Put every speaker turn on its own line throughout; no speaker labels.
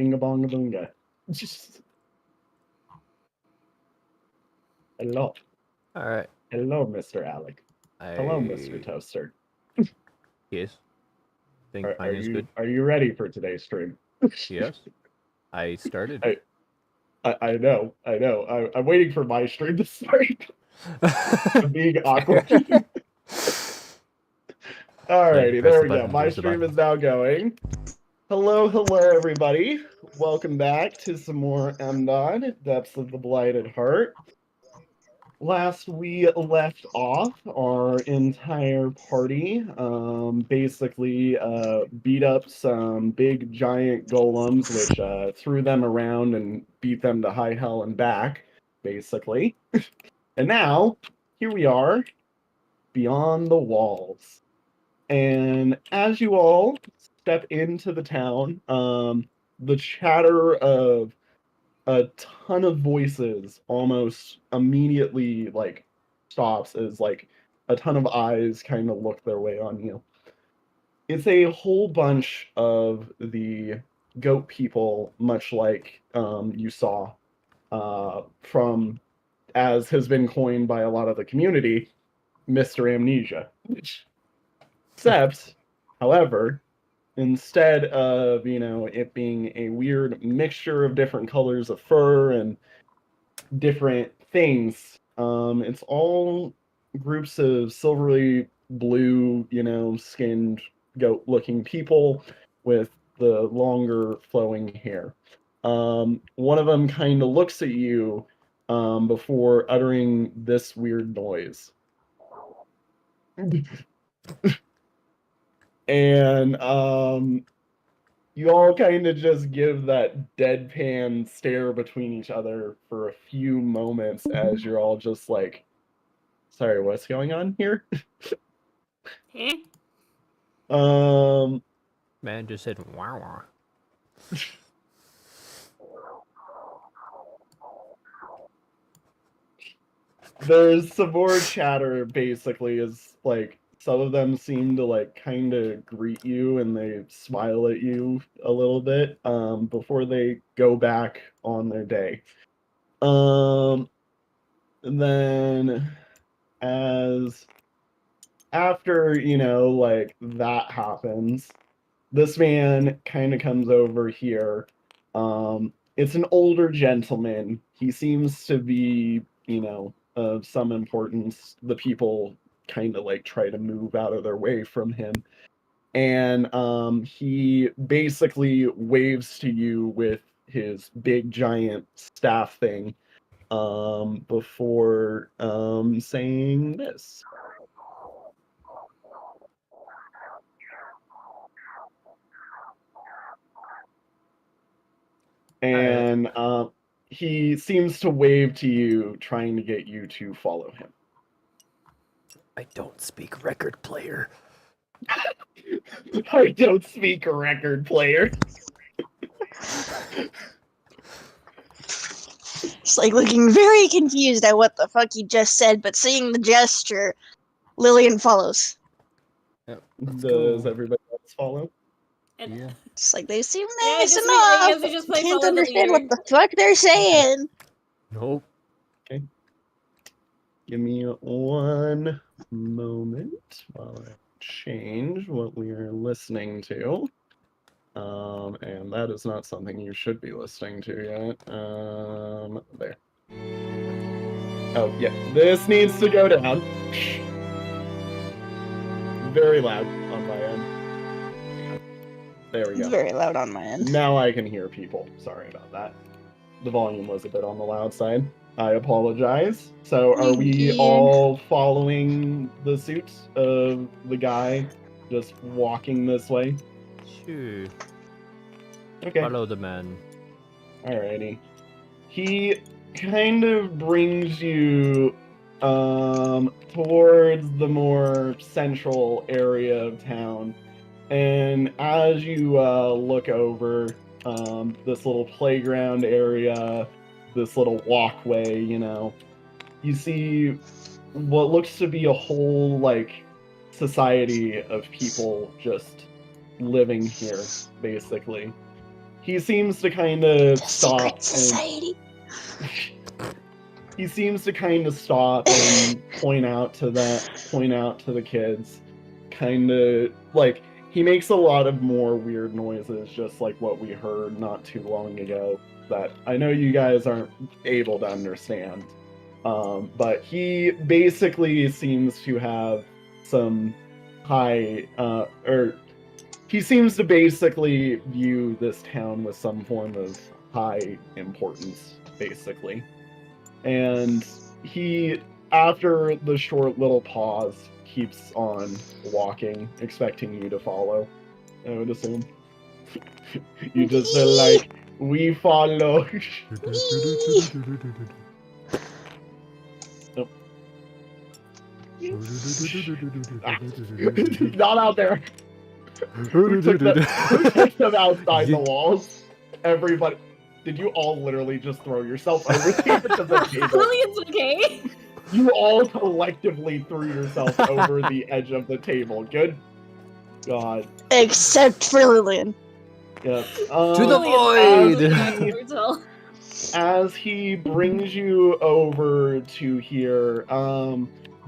Binga bonga boonga. Hello.
All right.
Hello, Mr. Alec. Hello, Mr. Toaster.
Yes. Think mine is good.
Are you ready for today's stream?
Yes. I started.
I know. I'm waiting for my stream to start. I'm being awkward. Alrighty, there we go. My stream is now going. Hello, everybody. Welcome back to some more MDOD Depths of the Blighted Heart. Last we left off, our entire party basically beat up some big giant golems, which threw them around and beat them to high hell and back, basically. And now, here we are, beyond the walls. And as you all step into the town, the chatter of a ton of voices almost immediately like stops as like a ton of eyes kind of look their way on you. It's a whole bunch of the goat people, much like you saw from, as has been coined by a lot of the community, Mr. Amnesia. Except, however, instead of, it being a weird mixture of different colors of fur and different things, it's all groups of silvery blue, skinned goat-looking people with the longer flowing hair. One of them kind of looks at you before uttering this weird noise. And you all kind of just give that deadpan stare between each other for a few moments as you're all just like, sorry, what's going on here?
Man just said wow.
There's some more chatter, basically, as like some of them seem to like kind of greet you and they smile at you a little bit before they go back on their day. And then as after, like that happens, this man kind of comes over here. It's an older gentleman. He seems to be, of some importance. The people kind of like try to move out of their way from him. And he basically waves to you with his big giant staff thing before saying this. And he seems to wave to you, trying to get you to follow him.
I don't speak record player.
I don't speak record player.
It's like looking very confused at what the fuck he just said, but seeing the gesture, Lillian follows.
Yep,
Does everybody else follow?
Yeah.
It's like they seem nice enough. I can't understand what the fuck they're saying.
Nope.
Okay. Give me one moment while I change what we are listening to. And that is not something you should be listening to yet. There. Oh, yeah. This needs to go down. Very loud on my end. There we go.
It's very loud on my end.
Now I can hear people. Sorry about that. The volume was a bit on the loud side. I apologize. So are we all following the suit of the guy just walking this way?
Sure.
Okay.
Follow the man.
Alrighty. He kind of brings you towards the more central area of town. And as you look over this little playground area, this little walkway, you see what looks to be a whole, like, society of people just living here, basically. he seems to kind of stop.
Secret society.
He seems to kind of stop and point out to the kids, kind of like he makes a lot of more weird noises, just like what we heard not too long ago, that I know you guys aren't able to understand. But he basically seems to have some high, or he seems to basically view this town with some form of high importance, basically. And he, after the short little pause, keeps on walking, expecting you to follow, I would assume. You just are like, we follow. Not out there. Who took them outside the walls? Everybody. Did you all literally just throw yourself over the edge of the table?
Lillian's okay.
You all collectively threw yourself over the edge of the table. Good God.
Except for Lillian.
Yep.
To the void!
As he brings you over to here,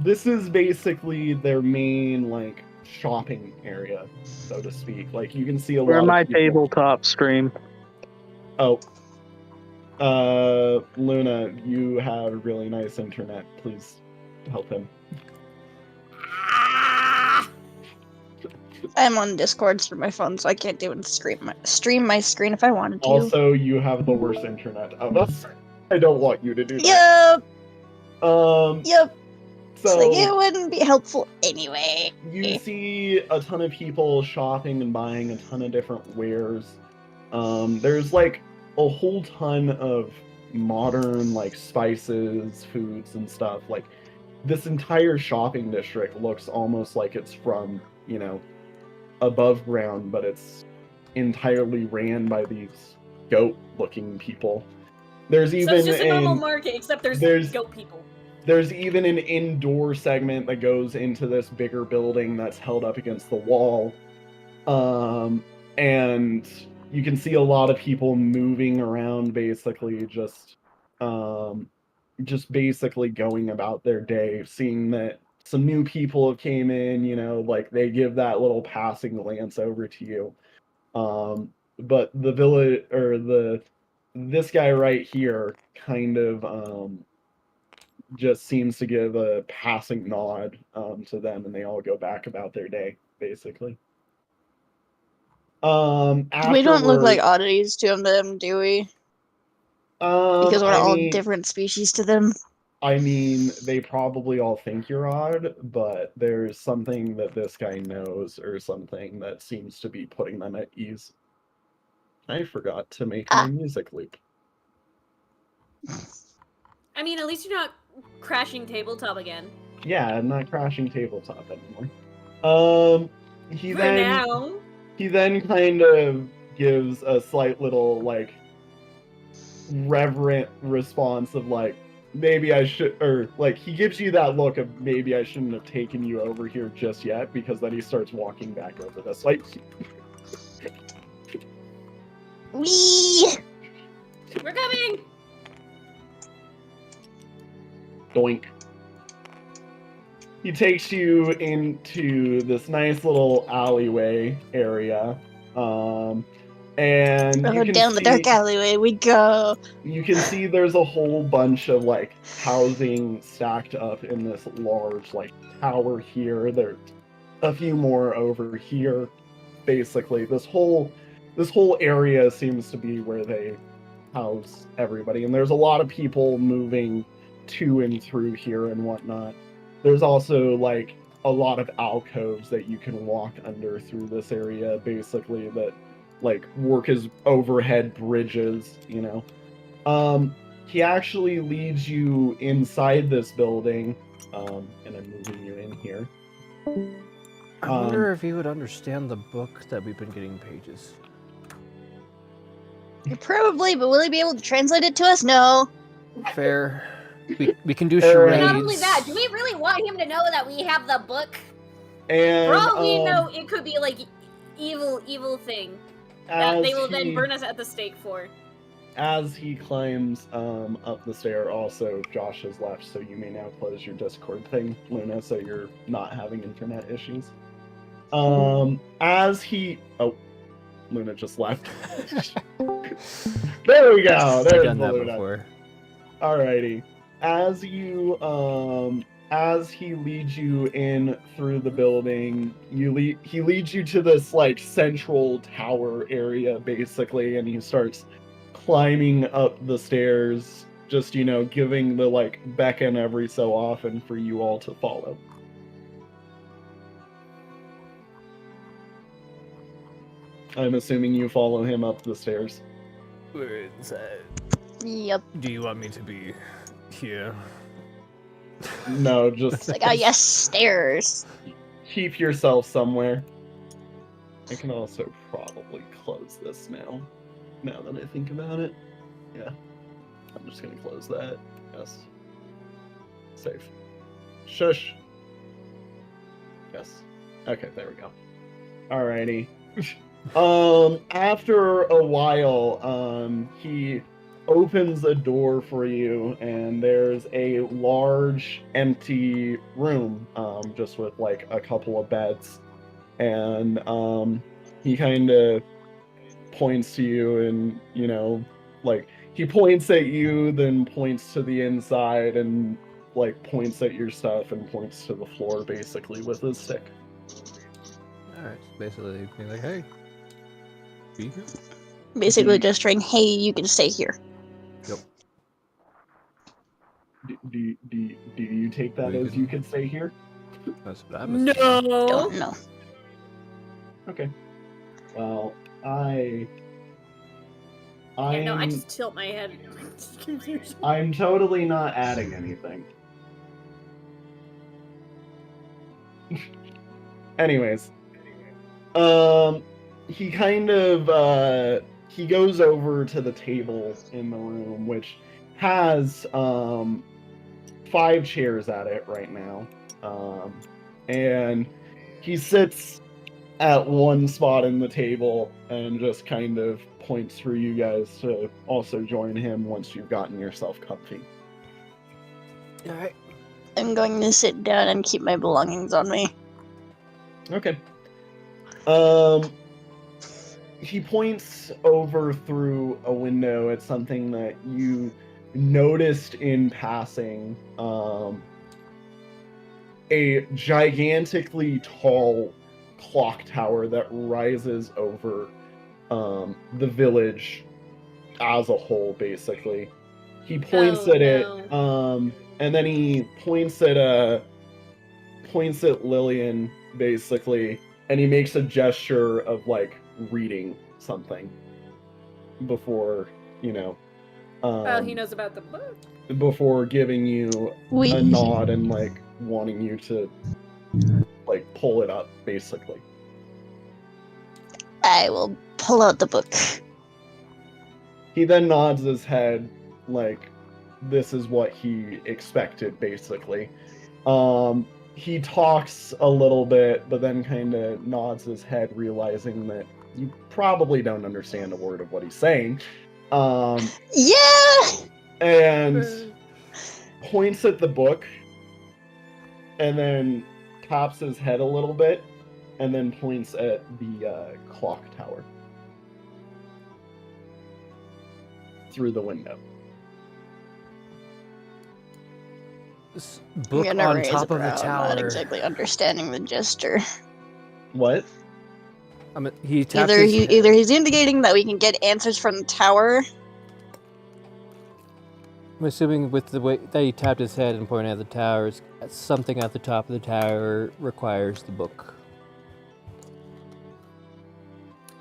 this is basically their main, like, shopping area, so to speak. Like, you can see a lot of
my
people.
tabletop stream.
Oh. Luna, you have really nice internet. Please help him.
I'm on Discords for my phone, so I can't do it and stream my screen if I wanted to.
Also, you have the worst internet of us. I don't want you to do that.
Yep.
Yep.
So like, it wouldn't be helpful anyway.
You see a ton of people shopping and buying a ton of different wares. There's like a whole ton of modern like spices, foods, and stuff. Like this entire shopping district looks almost like it's from, you know, above ground, but it's entirely ran by these goat-looking people. There's even
so it's just a normal market, except there's goat people.
There's even an indoor segment that goes into this bigger building that's held up against the wall. And you can see a lot of people moving around, basically just basically going about their day, seeing that some new people have came in, you know, like they give that little passing glance over to you. But the village, or this guy right here kind of just seems to give a passing nod to them, and they all go back about their day, basically.
We don't look like oddities to them, do we? Because we're all different species to them.
I mean, they probably all think you're odd, but there's something that this guy knows, or something that seems to be putting them at ease. I forgot to make my music loop.
I mean, at least you're not crashing tabletop again.
Yeah, I'm not crashing tabletop anymore. He then kind of gives a slight little, like, reverent response of, like, maybe I should, or, like, he gives you that look of maybe I shouldn't have taken you over here just yet, because then he starts walking back over this way.
Wee!
We're coming!
Doink. He takes you into this nice little alleyway area. And you can
down the dark alleyway we go.
You can see there's a whole bunch of like housing stacked up in this large like tower here. There's a few more over here. Basically, this whole area seems to be where they house everybody, and there's a lot of people moving to and through here and whatnot. There's also like a lot of alcoves that you can walk under through this area, basically, that like work as overhead bridges, you know. He actually leads you inside this building, and I'm moving you in here.
I wonder if he would understand the book that we've been getting pages.
Probably, but will he be able to translate it to us? No.
Fair. We can do charades.
Not only that, do we really want him to know that we have the book?
And
For all we know, it could be like evil thing. That they will then burn us at the stake for.
As he climbs up the stair, also Josh has left, so you may now close your Discord thing, Luna, so you're not having internet issues. As he... Oh, Luna just left. There we go. There's
I've done that
Luna.
before.
Alrighty. As you, as he leads you in through the building, he leads you to this, like, central tower area, basically, and he starts climbing up the stairs, just, you know, giving the, like, beckon every so often for you all to follow. I'm assuming you follow him up the stairs.
We're inside.
Yep.
Do you want me to be here?
No, just
It's like, oh yes, stairs.
keep yourself somewhere. I can also probably close this now that I think about it. Yeah. I'm just gonna close that. Yes. Safe. Shush. Yes. Okay, there we go. Alrighty. After a while, he opens a door for you, and there's a large empty room, just with like a couple of beds, and he kind of points to you, and you know, like he points at you, then points to the inside, and like points at your stuff and points to the floor, basically with his stick.
All right, so basically being like, hey, be here.
Basically gesturing, hey, you can stay here.
Yep.
Do you take that as you can stay here?
That's what I'm
No.
Don't know.
Okay. Well,
Yeah, no, I just tilt my head. Confusion.
I'm totally not adding anything. Anyways, he kind of he goes over to the table in the room, which has 5 chairs at it right now, and he sits at one spot in the table and just kind of points for you guys to also join him once you've gotten yourself comfy.
All right.
I'm going to sit down and keep my belongings on me.
Okay. He points over through a window at something that you noticed in passing. A gigantically tall clock tower that rises over the village as a whole, basically. He points at it, and then he points at Lillian, basically, and he makes a gesture of like reading something before, you know.
He knows about the book.
Before giving you a nod and like wanting you to like pull it up, basically.
I will pull out the book.
He then nods his head like this is what he expected, basically. He talks a little bit, but then kind of nods his head, realizing that you probably don't understand a word of what he's saying.
Yeah!
And points at the book, and then taps his head a little bit, and then points at the clock tower through the window.
This book on top of the tower.
Not exactly understanding the gesture.
What?
I mean, he tapped
Either
his head.
he's indicating that we can get answers from the tower.
I'm assuming with the way that he tapped his head and pointed at the towers, something at the top of the tower requires the book.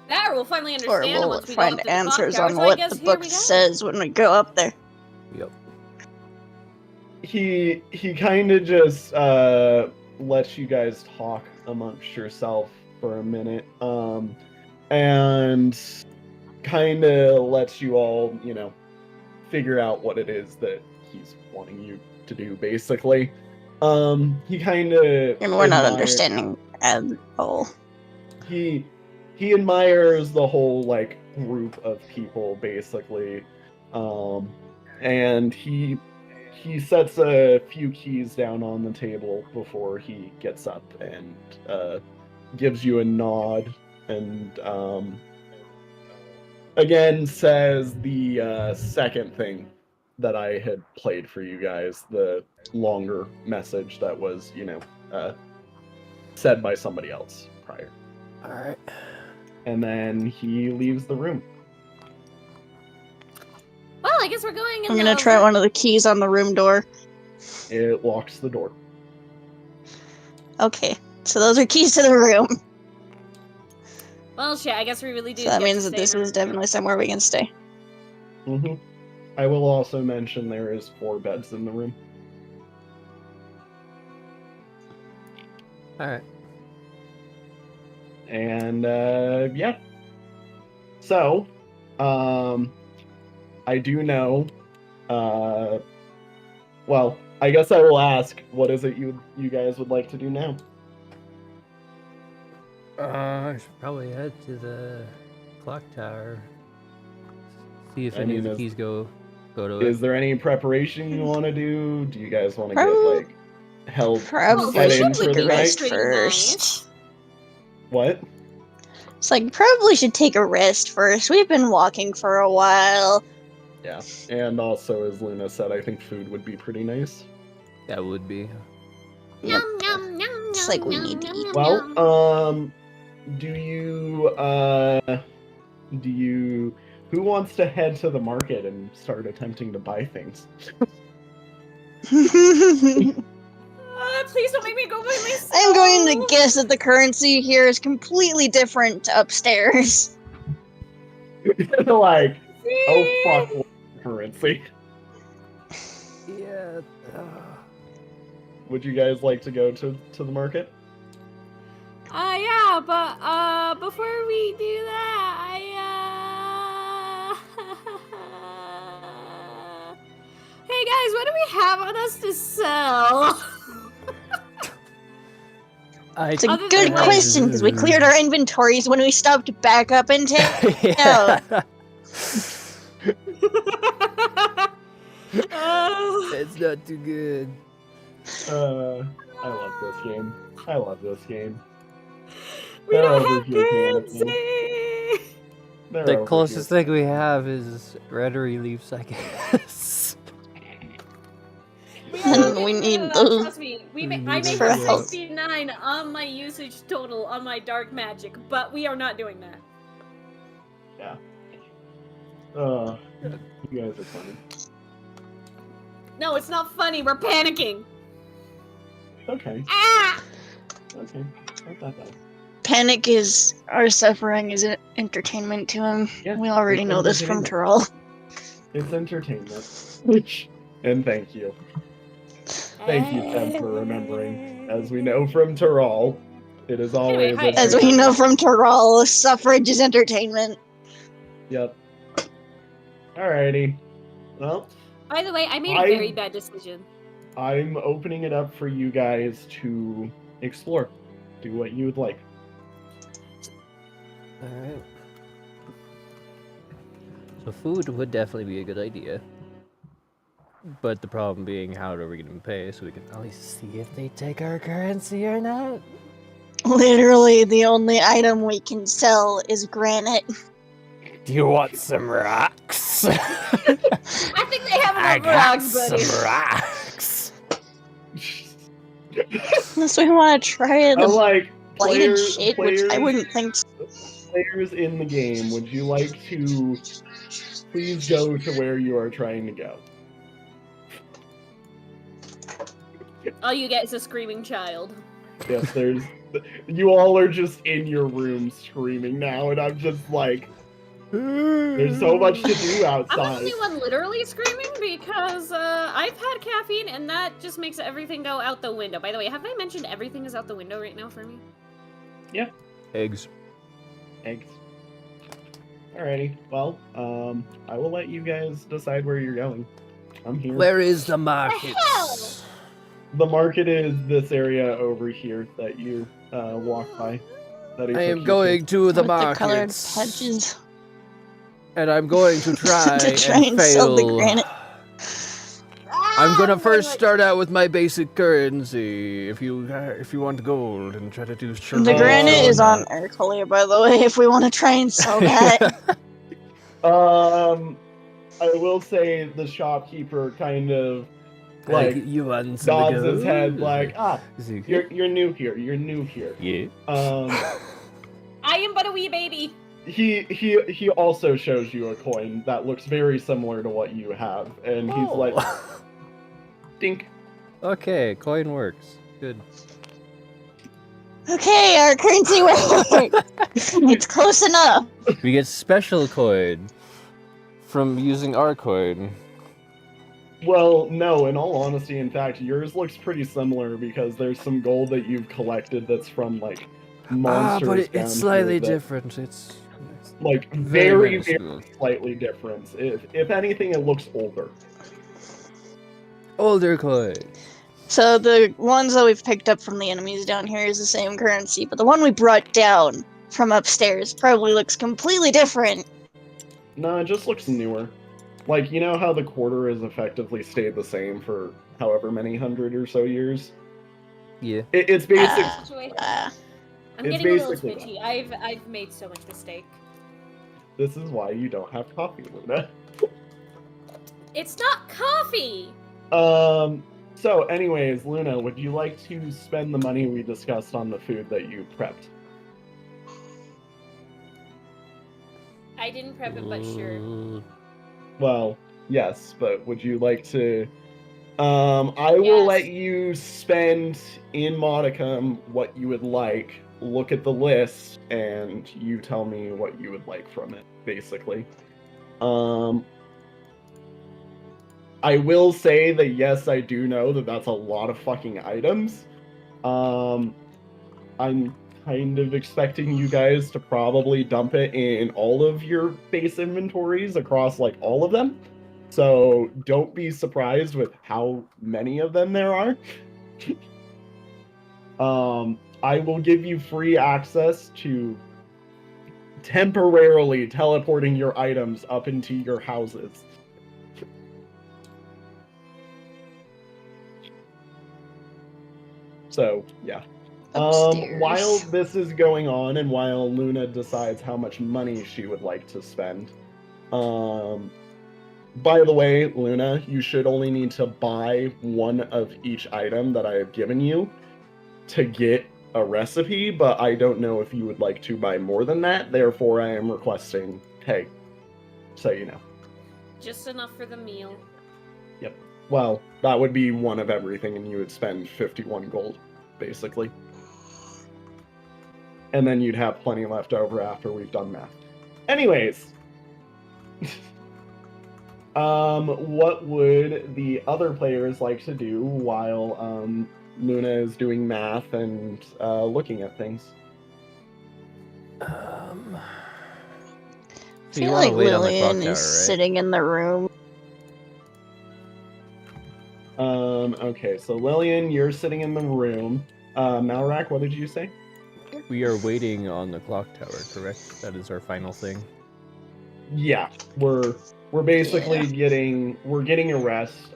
That we'll finally
Or
understand
we'll
once we
find
go up to
answers
the clock
on
tower, so I
what
guess
the
here
book
we go.
says when we go up there.
Yep.
He kind of just lets you guys talk amongst yourself for a minute, and kind of lets you all, you know, figure out what it is that he's wanting you to do, basically. He kind of...
And we're not understanding at all.
He he admires the whole like group of people basically, and he sets a few keys down on the table before he gets up and gives you a nod and again says the second thing that I had played for you guys, the longer message that was, said by somebody else prior.
All right.
And then he leaves the room.
Well, I guess we're going in
I'm gonna try one of the keys on the room door.
It locks the door.
Okay, so those are keys to the room.
Well, shit, I guess we really do.
So that
get
means
to
that
stay
this
in our
is
room.
definitely somewhere we can stay.
Mm-hmm. I will also mention there is 4 beds in the room.
All right.
And yeah. So, I do know. Well, I guess I will ask, what is it you guys would like to do now?
I should probably head to the clock tower. See if
I
any
mean,
of the keys go to it.
Is there any preparation you want to do? Do you guys want to get
Prob-
like help
Probably
head
should
in for
take
the
a
night?
rest
Pretty
first.
nice.
What?
It's like, probably should take a rest first. We've been walking for a while.
Yeah, and also as Luna said, I think food would be pretty nice.
That would be.
Yep.
Nom, nom, nom,
It's
nom,
like we
nom,
need to
nom,
eat.
nom,
Well,
nom.
do you who wants to head to the market and start attempting to buy things?
Please don't make me go by myself.
I'm going to guess that the currency here is completely different to upstairs.
Like, oh fuck, what currency.
Yeah.
Would you guys like to go to the market?
Yeah, but before we do that, hey guys, what do we have on us to sell?
It's a
Other
good
than, like-
question, because we cleared our inventories when we stopped back up in town.
Yeah. It's not too good.
I love this game. I love this game.
We
They're
don't
over
have
here
currency.
panicking. They're
The
over
closest
here.
thing we have is red reliefs, I guess.
We need those.
Trust me,
We
I
need
made
those
for
a
health.
69 on my usage total on my dark magic, but we are not doing that.
Yeah. You guys are funny.
No, it's not funny. We're panicking.
Okay.
Ah!
Okay. Not that bad.
Panic is our suffering is entertainment to him.
Yeah,
We already
it's
know this from
entertainment.
Terrell.
It's entertainment. And thank you. Thank you, Ted, for remembering. As we know from Terral, it is always
hi.
As we know from Terrell, suffrage is entertainment.
Yep. Alrighty. Well,
By the way, I made a very bad decision.
I'm opening it up for you guys to explore. Do what you would like.
Alright. So food would definitely be a good idea. But the problem being, how are we going to pay so we can at least see if they take our currency or not?
Literally, the only item we can sell is granite.
Do you want some rocks?
I think they have enough rocks, buddy.
rocks.
Unless we want to try it, the
Unlike
blighted shit, which I wouldn't think.
players in the game, would you like to please go to where you are trying to go?
All you get is a screaming child.
Yes, you all are just in your room screaming now, and I'm just like, there's so much to do
I'm the
outside.
only one literally screaming because I've had caffeine and that just makes everything go out the window. By the way, have I mentioned everything is out the window right now for me?
Yeah.
Eggs.
Eggs. Alrighty. Well, I will let you guys decide where you're going. I'm here.
Where is the market?
hell?
The market is this area over here that you walk by. that he
I
took
am
you
going to the
With the colored
markets.
patches.
And I'm going to try,
To try and sell the
fail.
granite.
I'm gonna
I'm
first
going
start out with my basic currency. If you want gold and try to do
The
surveillance
granite
and
is on
whatnot.
air color, by the way, if we want to try and sell that.
I will say the shopkeeper kind of
Like,
like
you want some
nods his
gold?
head like,
Is it good?
you're new here. You're new here.
Yeah.
I am but a wee baby.
He also shows you a coin that looks very similar to what you have, and he's like, dink.
Okay, coin works. Good.
Okay, our currency works. It's close enough.
We get special coin from using our coin.
Well, no, in all honesty, in fact, yours looks pretty similar because there's some gold that you've collected that's from like monsters.
But
down
it's slightly
here that,
different. It's
like
very
very
minuscule.
slightly different. If anything, it looks older.
Older coin.
So the ones that we've picked up from the enemies down here is the same currency, but the one we brought down from upstairs probably looks completely different.
No, it just looks newer. Like, you know how the quarter has effectively stayed the same for however many hundred or so years?
Yeah.
It's basic.
Situation.
Uh,
I'm
it's
getting a little
basically
twitchy. I've made so much mistake.
This is why you don't have coffee, Luna.
It's not coffee.
So anyways, Luna, would you like to spend the money we discussed on the food that you prepped?
I didn't prep it, but sure.
Well, yes, but would you like to... I will
Yes.
let you spend in modicum what you would like, look at the list, and you tell me what you would like from it, basically. I will say that yes, I do know that that's a lot of fucking items. I'm kind of expecting you guys to probably dump it in all of your base inventories across like all of them. So don't be surprised with how many of them there are. I will give you free access to temporarily teleporting your items up into your houses. So, yeah.
upstairs.
While this is going on and while Luna decides how much money she would like to spend, by the way, Luna, you should only need to buy one of each item that I have given you to get a recipe, but I don't know if you would like to buy more than that, therefore I am requesting pay, so you know.
Just enough for the meal.
Yep. Well, that would be one of everything, and you would spend 51 gold, basically. And then you'd have plenty left over after we've done math. Anyways. What would the other players like to do while Luna is doing math and looking at things?
I
So you
feel
want to
like
wait on the
Lillian
clock tower, right?
is sitting in the room.
Okay, so Lillian, you're sitting in the room. Malrak, what did you say?
We are waiting on the clock tower, correct? That is our final thing.
Yeah, we're basically getting a rest.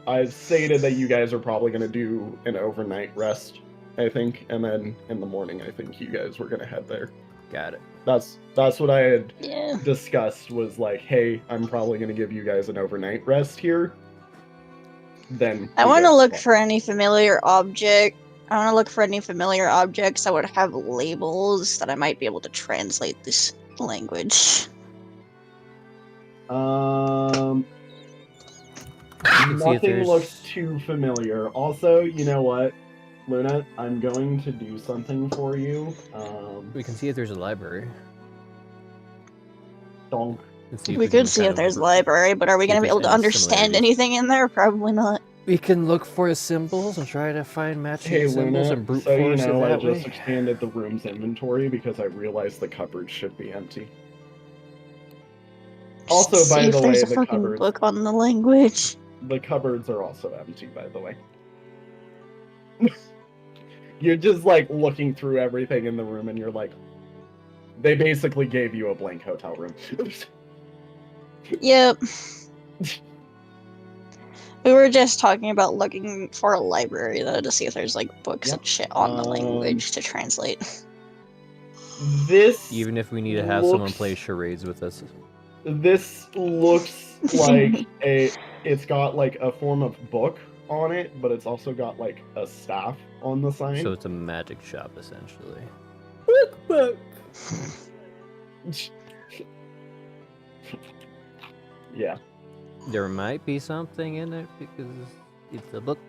I've stated that you guys are probably going to do an overnight rest, I think, and then in the morning I think you guys were going to head there.
Got it.
That's what I had
Yeah.
discussed, was like, hey, I'm probably going to give you guys an overnight rest here. Then
I
we
want to
go
look
back.
for any familiar object. I want to look for any familiar objects that would have labels that I might be able to translate this language.
can see if
Nothing
there's-
looks too familiar. Also, you know what, Luna, I'm going to do something for you.
We can see if there's a library.
Donk.
And see if
We
can
could see
kind
if
of
there's a
look-
library, but are we
see if
going to be able
there's
to
any
understand
similarities.
anything in there? Probably not.
We can look for symbols and try to find matching
Hey
symbols
Luna,
and brute
so you
force
know,
it
I
that
just
way.
expanded the room's inventory because I realized the cupboards should be empty. Also,
Just
by
see
the
if
way,
there's a
the
fucking
cupboards,
book on the language.
the cupboards are also empty, by the way. You're just like looking through everything in the room, and you're like, they basically gave you a blank hotel room.
Yep. We were just talking about looking for a library though to see if there's like books
Yep.
and shit on the language to translate.
This
Even if we need to have someone play charades with us.
This looks like it's got like a form of book on it, but it's also got like a staff on the side.
So it's a magic shop, essentially.
Yeah.
There might be something in it because it's a book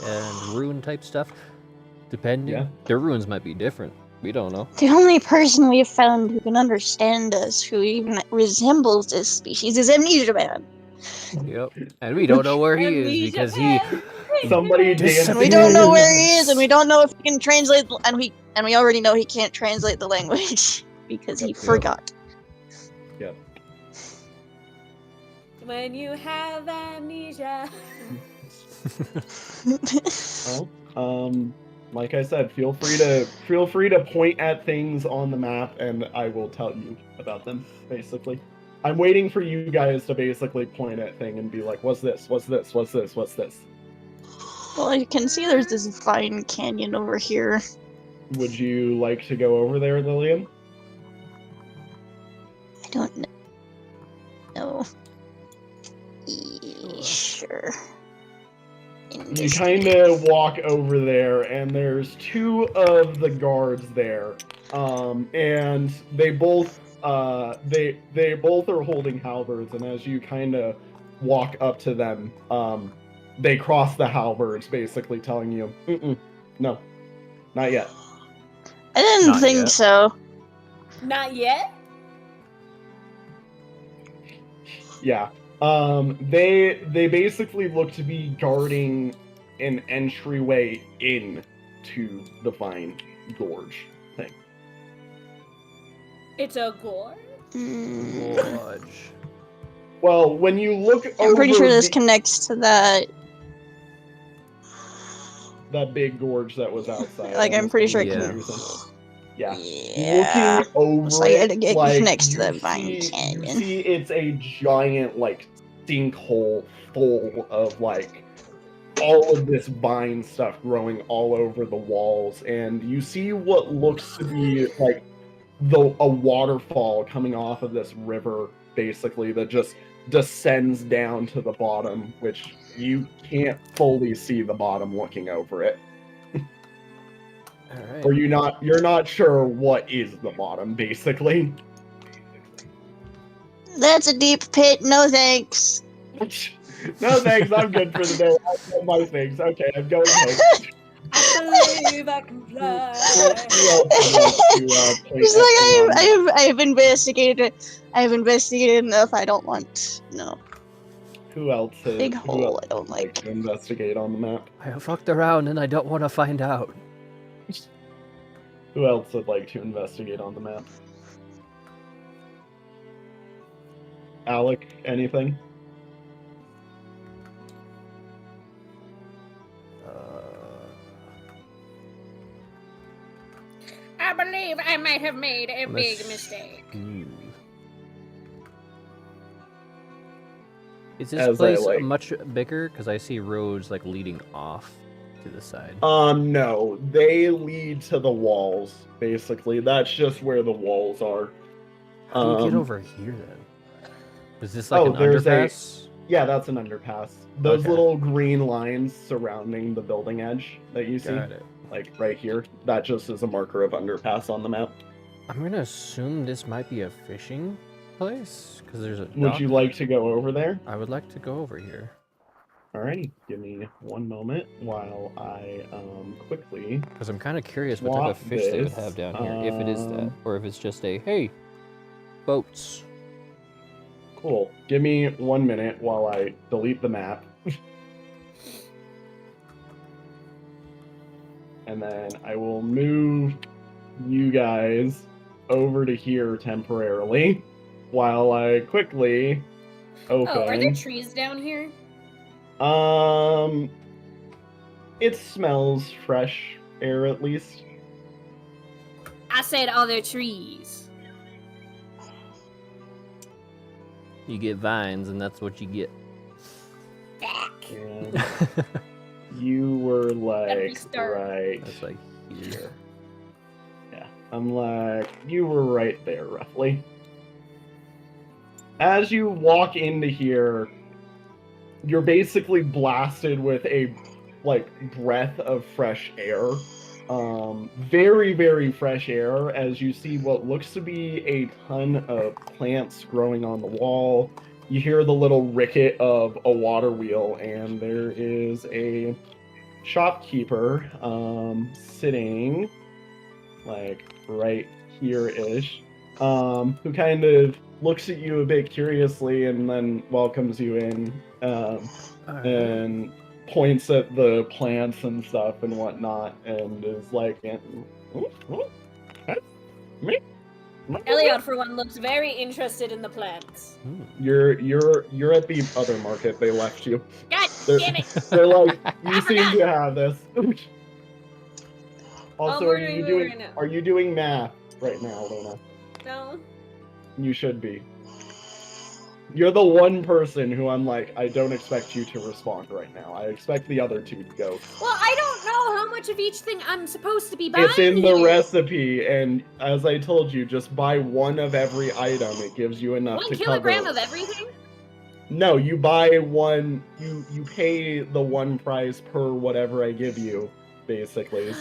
and rune type stuff. Depending.
Yeah.
Their runes might be different. We don't know.
The only person we've found who can understand us, who even resembles this species, is Amnesia Man.
Yep. And we don't know where he is
Amnesia
because
Man.
Somebody
Disappeared.
And we don't know where he is, and we don't know if he can translate, and we already know he can't translate the language because he forgot.
Yep.
When you have amnesia.
Well, like I said, feel free to point at things on the map, and I will tell you about them. Basically, I'm waiting for you guys to basically point at thing and be like, "What's this? What's this? What's this? What's this?"
Well, you can see there's this vine canyon over here.
Would you like to go over there, Lillian?
I don't know. Sure.
You kind of walk over there, and there's two of the guards there, and they both they both are holding halberds. And as you kind of walk up to them, they cross the halberds, basically telling you, "No, not yet."
I didn't
Not
think
yet.
so.
Not yet?
Yeah. They basically look to be guarding an entryway in to the Vine Gorge thing.
It's a gore?
Gorge.
Well, when you look
I'm pretty
over
sure this connects to that.
that big gorge that was outside.
Like, I'm pretty sure it
Yeah.
Yeah.
Yeah.
Looking over
So I had to
it,
get
like,
next to
you
that vine
see-
canyon.
You see it's a giant, like, sinkhole full of, like, all of this vine stuff growing all over the walls. And you see what looks to be, like, a waterfall coming off of this river, basically, that just descends down to the bottom, which you can't fully see the bottom looking over it.
All right.
Or you're not sure what is the bottom, basically.
That's a deep pit, no thanks.
No thanks, I'm good for the day. I've done my things. Okay, I'm going home.
I believe I can fly.
It's like I've investigated. I've investigated enough. I don't want
Who else has,
big
who
hole.
else
I don't
would like
like.
to investigate on the map?
I have fucked around and I don't want to find out.
Who else would like to investigate on the map? Alec, anything?
I believe I might have made a big mistake.
Is this
As
place
I, like-
much bigger? Because I see roads like leading off to the side.
No, they lead to the walls, basically. That's just where the walls are.
How do we get over here then? Is this like an
there's
underpass?
Yeah, that's an underpass. Those
Okay.
little green lines surrounding the building edge that you see,
Got it.
like right here, that just is a marker of underpass on the map.
I'm gonna assume this might be a fishing place because there's a dock.
Would you like to go over there?
I would like to go over here.
Alrighty, give me one moment while I quickly.
Because I'm kind of curious what type of
Swap
fish they would
this,
have down here, if it is that, or if it's just a, hey, boats.
Cool. Give me 1 minute while I delete the map. And then I will move you guys over to here temporarily while I quickly open.
Oh, are there trees down here?
It smells fresh air at least.
I said other trees.
You get vines, and that's what you get.
And you were like
restart.
right
That's like here.
Yeah, I'm like, you were right there, roughly. As you walk into here, you're basically blasted with a, like, breath of fresh air. Very, very fresh air, as you see what looks to be a ton of plants growing on the wall. You hear the little ricket of a water wheel, and there is a shopkeeper sitting like right here-ish, who kind of looks at you a bit curiously and then welcomes you in, and points at the plants and stuff and whatnot, and is like,
Elliot, for one, looks very interested in the plants.
You're at the other market. They left you.
God damn it!
They're like, you
I
seem
forgot.
to have this. Also,
we're
are
doing
you
food
doing
right now.
are you doing math right now, Luna?
No.
You should be. You're the one person who I'm like, I don't expect you to respond right now. I expect the other two to go.
Well, I don't know how much of each thing I'm supposed to be buying.
It's in the
here.
recipe, and as I told you, just buy one of every item. It gives you enough
1
to
kilogram
cover.
of everything?
No, you buy one. You pay the one price per whatever I give you, basically.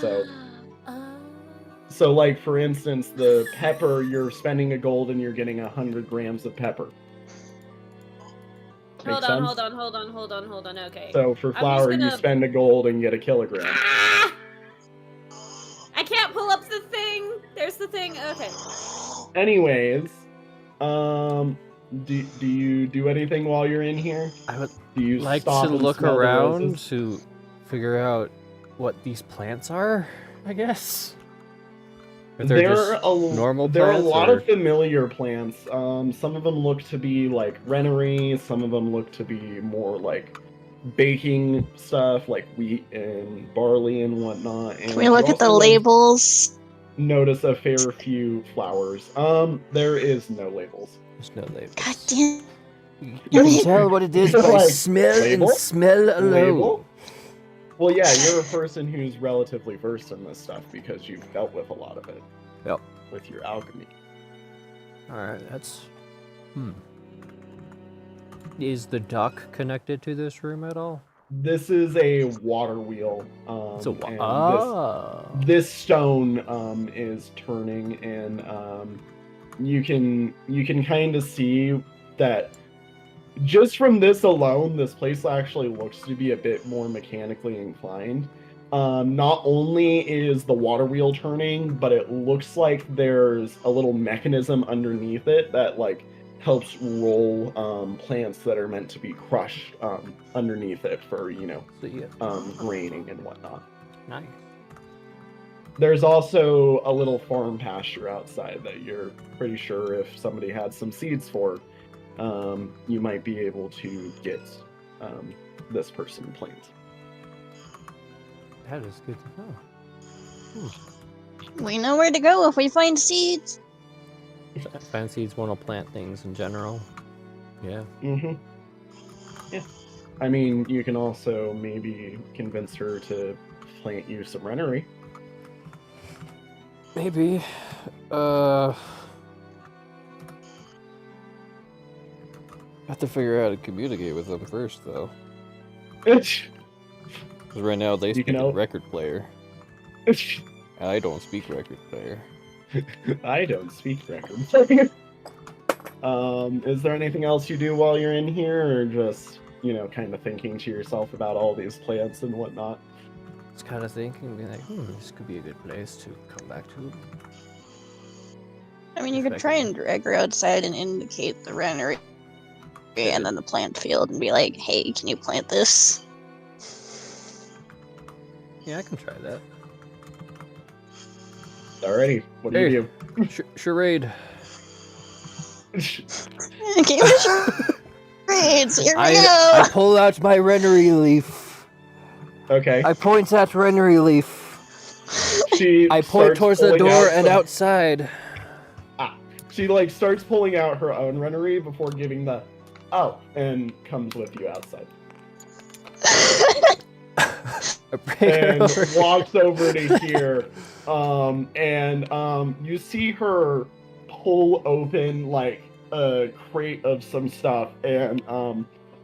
So like for instance, the pepper, you're spending a gold and you're getting 100 grams of pepper.
Hold
Make
on,
sense?
hold on. Okay.
So for
I'm
flour,
just
you
gonna-
spend a gold and get a kilogram.
Ah! I can't pull up the thing. There's the thing. Okay.
Anyways, do you do anything while you're in here?
I would
Do you
like
stop
to
and
look
smell the
around
roses?
to figure out what these plants are, I guess. If they're just normal
there are a
plants,
lot
or-
of familiar plants. Some of them look to be like rennery. Some of them look to be more like baking stuff, like wheat and barley and whatnot. And
Can we look
you
at the
also
labels?
notice a fair few flowers. There is no labels.
There's no labels.
God damn.
You can tell what it is by
Like,
smell
label?
and smell alone.
Label? Well, yeah, you're a person who's relatively versed in this stuff because you've dealt with a lot of it.
Yep.
With your alchemy.
Alright, that's... Is the duck connected to this room at all?
This is a water wheel.
It's a
and this stone is turning, and you can kind of see that just from this alone, this place actually looks to be a bit more mechanically inclined. Not only is the water wheel turning, but it looks like there's a little mechanism underneath it that like helps roll plants that are meant to be crushed underneath it for, you know,
So you...
graining and whatnot.
Nice.
There's also a little farm pasture outside that you're pretty sure if somebody had some seeds for, you might be able to get this person planted.
That is good to know.
We know where to go if we find seeds.
Find seeds want to plant things in general. Yeah.
Mm-hmm. Yeah. I mean, you can also maybe convince her to plant you some rennery.
Maybe. Have to figure out how to communicate with them first, though. Because right now they speak a record player. I don't speak record player.
I don't speak record player. Is there anything else you do while you're in here, or just, you know, kind of thinking to yourself about all these plants and whatnot?
Just kind of thinking, being like, this could be a good place to come back to.
I mean, you could try and drag her outside and indicate the rennery and then the plant field and be like, hey, can you plant this?
Yeah, I can try that.
Alrighty, what do you do?
Charade.
Game of charades, here we go!
I pull out my rennery leaf.
Okay.
I point at rennery leaf. I point towards the door and outside.
She like starts pulling out her own runnery before giving the and comes with you outside. And walks over to here. You see her pull open like a crate of some stuff, and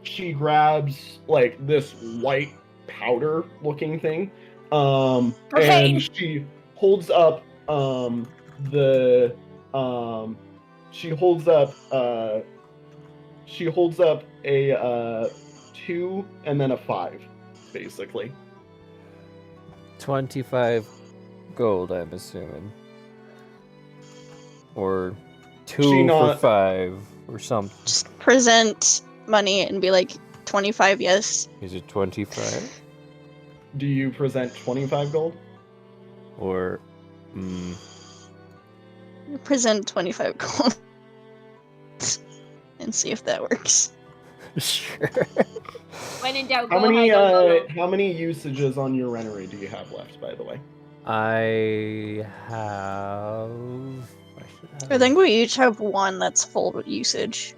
she grabs like this white powder looking thing. And she holds up she holds up a 2 and then a 5, basically.
25 gold, I'm assuming. Or 2 for 5 or something.
Just present money and be like, 25, yes.
Is it 25?
Do you present 25 gold?
Or
present 25 gold. And see if that works.
Sure.
When in doubt,
how many usages on your rennery do you have left, by the way?
I
think we each have one that's full usage.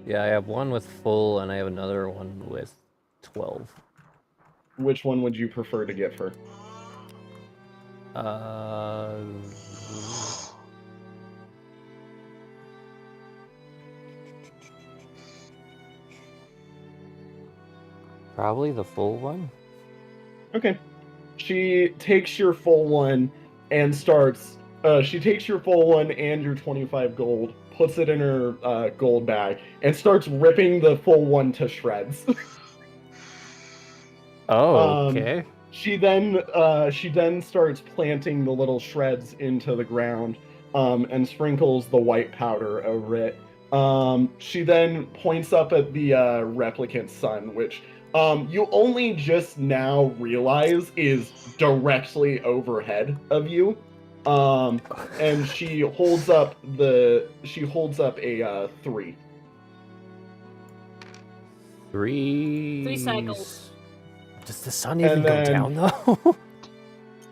Yeah, I have one with full, and I have another one with 12.
Which one would you prefer to give her?
Probably the full one.
Okay. She takes your full one and starts. She takes your full one and your 25 gold, puts it in her gold bag, and starts ripping the full one to shreds.
Oh, okay.
She then starts planting the little shreds into the ground, and sprinkles the white powder over it. She then points up at the replicant sun, which you only just now realize is directly overhead of you. And she holds up a 3.
3
cycles.
Does the sun even go down though?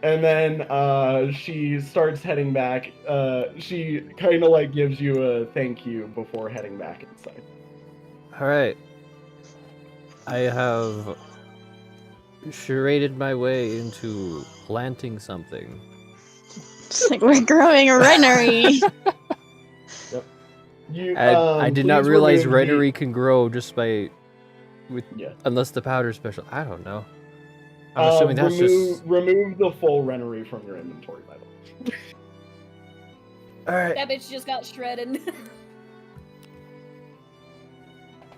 And then she starts heading back. She kind of like gives you a thank you before heading back inside.
All right. I have charaded my way into planting something.
It's like we're growing a rennery.
Yep.
I did not realize rennery can grow just by unless the powder special. I don't know. I'm assuming that's
remove the full rennery from your inventory, by the way.
All right.
That bitch just got shredded.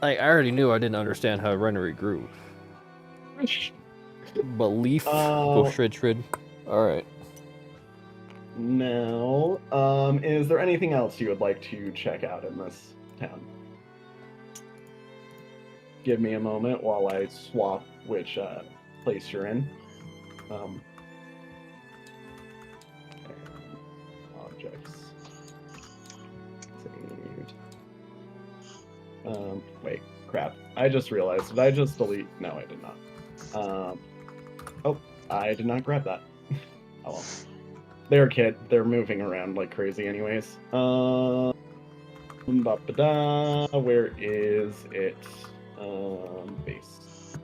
I already knew I didn't understand how rennery grew. But leaf, go shred. All right.
Now, is there anything else you would like to check out in this town? Give me a moment while I swap which place you're in. Objects. Saved. Wait, crap. I just realized. Did I just delete? No, I did not. Oh, I did not grab that. Oh well. They're a kid. They're moving around like crazy anyways. Where is it? Base.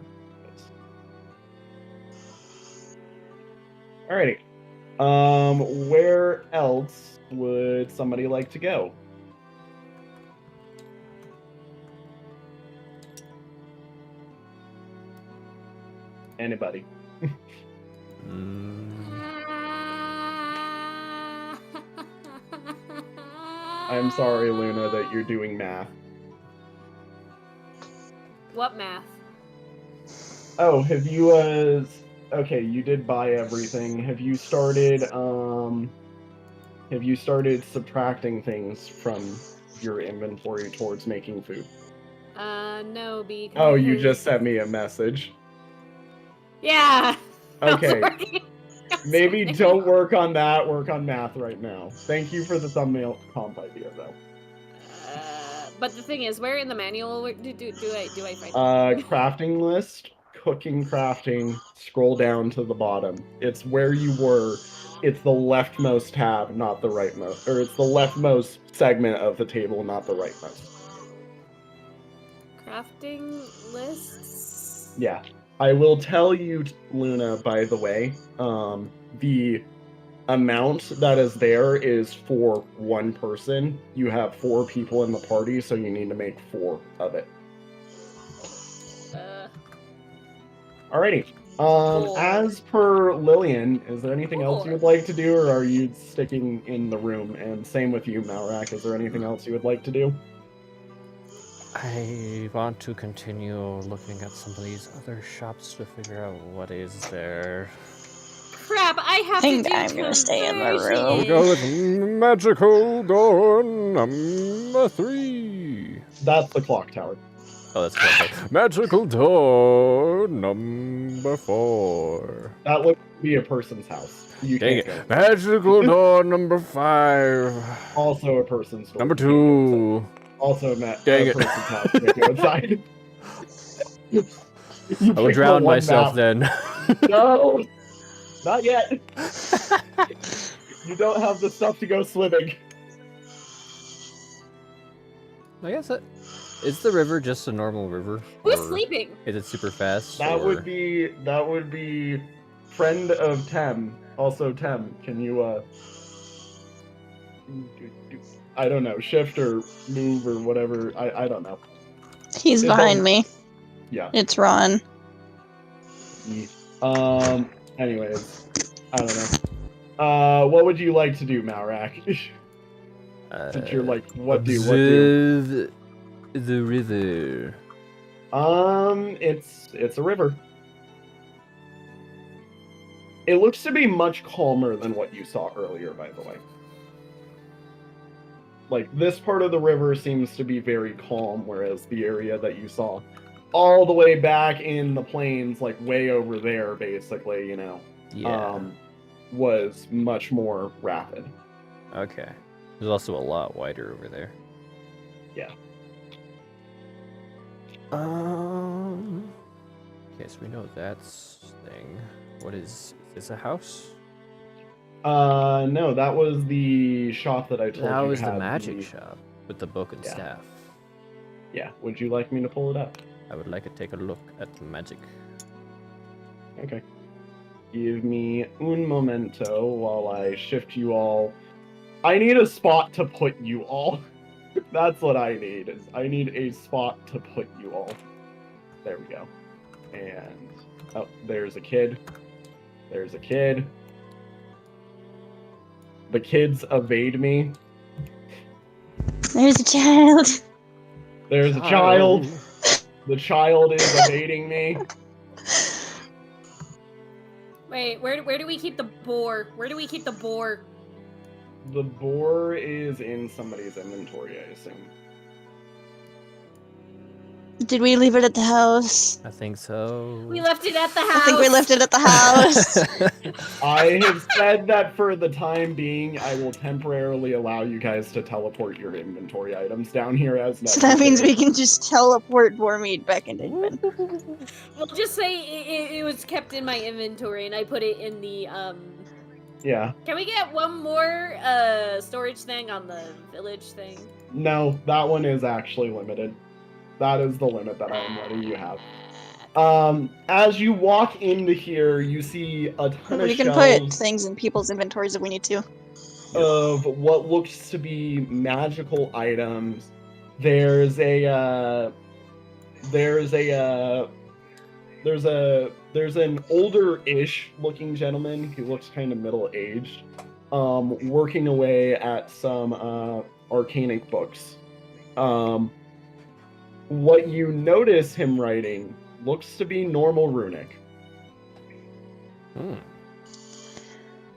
Alrighty. Where else would somebody like to go? Anybody? I'm sorry, Luna, that you're doing math.
What math?
Oh, have you, okay, you did buy everything. Have you started subtracting things from your inventory towards making food?
No, because...
Oh, you just sent me a message.
Yeah!
Okay. Maybe don't work on that, work on math right now. Thank you for the thumbnail comp idea, though.
But the thing is, where in the manual do I find
crafting list, cooking, crafting, scroll down to the bottom. It's where you were. It's the leftmost tab, not the rightmost. Or it's the leftmost segment of the table, not the rightmost.
Crafting lists?
Yeah. I will tell you, Luna, by the way, the amount that is there is for one person. You have 4 people in the party, so you need to make 4 of it. Alrighty. As per Lillian, is there anything else you would like to do, or are you sticking in the room? And same with you, Malrak. Is there anything else you would like to do?
I want to continue looking at some of these other shops to figure out what is there.
Crap, I have
think
to do
I'm gonna stay in my room.
I'll go with magical door number 3.
That's the clock tower.
Oh, that's cool. Magical door number 4.
That looks to be a person's house. You
Dang
can't
it.
go.
Magical door number 5.
Also a person's door.
Number 2.
Also a
Dang it.
person's house. You can't go inside.
I would drown myself then.
No! Not yet. You don't have the stuff to go swimming.
I guess that... Is the river just a normal river?
Who's sleeping?
Is it super fast?
That would be friend of Tem. Also Tem, can you I don't know, shift or move or whatever. I don't know.
He's behind me.
Yeah.
It's Ron.
Anyways, I don't know. What would you like to do, Malrak? Since you're like, what do?
The river.
It's a river. It looks to be much calmer than what you saw earlier, by the way. Like, this part of the river seems to be very calm, whereas the area that you saw all the way back in the plains, like way over there, basically, you know, was much more rapid.
Okay. There's also a lot wider over there.
Yeah.
Okay, so we know that's thing. What is this a house?
No, that was the shop that I told you.
That was the magic shop with the book and staff.
Yeah, would you like me to pull it up?
I would like to take a look at the magic.
Okay. Give me un momento while I shift you all. I need a spot to put you all. That's what I need. I need a spot to put you all. There we go. And oh, there's a kid. There's a kid. The kids evade me.
There's a child.
There's a child. The child is evading me.
Wait, where do we keep the boar? Where do we keep the boar?
The boar is in somebody's inventory, I assume.
Did we leave it at the house?
I think so.
We left it at the house.
I think we left it at the house.
I have said that for the time being, I will temporarily allow you guys to teleport your inventory items down here as necessary.
So that means we can just teleport Bormead back into inventory.
We'll just say it was kept in my inventory and I put it in the,
Yeah.
Can we get one more, storage thing on the village thing?
No, that one is actually limited. That is the limit that I'm letting you have. As you walk into here, you see a ton of
We can
shelves
put things in people's inventories if we need to.
of what looks to be magical items. There's an older-ish looking gentleman who looks kind of middle-aged, working away at some arcanic books. What you notice him writing looks to be normal runic.
Hmm.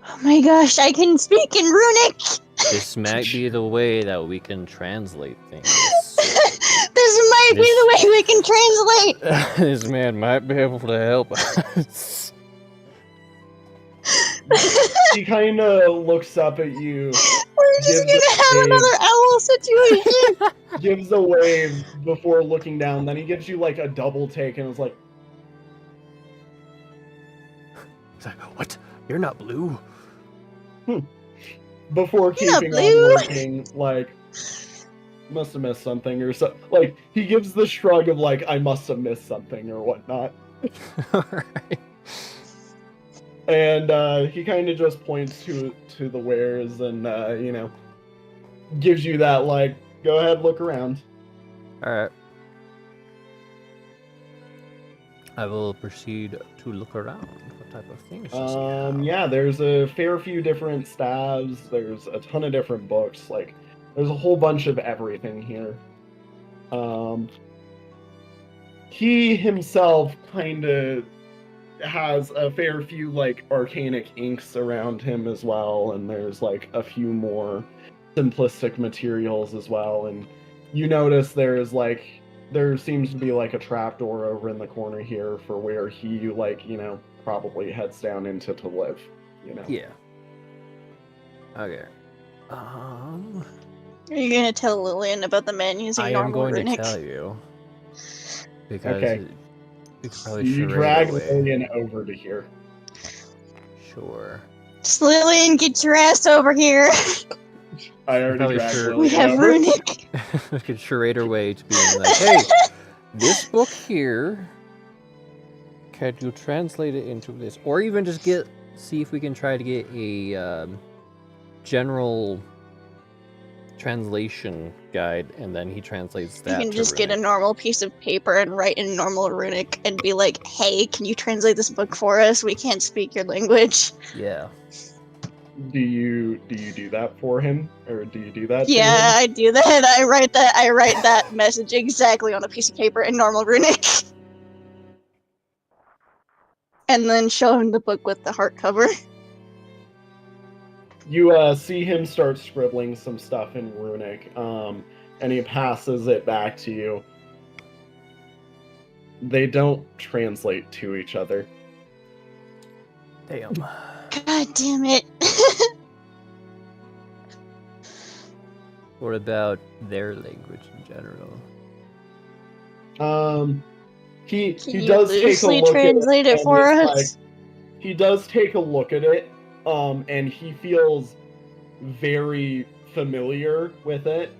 Oh my gosh, I can speak in runic!
This might be the way that we can translate things.
This might be the way we can translate!
This man might be able to help us.
He kind of looks up at you.
We're just gonna have another owl situation!
Gives a wave before looking down. Then he gives you like a double take and is like,
It's like, what? You're not blue.
Before keeping on working, like, must have missed something or so. Like, he gives the shrug of like, I must have missed something or whatnot.
Alright.
And he kind of just points to the wares and gives you that like, go ahead, look around.
Alright. I will proceed to look around. What type of things does he have?
Yeah, there's a fair few different staves. There's a ton of different books. Like, there's a whole bunch of everything here. He himself kind of has a fair few like arcanic inks around him as well, and there's like a few more simplistic materials as well. And you notice there seems to be like a trapdoor over in the corner here for where he probably heads down into to live.
Yeah. Okay.
Are you gonna tell Lillian about the man using normal runic?
I am going to tell you. Because
okay.
we could probably
you drag Lillian over to here.
Sure.
Just Lillian, get your ass over here.
I already dragged Lillian.
We have runic.
We could charade our way to being like, hey, this book here, can you translate it into this? Or even just see if we can try to get a general translation guide, and then he translates that.
You can just
runic.
get a normal piece of paper and write in normal runic and be like, hey, can you translate this book for us? We can't speak your language.
Yeah.
Do you do that for him, or do you do that?
Yeah, I do that. I write that message exactly on a piece of paper in normal runic, and then show him the book with the hardcover.
You see him start scribbling some stuff in runic, and he passes it back to you. They don't translate to each other.
Damn.
God damn it.
What about their language in general?
He
Can
does
you
take a look
translate
at
it for us?
He does take a look at it, and he feels very familiar with it.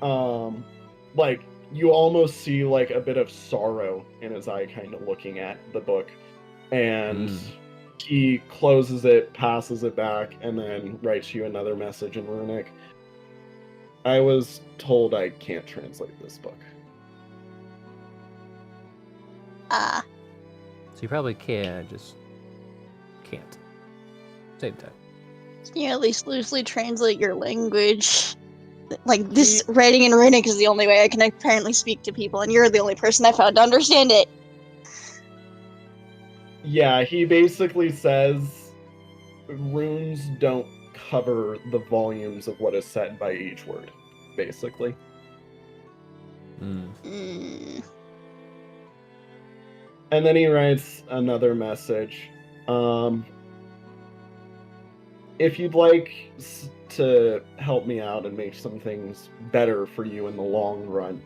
Like, you almost see like a bit of sorrow in his eye kind of looking at the book, and he closes it, passes it back, and then writes you another message in runic. I was told I can't translate this book.
Ah.
So you probably can, just can't. Same time.
Can you at least loosely translate your language? Like, this writing in runic is the only way I can apparently speak to people, and you're the only person I found to understand it.
Yeah, he basically says runes don't cover the volumes of what is said by each word, basically. And then he writes another message. If you'd like to help me out and make some things better for you in the long run,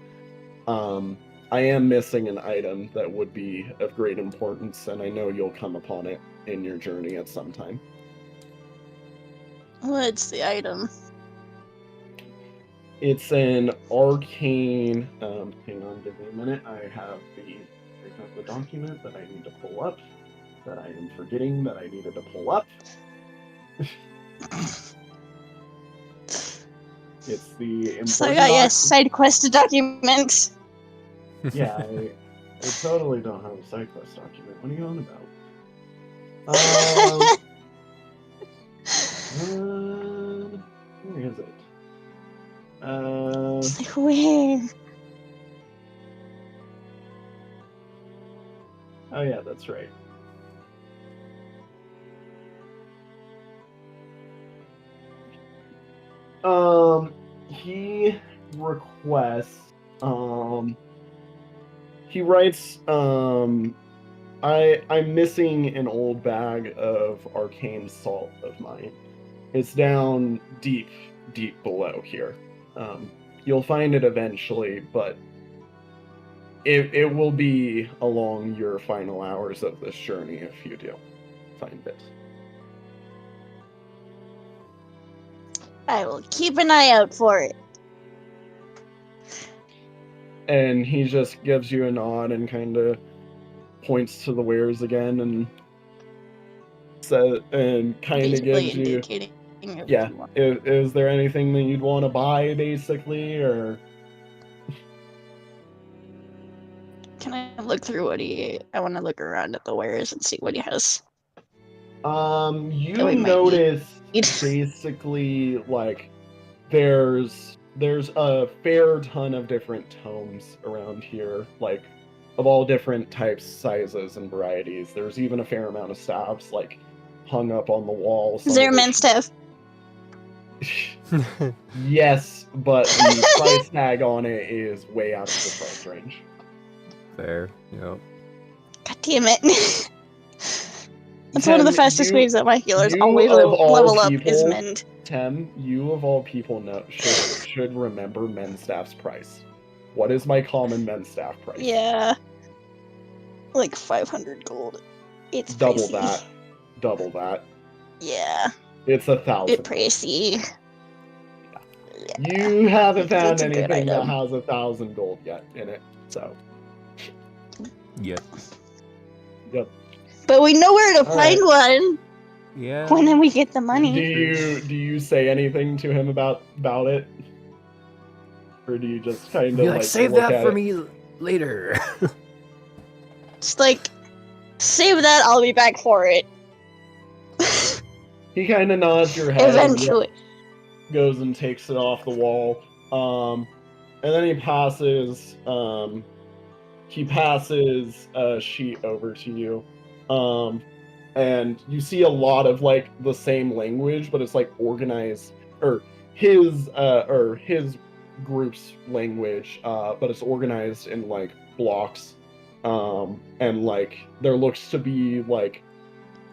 I am missing an item that would be of great importance, and I know you'll come upon it in your journey at some time.
What's the item?
It's an arcane... hang on, give me a minute. I have the document that I need to pull up, that I am forgetting that I needed to pull up. It's the important
So I got you a side quest document.
Yeah, I totally don't have a side quest document. What are you on about? Where is it?
It's like, where?
Oh yeah, that's right. He requests, he writes, I'm missing an old bag of arcane salt of mine. It's down deep below here. You'll find it eventually, but it will be along your final hours of this journey if you do. find it.
I will keep an eye out for it.
And he just gives you a nod and kind of points to the wares again and kind of gives you,
indicating
yeah, is there anything that you'd want to buy, basically, or?
Can I look through I want to look around at the wares and see what he has.
You notice basically, like, there's a fair ton of different tomes around here, like, of all different types, sizes, and varieties. There's even a fair amount of staffs, like, hung up on the wall.
Is there a men's staff?
Yes, but the price tag on it is way out of the price range.
Fair, yep.
God damn it. That's one of the fastest ways that my healers always level up is mend.
Tem, you of all people should remember men's staff's price. What is my common men's staff price?
Yeah. Like 500 gold. It's
double
pricey.
that. Double that.
Yeah.
It's 1,000.
It's pricey.
Yeah. You haven't found anything that has 1,000 gold yet in it, so.
Yep.
But we know where to find one.
Yeah.
When we get the money.
Do you say anything to him about it, or do you just kind of like
save that for me later?
Just like save that. I'll be back for it.
He kind of nods your head.
Eventually.
And goes and takes it off the wall. And then he passes a sheet over to you. And you see a lot of like the same language, but it's like organized, or his group's language, but it's organized in like blocks. And like there looks to be like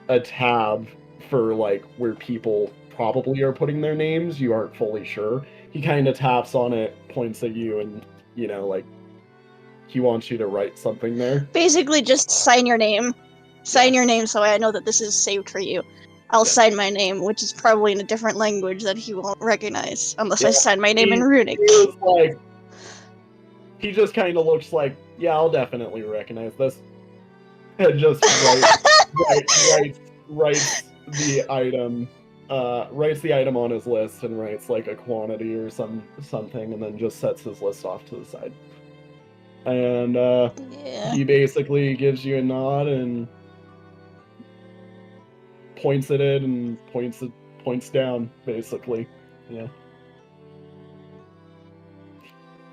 a tab for like where people probably are putting their names. You aren't fully sure. He kind of taps on it, points at you, and like he wants you to write something there.
Basically, just sign your name. Sign your name so I know that this is saved for you. I'll sign my name, which is probably in a different language that he won't recognize, unless I sign my name in runic.
He just kind of looks like, yeah, I'll definitely recognize this. And just writes the item, on his list and writes like a quantity or something, and then just sets his list off to the side. And he basically gives you a nod and points at it and points down, basically. Yeah.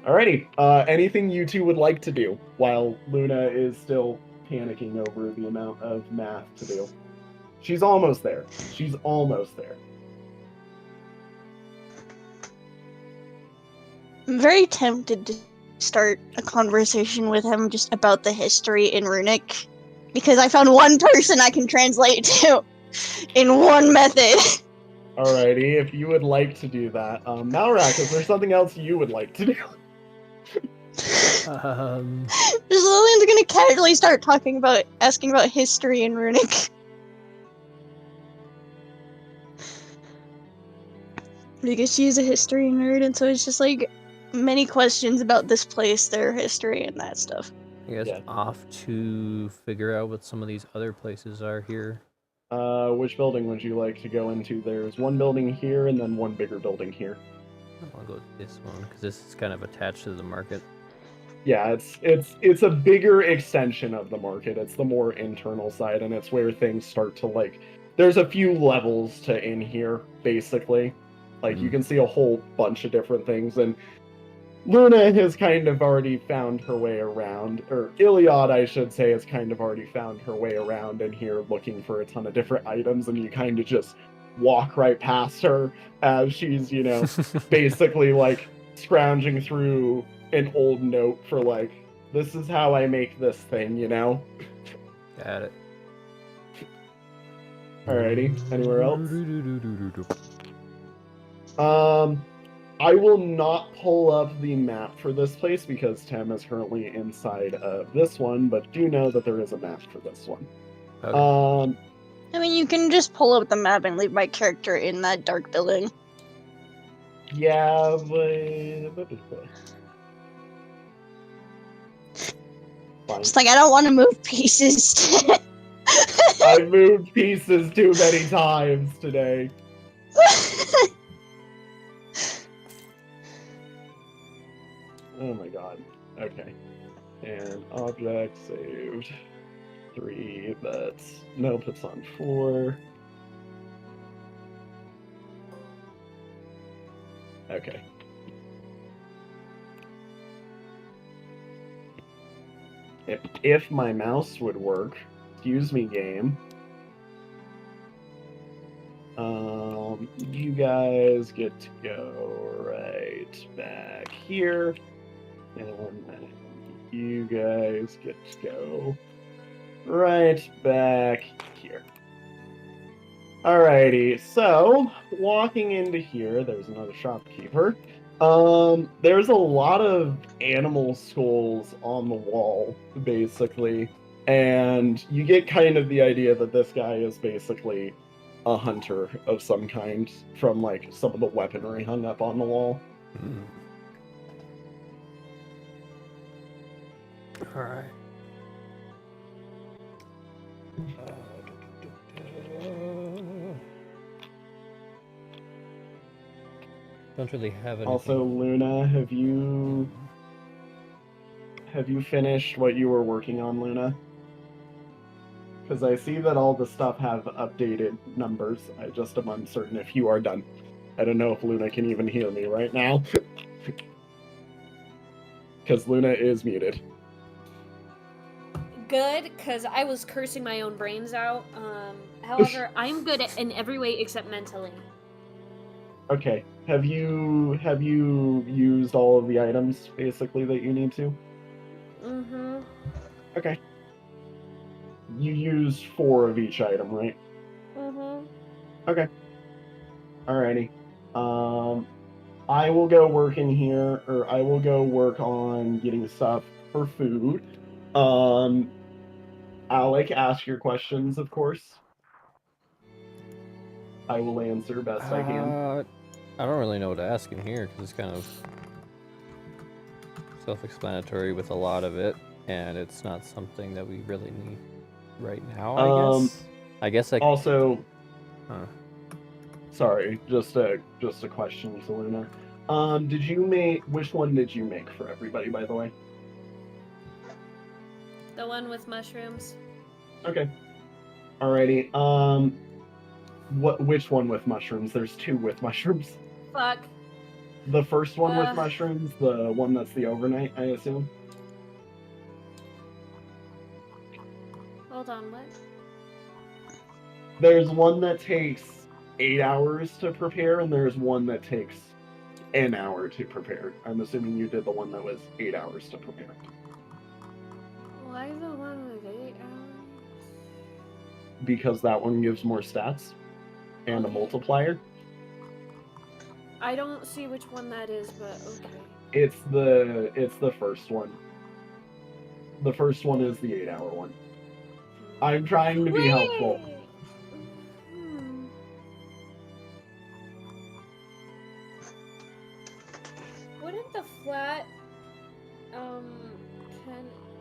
Alrighty. Anything you two would like to do while Luna is still panicking over the amount of math to do? She's almost there.
I'm very tempted to start a conversation with him just about the history in runic, because I found one person I can translate to in one method.
Alrighty, if you would like to do that. Malrak, is there something else you would like to do?
Lillian's gonna casually start asking about history in runic. Because she's a history nerd, and so it's just like many questions about this place, their history, and that stuff.
I guess off to figure out what some of these other places are here.
Which building would you like to go into? There's one building here and then one bigger building here.
I'll go with this one because this is kind of attached to the market.
Yeah, it's a bigger extension of the market. It's the more internal side, and it's where things start to like. There's a few levels to in here, basically. Like you can see a whole bunch of different things, and Luna has kind of already found her way around, or Iliad, I should say, has kind of already found her way around in here looking for a ton of different items, and you kind of just walk right past her as she's, basically like scrounging through an old note for like, this is how I make this thing,
Got it.
Alrighty, anywhere else? I will not pull up the map for this place because Tem is currently inside of this one, but do know that there is a map for this one.
Okay.
I mean, you can just pull up the map and leave my character in that dark building.
Yeah, but... Fine.
It's like, I don't want to move pieces.
I moved pieces too many times today. Oh my god. Okay. And object saved. 3, that's... Nope, it's on 4. Okay. If my mouse would work, excuse me, game. You guys get to go right back here, and you guys get to go right back here. Alrighty, so walking into here, there's another shopkeeper. There's a lot of animal skulls on the wall, basically, and you get kind of the idea that this guy is basically a hunter of some kind from like some of the weaponry hung up on the wall.
All right. Don't really have anything.
Also, Luna, have you finished what you were working on, Luna? Because I see that all the stuff have updated numbers. I just am uncertain if you are done. I don't know if Luna can even hear me right now. Because Luna is muted.
Good, because I was cursing my own brains out. However, I'm good in every way except mentally.
Okay. Have you used all of the items basically that you need to?
Mm-hmm.
Okay. You used 4 of each item, right?
Mm-hmm.
Okay. Alrighty. I will go work in here, or I will go work on getting stuff for food. Alec, ask your questions, of course. I will answer best I can.
I don't really know what to ask him here because it's kind of self-explanatory with a lot of it, and it's not something that we really need right now. I guess.
Also,
huh.
Sorry, just a question, Selena. Did you make, which one did you make for everybody, by the way?
The one with mushrooms.
Okay. Alrighty. Which one with mushrooms? There's 2 with mushrooms.
Fuck.
The first one with mushrooms, the one that's the overnight, I assume.
Hold on, what?
There's one that takes 8 hours to prepare, and there's one that takes an hour to prepare. I'm assuming you did the one that was 8 hours to prepare.
Why the one with 8 hours?
Because that one gives more stats and a multiplier.
I don't see which one that is, but okay.
It's the first one. The first one is the 8-hour one. I'm trying to be helpful.
Wouldn't the flat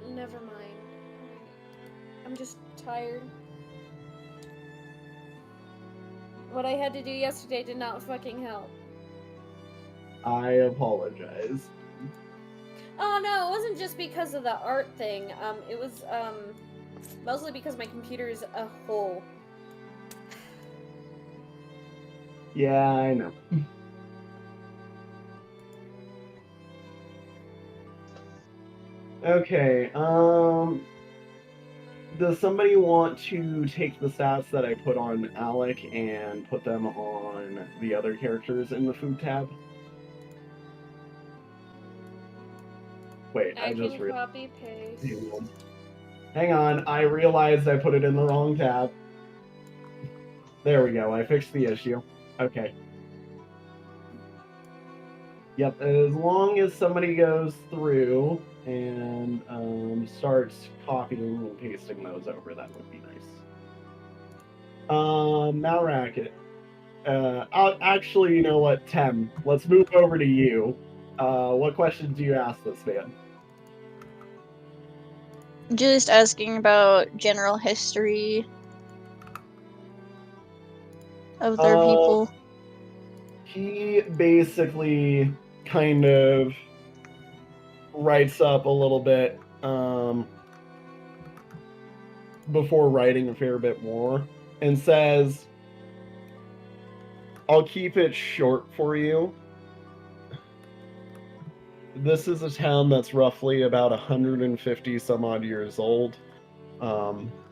never mind. I'm just tired. What I had to do yesterday did not fucking help.
I apologize.
Oh no, it wasn't just because of the art thing. It was mostly because my computer is a hole.
Yeah, I know. Okay, does somebody want to take the stats that I put on Alec and put them on the other characters in the food tab? Wait, I just
copy paste.
Hang on, I realized I put it in the wrong tab. There we go, I fixed the issue. Okay. Yep, as long as somebody goes through and starts copying and pasting those over, that would be nice. Malracket. Actually, you know what, Tem? Let's move over to you. What questions do you ask this man?
Just asking about general history of their people.
He basically kind of writes up a little bit before writing a fair bit more and says, I'll keep it short for you. This is a town that's roughly about 150 some odd years old,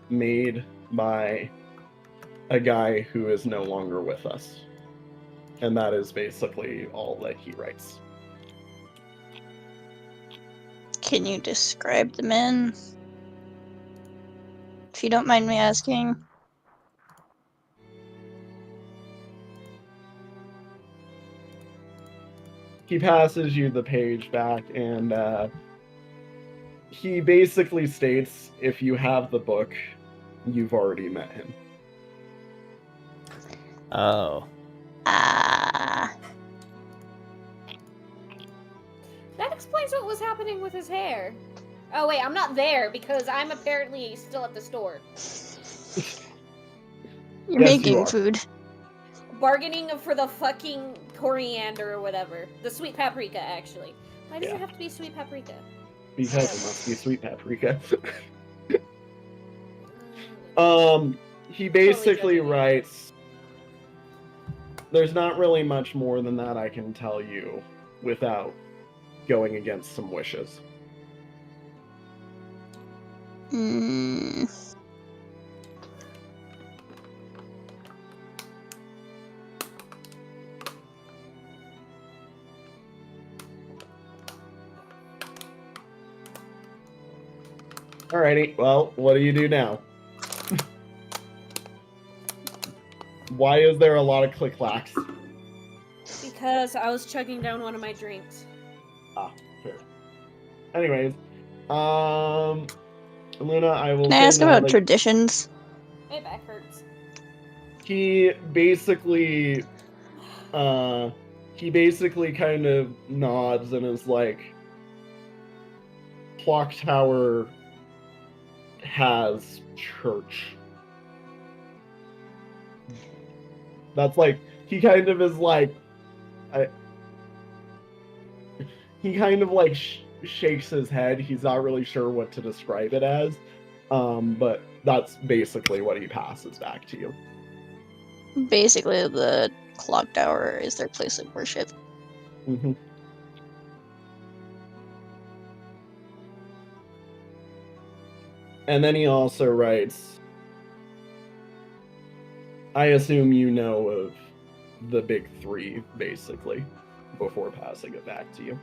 made by a guy who is no longer with us. And that is basically all that he writes.
Can you describe the men? If you don't mind me asking.
He passes you the page back, and he basically states, if you have the book, you've already met him.
Oh.
Ah.
That explains what was happening with his hair. Oh wait, I'm not there because I'm apparently still at the store.
You're
Yes, you
making
are.
food.
Bargaining for the fucking coriander or whatever. The sweet paprika, actually. Why does it have to be sweet paprika?
Because it must be sweet paprika. He basically writes, there's not really much more than that I can tell you without going against some wishes. Alrighty, well, what do you do now? Why is there a lot of click-clacks?
Because I was chugging down one of my drinks.
Ah, fair. Anyways, Luna, I will
Can I ask about traditions?
My back hurts.
He basically kind of nods and is like, Clock Tower has church. That's like, he kind of is like, he kind of like shakes his head. He's not really sure what to describe it as, but that's basically what he passes back to you.
Basically, the clock tower is their place of worship.
Mm-hmm. And then he also writes, I assume you know of the big three, basically, before passing it back to you.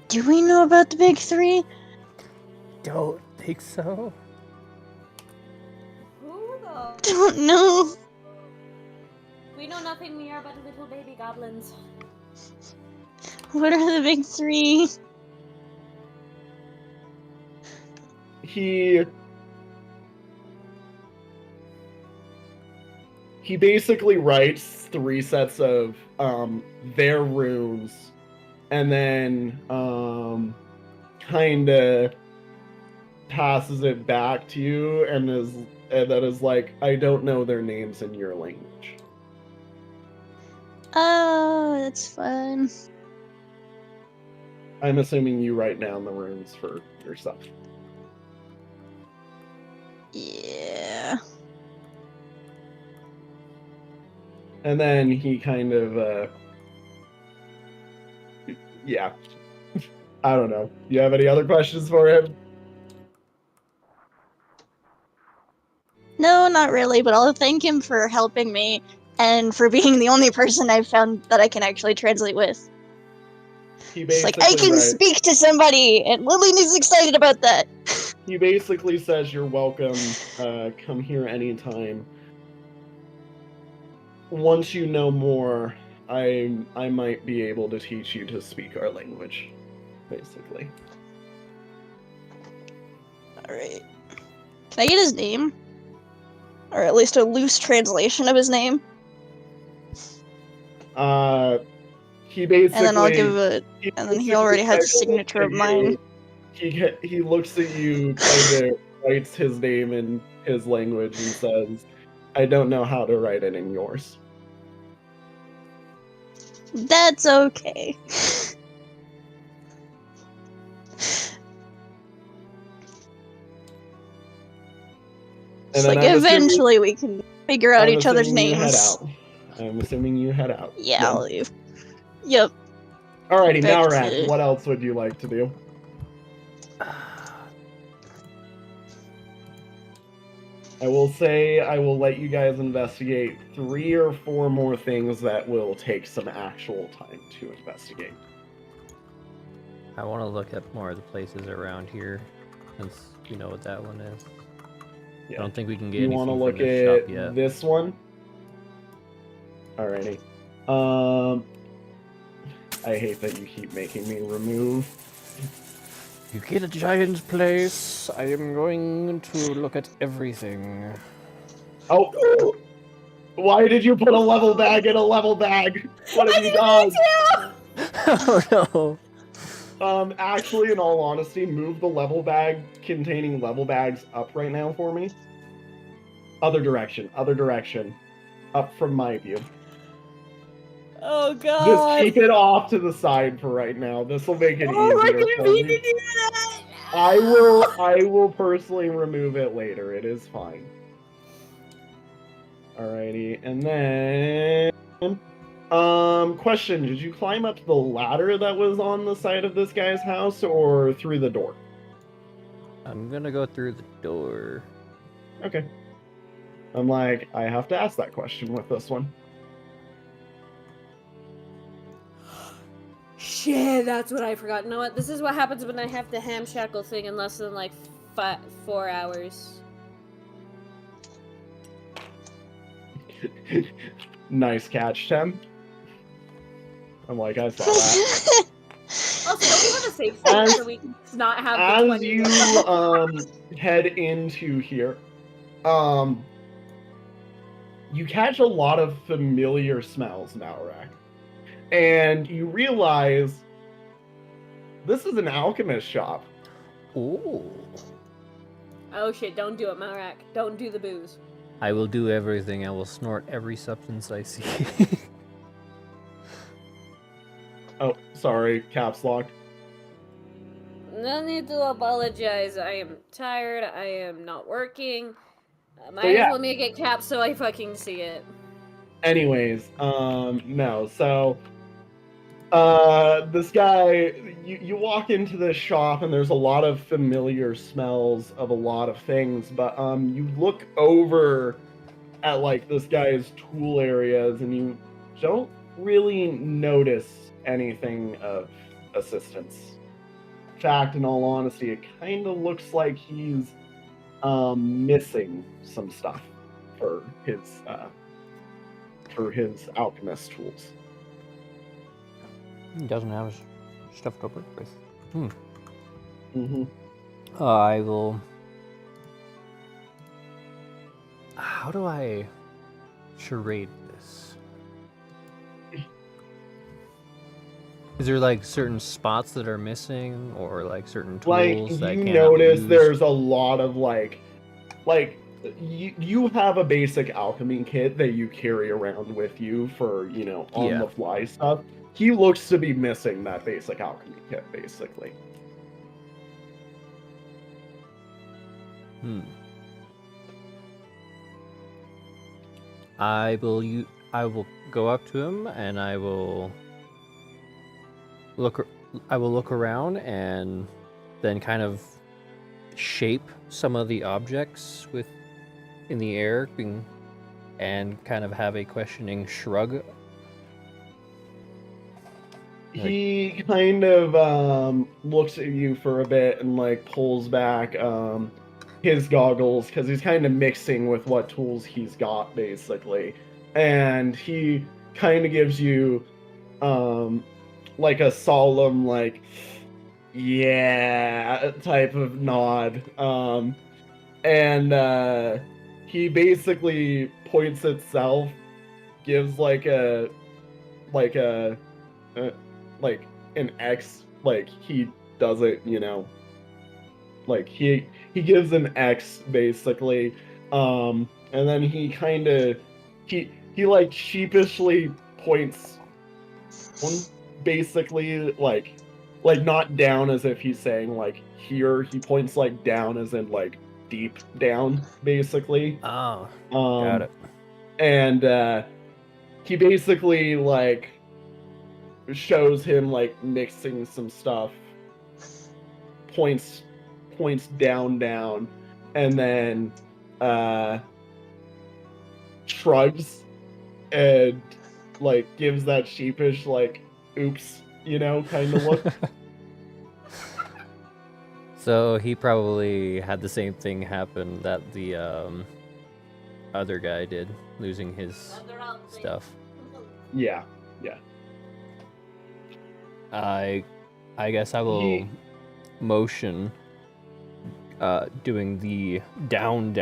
Do we know about the big three?
Don't think so.
Who the?
Don't know.
We know nothing. We are but little baby goblins.
What are the big three?
He basically writes 3 sets of their runes, and then kind of passes it back to you, and that is like, I don't know their names in your language.
Oh, that's fun.
I'm assuming you write down the runes for yourself.
Yeah.
And then he kind of, yeah. I don't know. Do you have any other questions for him?
No, not really, but I'll thank him for helping me and for being the only person I've found that I can actually translate with. It's like, I can speak to somebody, and Lillian is excited about that.
He basically says, you're welcome, come here anytime. Once you know more, I might be able to teach you to speak our language, basically.
Alright. Can I get his name? Or at least a loose translation of his name?
He basically...
And then I'll give it... And then he already has a signature of mine.
He looks at you, kind of writes his name in his language and says, I don't know how to write it in yours.
That's okay. It's like, eventually we can figure out each other's names.
I'm assuming you head out.
Yeah, I'll leave. Yep.
Alrighty, now Rat, what else would you like to do? I will say I will let you guys investigate 3 or 4 more things that will take some actual time to investigate.
I want to look at more of the places around here, since you know what that one is. Yeah. I don't think we can get anything from this shop yet.
You want to look at this one? Alrighty. I hate that you keep making me remove.
You get a giant place. I am going to look at everything.
Oh! Why did you put a level bag in a level bag? What have you done?
Oh
no. Actually, in all honesty, move the level bag containing level bags up right now for me. Other direction. Up from my view.
Oh god.
Just keep it off to the side for right now. This will make it easier for me.
To do that.
I will personally remove it later. It is fine. Alrighty, and then question, did you climb up the ladder that was on the side of this guy's house or through the door?
I'm gonna go through the door.
Okay. I'm like, I have to ask that question with this one.
Shit, that's what I forgot. You know what? This is what happens when I have the ham shackle thing in less than like 4 hours.
Nice catch, Tim. I'm like, I saw that.
Also, don't we have a safe zone so we can not have the
as you head into here, you catch a lot of familiar smells, Malrak. And you realize this is an alchemist shop.
Ooh.
Oh shit, don't do it, Malrak. Don't do the booze.
I will do everything. I will snort every substance I see.
Oh, sorry, caps lock.
No need to apologize. I am tired. I am not working. Might
So, yeah.
as well make it cap so I fucking see it.
Anyways, no, so this guy, you walk into this shop and there's a lot of familiar smells of a lot of things, but you look over at like this guy's tool areas and you don't really notice anything of assistance. In fact, in all honesty, it kind of looks like he's missing some stuff for his alchemist tools.
He doesn't have stuff to work with.
Mm-hmm.
I will... How do I charade this? Is there like certain spots that are missing, or like certain tools that
you
can't
notice
use?
There's a lot of like you have a basic alchemy kit that you carry around with you for, you know, on the fly stuff. He looks to be missing that basic alchemy kit, basically.
I will go up to him and I will look around and then kind of shape some of the objects in the air and kind of have a questioning shrug.
He kind of looks at you for a bit and like pulls back his goggles because he's kind of mixing with what tools he's got, basically. And he kind of gives you like a solemn, like, yeah, type of nod. and he basically points itself, gives like an X, like he does it, like he gives an X basically, and then he kind of he like sheepishly points one, basically like not down as if he's saying like here. He points like down as in like deep down basically.
Oh, got it.
And he basically like shows him like mixing some stuff, points down, and then shrugs and like gives that sheepish like oops, kind of look.
So he probably had the same thing happen that the other guy did, losing his stuff.
Yeah.
I guess I will motion, doing the down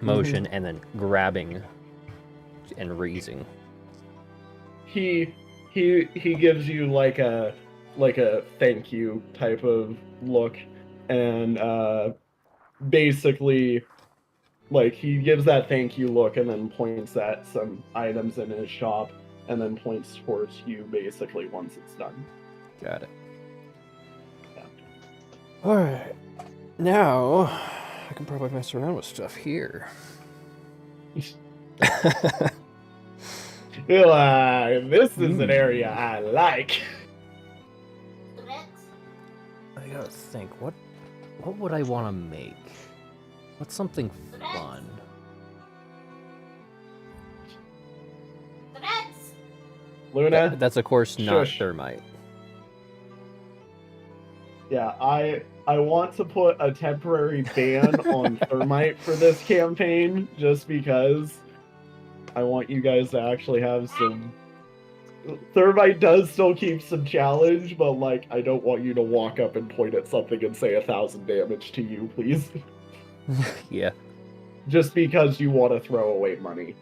motion, and then grabbing and raising.
He gives you like a thank you type of look, and basically like he gives that thank you look and then points at some items in his shop and then points towards you basically once it's done.
Got it.
Yeah.
Alright. Now I can probably mess around with stuff here.
This is an area I like.
I gotta think, what would I want to make? What's something fun?
Luna?
That's of course not
Shush.
thermite.
Yeah, I want to put a temporary ban on thermite for this campaign, just because I want you guys to actually have some... Thermite does still keep some challenge, but like, I don't want you to walk up and point at something and say 1,000 damage to you, please.
Yeah.
Just because you want to throw away money.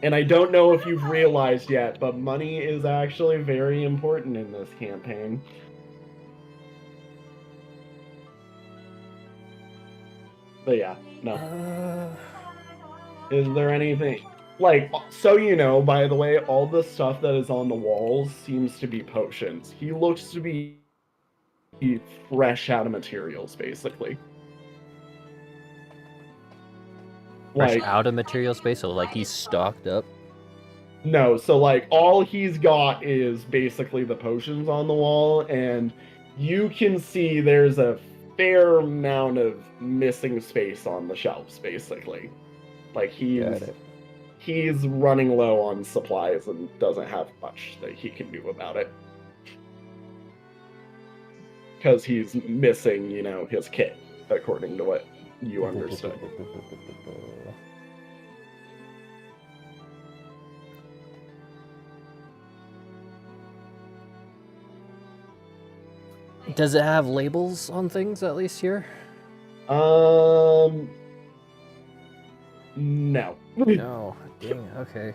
And I don't know if you've realized yet, but money is actually very important in this campaign. But yeah, no. Is there anything... Like, so by the way, all the stuff that is on the walls seems to be potions. He looks to be fresh out of materials, basically.
Fresh out of material space, so like he's stocked up?
No, so like all he's got is basically the potions on the wall, and you can see there's a fair amount of missing space on the shelves, basically. Like he's running low on supplies and doesn't have much that he can do about it. Because he's missing, his kit, according to what you understood.
Does it have labels on things, at least here?
No.
No. Dang, okay.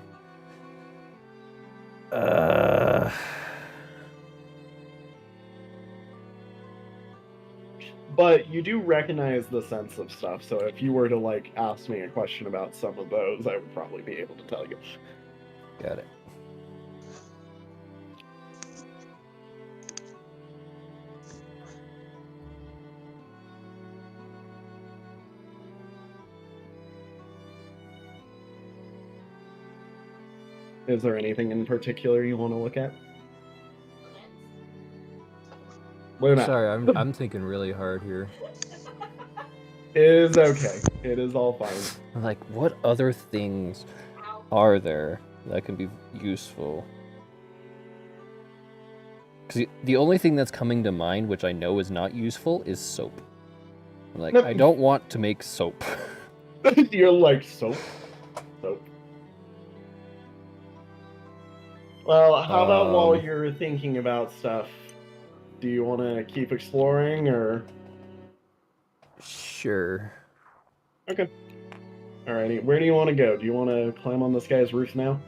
But you do recognize the sense of stuff, so if you were to like ask me a question about some of those, I would probably be able to tell you.
Got it.
Is there anything in particular you want to look at? Luna.
Sorry, I'm thinking really hard here.
It is okay. It is all fine.
Like, what other things are there that can be useful? Because the only thing that's coming to mind, which I know is not useful, is soap. I'm like, I don't want to make soap.
You're like, soap? Soap. Well, how about while you're thinking about stuff, do you want to keep exploring, or...?
Sure.
Okay. Alrighty, where do you want to go? Do you want to climb on this guy's roof now?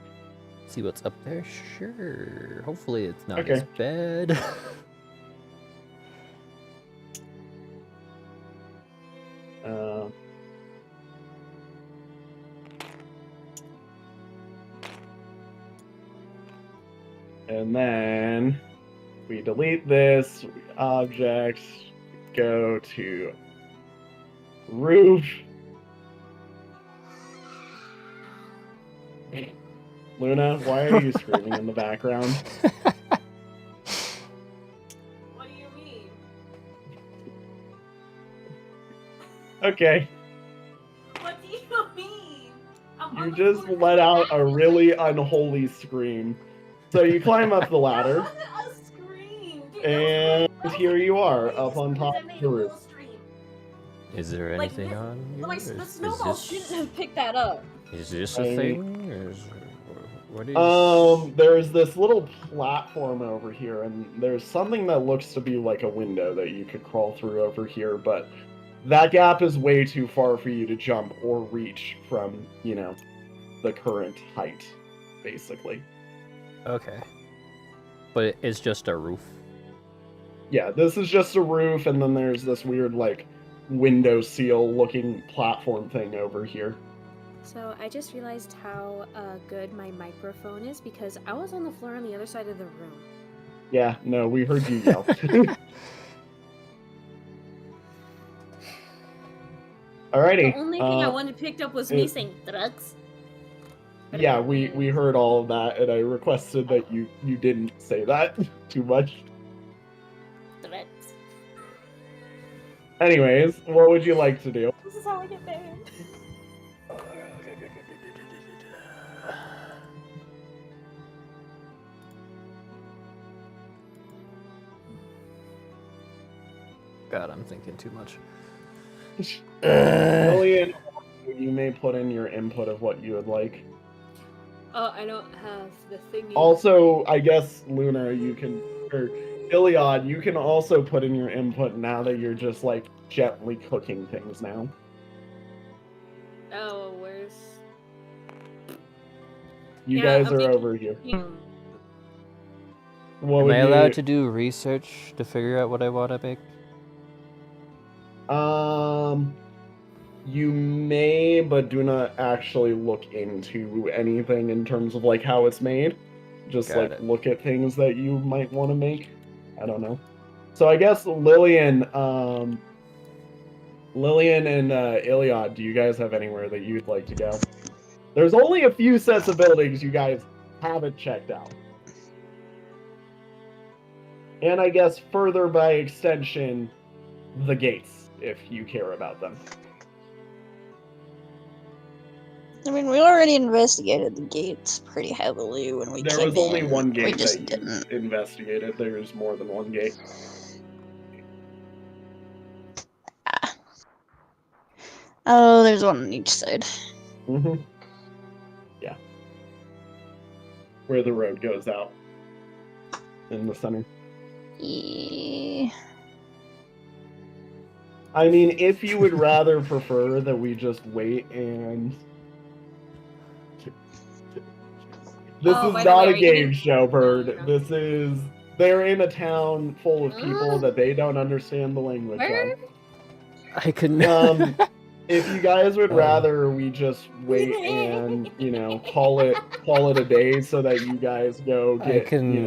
See what's up there? Sure. Hopefully it's not
Okay.
as bad.
And then we delete this, object, go to roof. Luna, why are you screaming in the background?
What do you mean?
Okay,
What do you mean?
you just let out a really unholy scream. So you climb up the ladder,
That wasn't a scream. Dude,
and
that was
here you are,
really
up on
just
top
because I
of
made
the
a
roof.
little stream.
Is there
Like,
anything
this-
on here?
Like,
Is-
the
is
snowball
this-
shouldn't have picked that up.
Is this a
I-
thing? What is...
There's this little platform over here, and there's something that looks to be like a window that you could crawl through over here, but that gap is way too far for you to jump or reach from, you know, the current height, basically.
Okay. But it's just a roof.
Yeah, this is just a roof, and then there's this weird, like, window seal looking platform thing over here.
So I just realized how good my microphone is because I was on the floor on the other side of the room.
Yeah, no, we heard you yell. Alrighty.
The only thing I wanted picked up was me saying drugs.
Yeah, we heard all of that, and I requested that you didn't say that too much.
Drugs.
Anyways, what would you like to do?
This is how I get banned.
God, I'm thinking too much.
Lillian, you may put in your input of what you would like.
Oh, I don't have the thing.
Also, I guess, Luna, you can, or Iliad, you can also put in your input now that you're just, like, gently cooking things now.
Oh, where's...
You
Yeah,
guys
I'm
are
thinking-
over here. What
Am
would
I
you-
allowed to do research to figure out what I want to make?
You may, but do not actually look into anything in terms of like how it's made. Just
Got
like
it.
look at things that you might want to make. I don't know. So I guess Lillian and Iliad, do you guys have anywhere that you'd like to go? There's only a few sets of buildings you guys haven't checked out. And I guess further by extension, the gates, if you care about them.
I mean, we already investigated the gates pretty heavily when we
There
came
was only
in.
one
We
gate
just
that you
didn't.
investigated. There's more than one gate.
Oh, there's one on each side.
Mm-hmm. Yeah. Where the road goes out. In the center.
Yeah.
I mean, if you would rather prefer that we just wait and... This
Oh,
is
by the
not
way,
a
are you
game
gonna-
show, Bird.
No, no.
This is... They're in a town full of people that they don't understand the language
Where?
of.
I can.
If you guys would rather we just wait and, you know, call it a day so that you guys go
I
get,
can.
you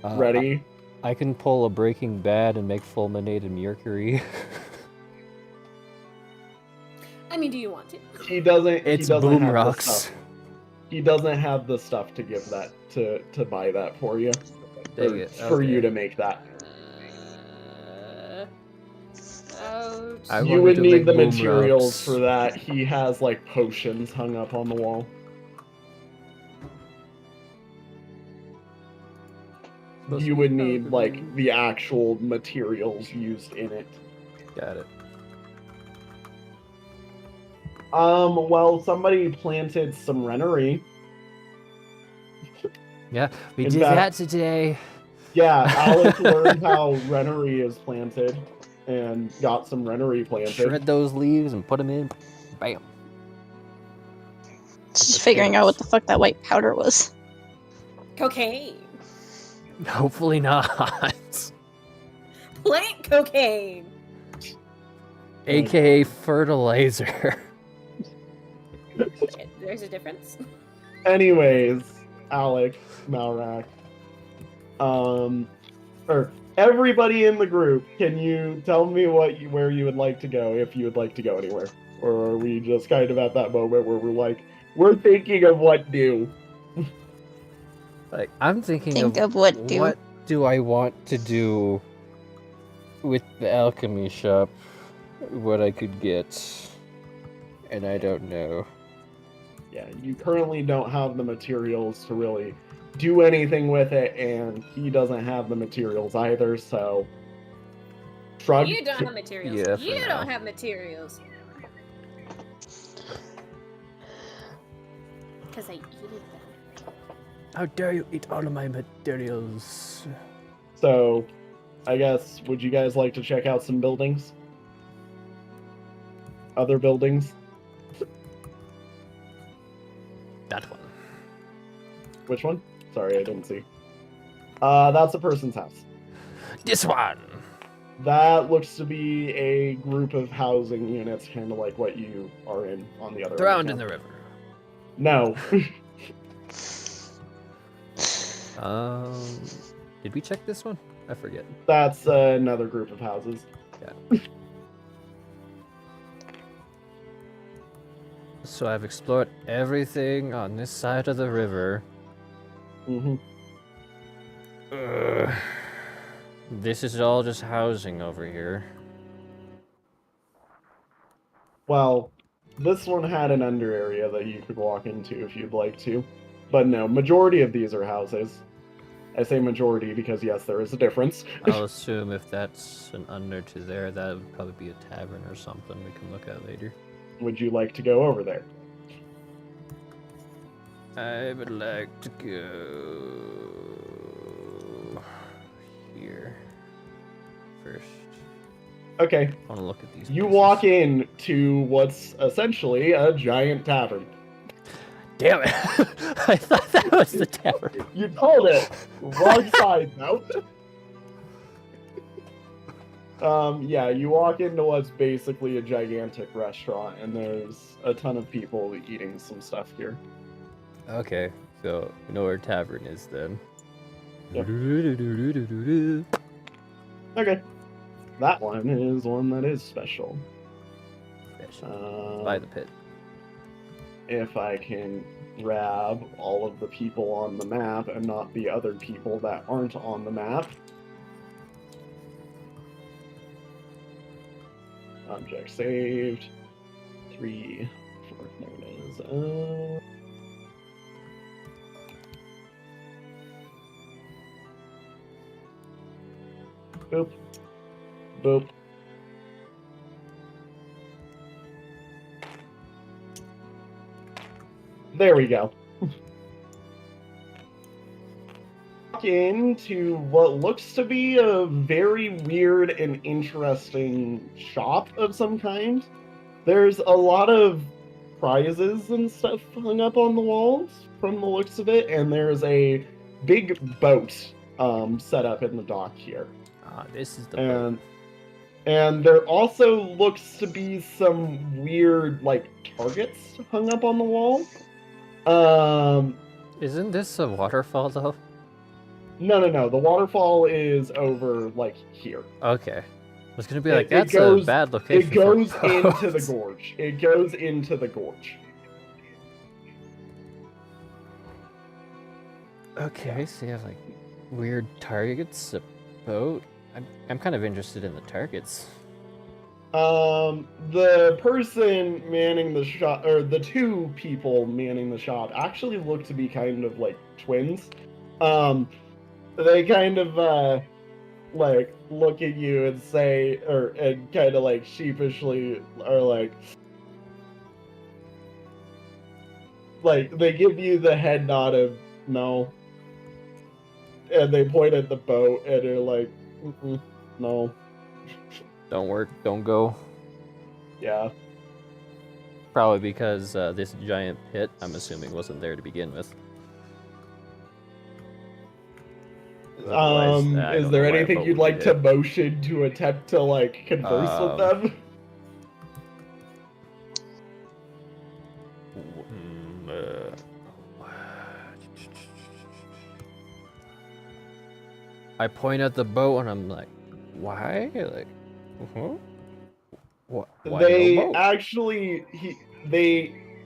know, ready.
I can pull a Breaking Bad and make fulminated mercury.
I mean, do you want to?
He doesn't.
It's
he doesn't
boom
have
rocks.
The stuff. He doesn't have the stuff to give that to buy that for you.
Dang it,
For
okay.
you to make that.
Ouch.
I
You
wanted
would
to
need
make
the
boom
materials
rocks.
for that. He has like potions hung up on the wall. You would need like the actual materials used in it.
Got it.
Well, somebody planted some rennery.
Yeah, we
In
did
fact-
that today.
Yeah, Alex learned how rennery is planted. and got some rennery planted.
Shred those leaves and put them in. Bam.
Just figuring out what the fuck that white powder was.
Cocaine.
Hopefully not.
Plant cocaine.
AKA fertilizer.
There's a difference.
Anyways, Alec, Malrak, or everybody in the group, can you tell me where you would like to go, if you would like to go anywhere? Or are we just kind of at that moment where we're like, we're thinking of what do?
Like, I'm thinking
Think
of
what do.
what do I want to do with the alchemy shop, what I could get, and I don't know.
Yeah, you currently don't have the materials to really do anything with it, and he doesn't have the materials either, so... Shrug.
You don't have materials.
Yeah, for
You
now.
don't have materials. Because I eated them.
How dare you eat all of my materials?
So, I guess, would you guys like to check out some buildings? Other buildings?
That one.
Which one? Sorry, I didn't see. That's a person's house.
This one!
That looks to be a group of housing units, kind of like what you are in on the other
Drowned in
end.
the river.
No.
Did we check this one? I forget.
That's another group of houses.
Yeah. So I've explored everything on this side of the river.
Mm-hmm.
This is all just housing over here.
Well, this one had an under area that you could walk into if you'd like to. But no, majority of these are houses. I say majority because, yes, there is a difference.
I'll assume if that's an under to there, that would probably be a tavern or something we can look at later.
Would you like to go over there?
I would like to go here first.
Okay.
I want to look at these.
You
pieces.
walk in to what's essentially a giant tavern.
Damn it! I thought that was the tavern.
You called it. Wrong side, though. Yeah, you walk into what's basically a gigantic restaurant, and there's a ton of people eating some stuff here.
Okay, so we know where tavern is then.
Yep. Okay. That one is one that is special.
By the pit.
If I can grab all of the people on the map and not the other people that aren't on the map. Object saved. 3, 4, there it is. Boop. Boop. There we go. Walk into what looks to be a very weird and interesting shop of some kind. There's a lot of prizes and stuff hung up on the walls from the looks of it, and there's a big boat set up in the dock here.
Ah, this is the boat.
And there also looks to be some weird, like, targets hung up on the wall.
Isn't this a waterfall though?
No. The waterfall is over, like, here.
Okay. I was gonna be like,
It
that's
goes-
a bad location.
It goes
for
into the
boats.
gorge. It goes into the gorge.
Okay, so you have like weird targets, a boat. I'm kind of interested in the targets.
The person manning the shop, or the two people manning the shop, actually look to be kind of like twins. They kind of, like, look at you and say, and kind of like sheepishly are like, they give you the head nod of no. And they point at the boat and they're like, no.
don't work, don't go.
Yeah.
Probably because this giant pit, I'm assuming, wasn't there to begin with. Otherwise, I
Is
don't
there
know why a
anything
boat
you'd
would be
like to
there.
motion to attempt to, like, converse with them?
I point at the boat and I'm like, why? Like, what? Why no
They
boat?
actually,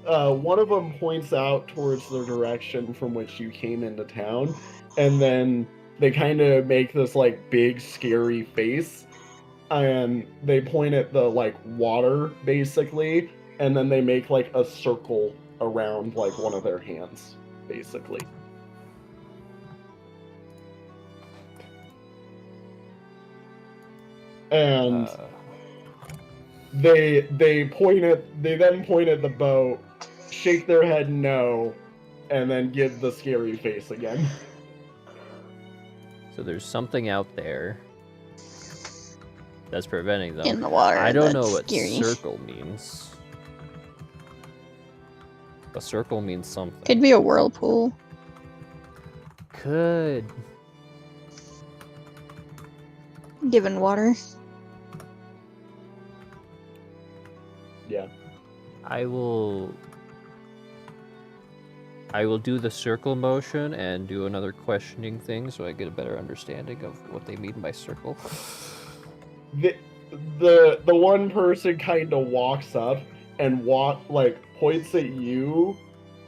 one of them points out towards the direction from which you came into town, and then they kind of make this, like, big, scary face, and they point at the, like, water, basically, and then they make, like, a circle around, like, one of their hands, basically. And they then point at the boat, shake their head no, and then give the scary face again.
So there's something out there that's preventing them.
In the water.
I don't know
that's
what
scary.
circle means. A circle means something.
Could be a whirlpool.
Could.
Given water.
Yeah.
I will do the circle motion and do another questioning thing so I get a better understanding of what they mean by circle.
The one person kind of walks up and points at you,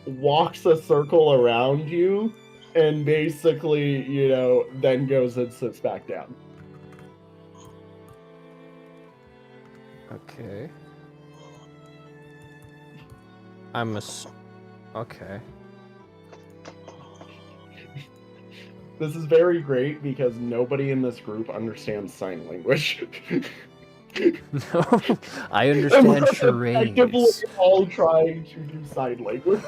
walks a circle around you, and basically, then goes and sits back down.
Okay. Okay.
This is very great because nobody in this group understands sign language.
No, I understand charades.
Actively all trying to do sign language.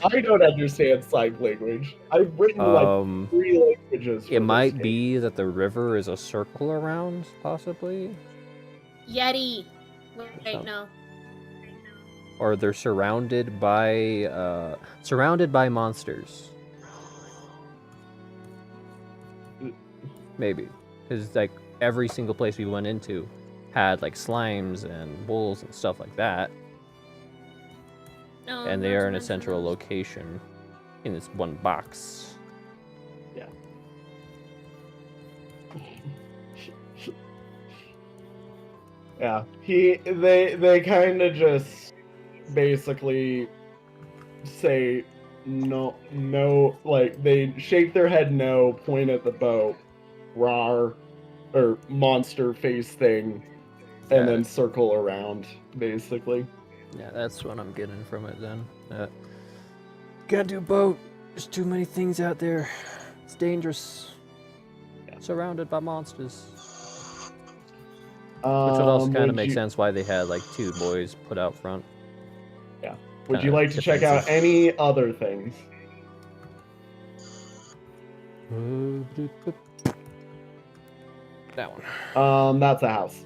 I don't understand sign language. I've written like 3 languages.
It might be that the river is a circle around, possibly.
Yeti. Wait, no.
Or they're surrounded by monsters. Maybe, because like every single place we went into had like slimes and bulls and stuff like that, and they are in a central location in this one box.
Yeah. Yeah. They kind of just basically say no, like they shake their head no, point at the boat, rawr, or monster face thing, and then circle around, basically.
Yeah, that's what I'm getting from it then. Gotta do boat. There's too many things out there. It's dangerous. Yeah. Surrounded by monsters. Which would also kind of make sense why they had like 2 boys put out front.
Yeah. Would you like to check out any other things?
That one.
That's a house.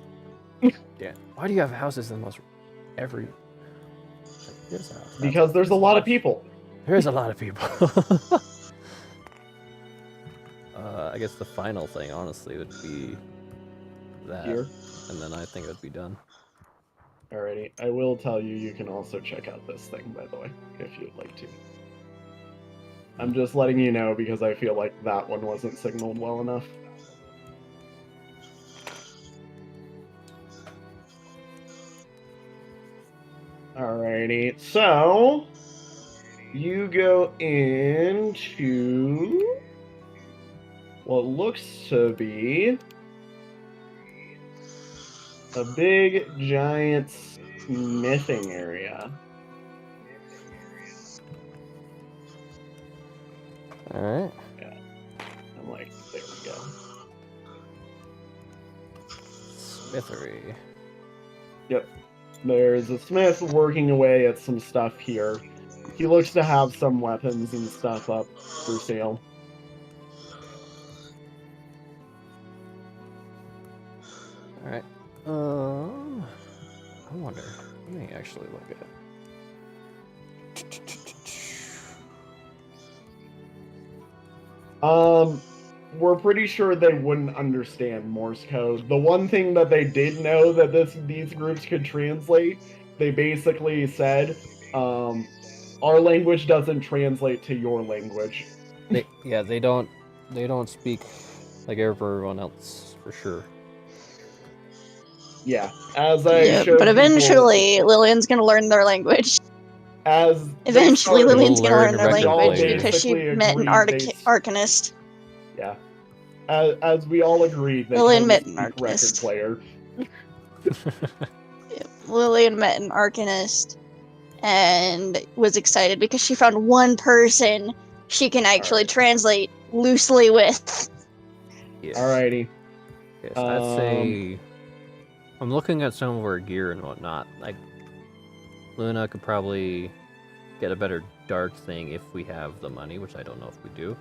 Yeah. Why do you have houses in almost every... There's a house.
Because there's a lot of people.
There's a lot of people. I guess the final thing, honestly, would be that.
Here.
And then I think it would be done.
Alrighty. I will tell you, you can also check out this thing, by the way, if you'd like to. I'm just letting you know because I feel like that one wasn't signaled well enough. Alrighty, so you go into what looks to be a big, giant smithing area.
Alright.
Yeah. I'm like, there we go.
Smithery.
Yep. There's a smith working away at some stuff here. He looks to have some weapons and stuff up for sale.
Alright. I wonder. Let me actually look at it.
We're pretty sure they wouldn't understand Morse code. The one thing that they did know that these groups could translate, they basically said, our language doesn't translate to your language.
They don't speak like everyone else for sure.
Yeah, as I showed
but eventually
people,
Lillian's gonna learn their language. Eventually Lillian's gonna learn their language because she met an arcanist.
Yeah. As we all agreed, they
Lillian met
speak
an
record
arcanist.
player.
Lillian met an arcanist and was excited because she found one person she can actually translate loosely with.
Yes.
Alrighty.
Yes, I'd say I'm looking at some of our gear and whatnot. Like Luna could probably get a better dart thing if we have the money, which I don't know if we do.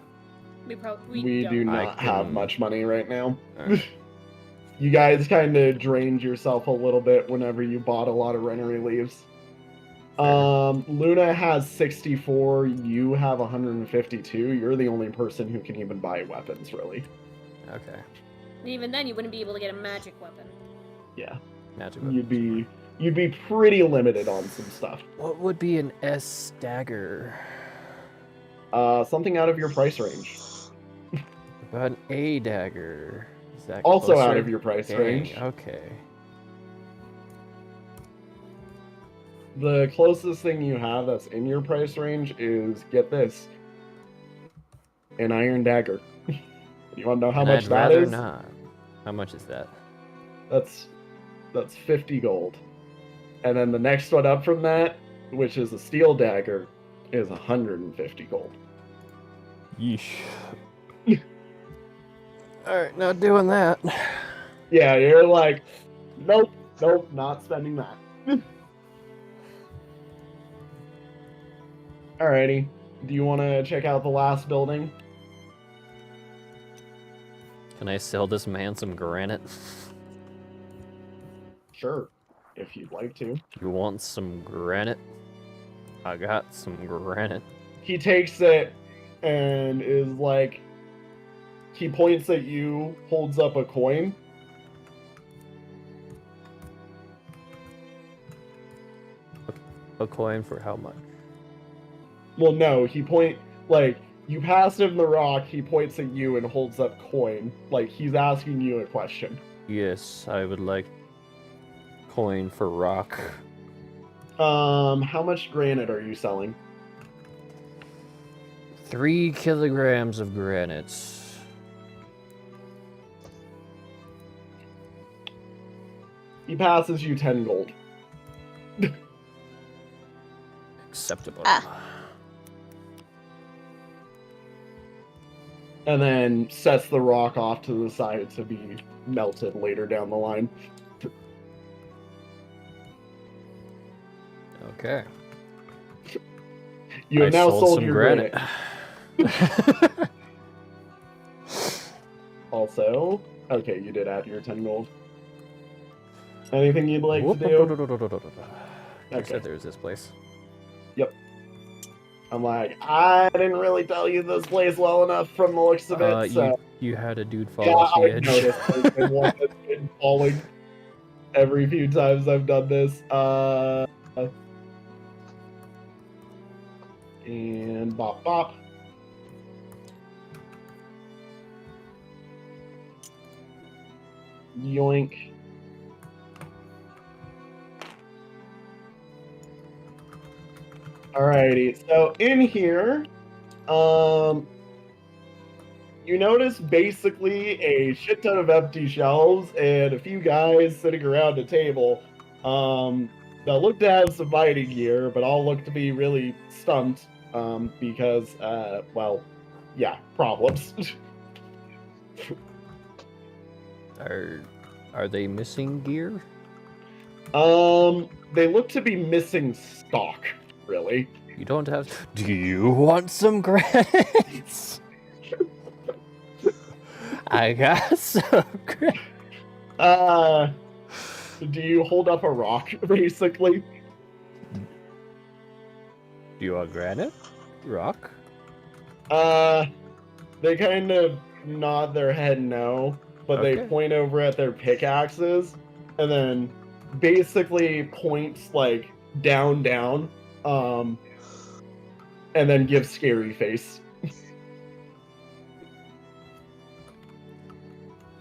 We
do not have much money right now.
Right.
You guys kind of drained yourself a little bit whenever you bought a lot of Rennery leaves. Luna has 64, you have 152. You're the only person who can even buy weapons, really.
Okay.
Even then, you wouldn't be able to get a magic weapon.
Yeah.
Magic
weapons. You'd be pretty limited on some stuff.
What would be an S dagger?
Something out of your price range.
About an A dagger. Is that
also
closer?
Out of your price range.
Okay.
The closest thing you have that's in your price range is, get this, an iron dagger. You want to know how much that is?
Not. How much is that?
That's 50 gold. And then the next one up from that, which is a steel dagger, is 150 gold.
Yeesh. Alright, not doing that.
Yeah, you're like, nope, not spending that. Alrighty. Do you want to check out the last building?
Can I sell this man some granite?
Sure, if you'd like to.
You want some granite? I got some granite.
He takes it and is like, he points at you, holds up a coin.
A coin for how much?
Well, no, you passed him the rock, he points at you and holds up coin. Like, he's asking you a question.
Yes, I would like coin for rock.
How much granite are you selling?
3 kilograms of granite.
He passes you 10 gold.
Acceptable.
And then sets the rock off to the side to be melted later down the line.
Okay.
You have now sold your granite. Also, okay, you did add your 10 gold. Anything you'd like to do?
I said there's this place.
Yep. I'm like, I didn't really tell you this place well enough from the looks of it, so...
You had a dude fall off the edge.
Noticed there's been one that's been falling every few times I've done this. And bop bop. Yoink. Alrighty, so in here, you notice basically a shit ton of empty shelves and a few guys sitting around a table that look to have some fighting gear, but all look to be really stumped because, well, yeah, problems.
Are they missing gear?
They look to be missing stock, really.
You don't have... Do you want some granites? I got some granites.
Do you hold up a rock, basically?
Do you want granite? Rock?
They kind of nod their head no, but they
Okay.
point over at their pickaxes, and then basically points, like, down, and then gives scary face.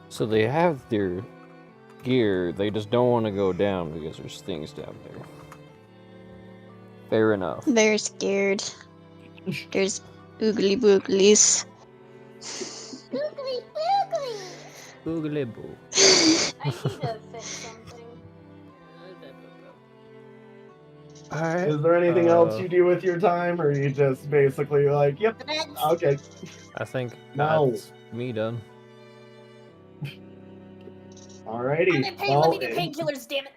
So they have their gear, they just don't want to go down because there's things down there. Fair enough.
They're scared. There's oogly booglies.
Boogly, boogly!
Boogly boo.
I need to fix something.
Alright.
Is there anything else you do with your time, or are you just basically like, yep, okay.
I think
No.
that's me done.
Alrighty.
I'm in pain,
Well,
let me do painkillers, damn it!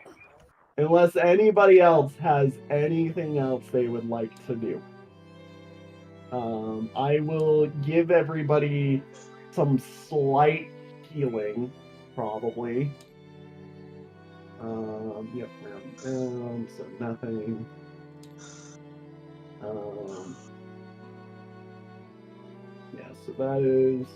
unless anybody else has anything else they would like to do, I will give everybody some slight healing, probably. Yep, round down, so nothing. Yeah, so that is.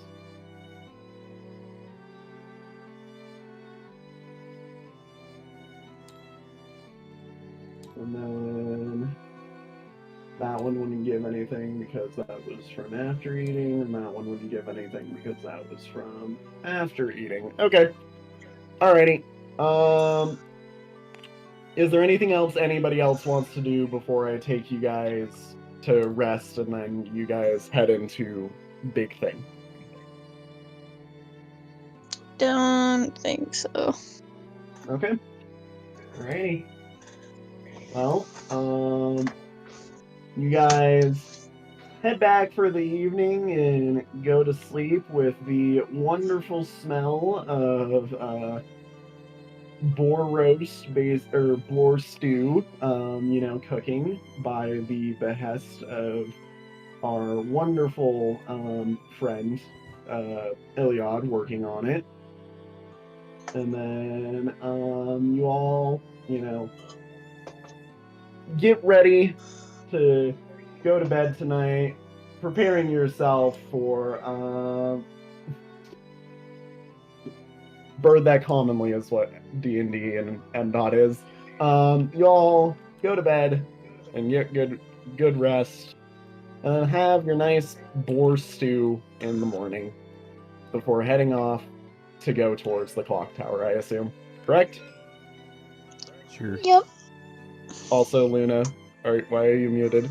And then that one wouldn't give anything because that was from after eating, and that one wouldn't give anything because that was from after eating. Okay. Alrighty. Is there anything else anybody else wants to do before I take you guys to rest and then you guys head into big thing?
Don't think so.
Okay. Alrighty. Well, you guys head back for the evening and go to sleep with the wonderful smell of boar roast based or boar stew, cooking by the behest of our wonderful friend Iliad working on it. And then you all, get ready to go to bed tonight, preparing yourself for bird that commonly is what D&D and MDOT is. You all go to bed and get good rest, and have your nice boar stew in the morning before heading off to go towards the clock tower, I assume. Correct?
Sure.
Yep.
Also, Luna, why are you muted?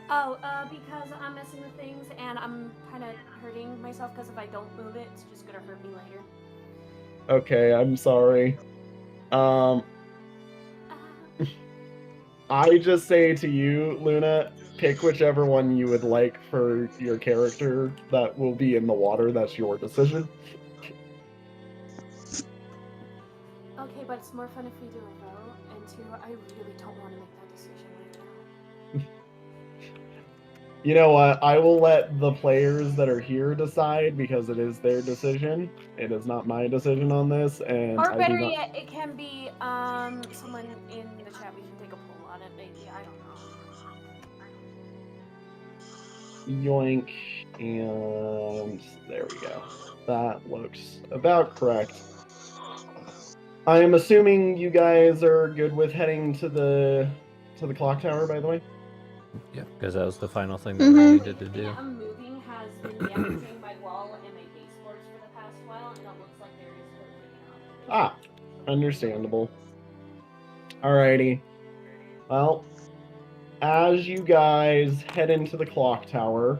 Because I'm messing with things and I'm kind of hurting myself because if I don't move it, it's just gonna hurt me later.
Okay, I'm sorry. I just say to you, Luna, pick whichever one you would like for your character that will be in the water. That's your decision.
Okay, but it's more fun if we do a vote, and two, I really don't want to make that decision right now.
You know what? I will let the players that are here decide because it is their decision. It is not my decision on this, and
Or
I
better
do not...
yet, it can be someone in the chat. We can take a poll on it, maybe. I don't know.
Yoink, and there we go. That looks about correct. I am assuming you guys are good with heading to the clock tower, by the way?
Yeah, because that was the final thing that we needed to do.
I'm moving has been damaging my wall and my baseboards for the past while, and it looks like there is code taken off.
Understandable. Alrighty. Well, as you guys head into the clock tower,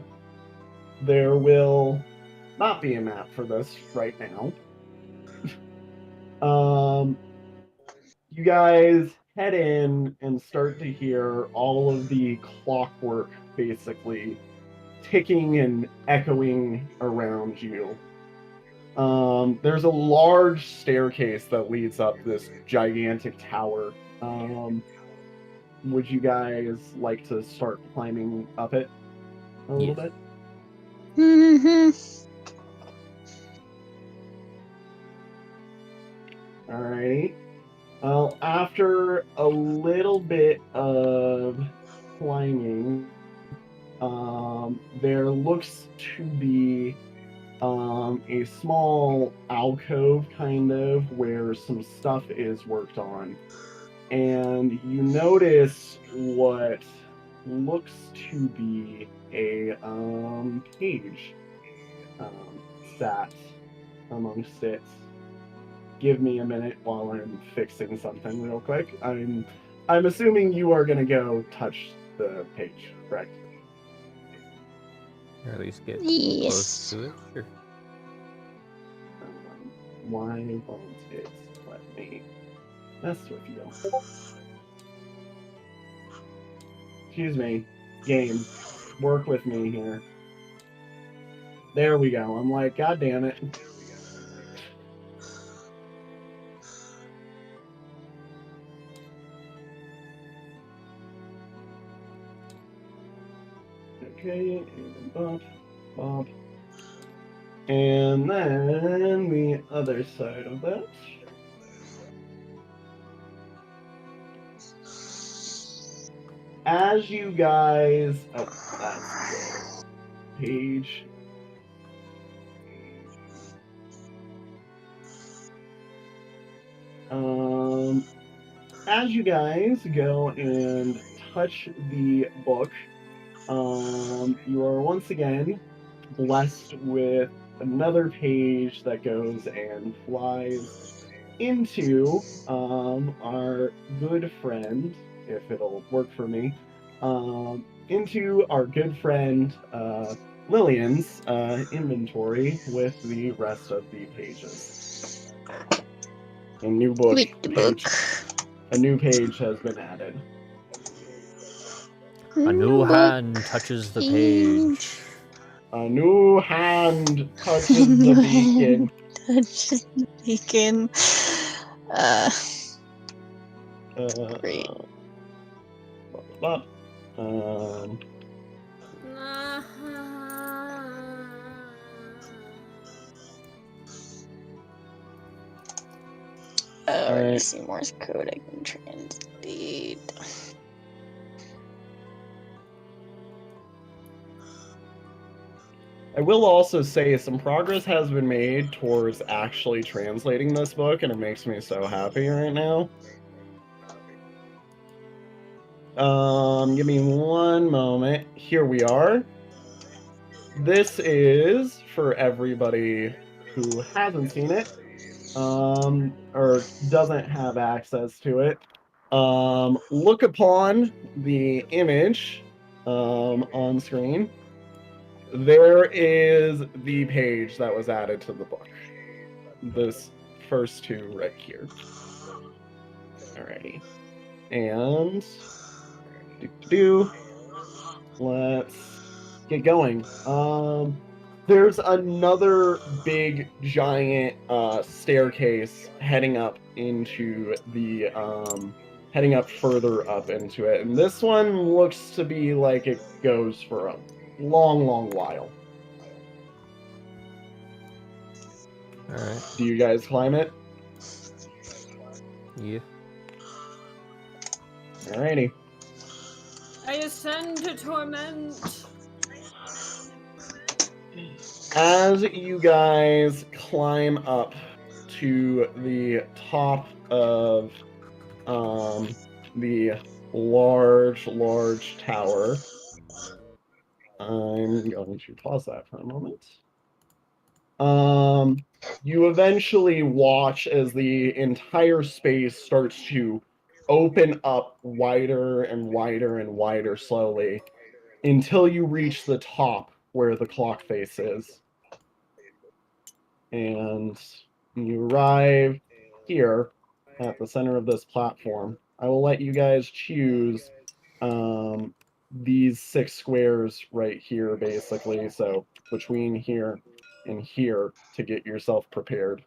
there will not be a map for this right now. You guys head in and start to hear all of the clockwork basically ticking and echoing around you. There's a large staircase that leads up this gigantic tower. Would you guys like to start climbing up it a little bit?
Mm-hmm.
Alrighty. Well, after a little bit of climbing, there looks to be a small alcove, kind of, where some stuff is worked on. And you notice what looks to be a cage sat amongst it. Give me a minute while I'm fixing something real quick. I'm assuming you are gonna go touch the page, correct?
Or at least get
Yes.
close to it. Sure.
Why won't it let me mess with you? Excuse me, game. Work with me here. There we go. I'm like, God damn it. Okay, and bump, bump. And then the other side of that. As you guys, oh, that's the page. As you guys go and touch the book, you are once again blessed with another page that goes and flies into our good friend, if it'll work for me, into our good friend Lillian's inventory with the rest of the pages. A new book
Read the
page.
book.
A new page has been added.
A new hand touches the page.
A new hand touches the beacon.
Touches the beacon. Great.
Blah, blah.
Already
Alright.
see Morse code I can translate.
I will also say some progress has been made towards actually translating this book, and it makes me so happy right now. Give me one moment. Here we are. This is for everybody who hasn't seen it, or doesn't have access to it. Look upon the image on screen. There is the page that was added to the book. This first two right here. Alrighty. And let's get going. There's another big giant staircase heading up into the heading up further up into it. And this one looks to be like it goes for a long while.
Alright.
Do you guys climb it?
Yeah.
Alrighty.
I ascend to torment.
As you guys climb up to the top of the large tower, I'm going to pause that for a moment. You eventually watch as the entire space starts to open up wider and wider slowly until you reach the top where the clock face is. And you arrive here at the center of this platform. I will let you guys choose these 6 squares right here, basically. So between here and here to get yourself prepared.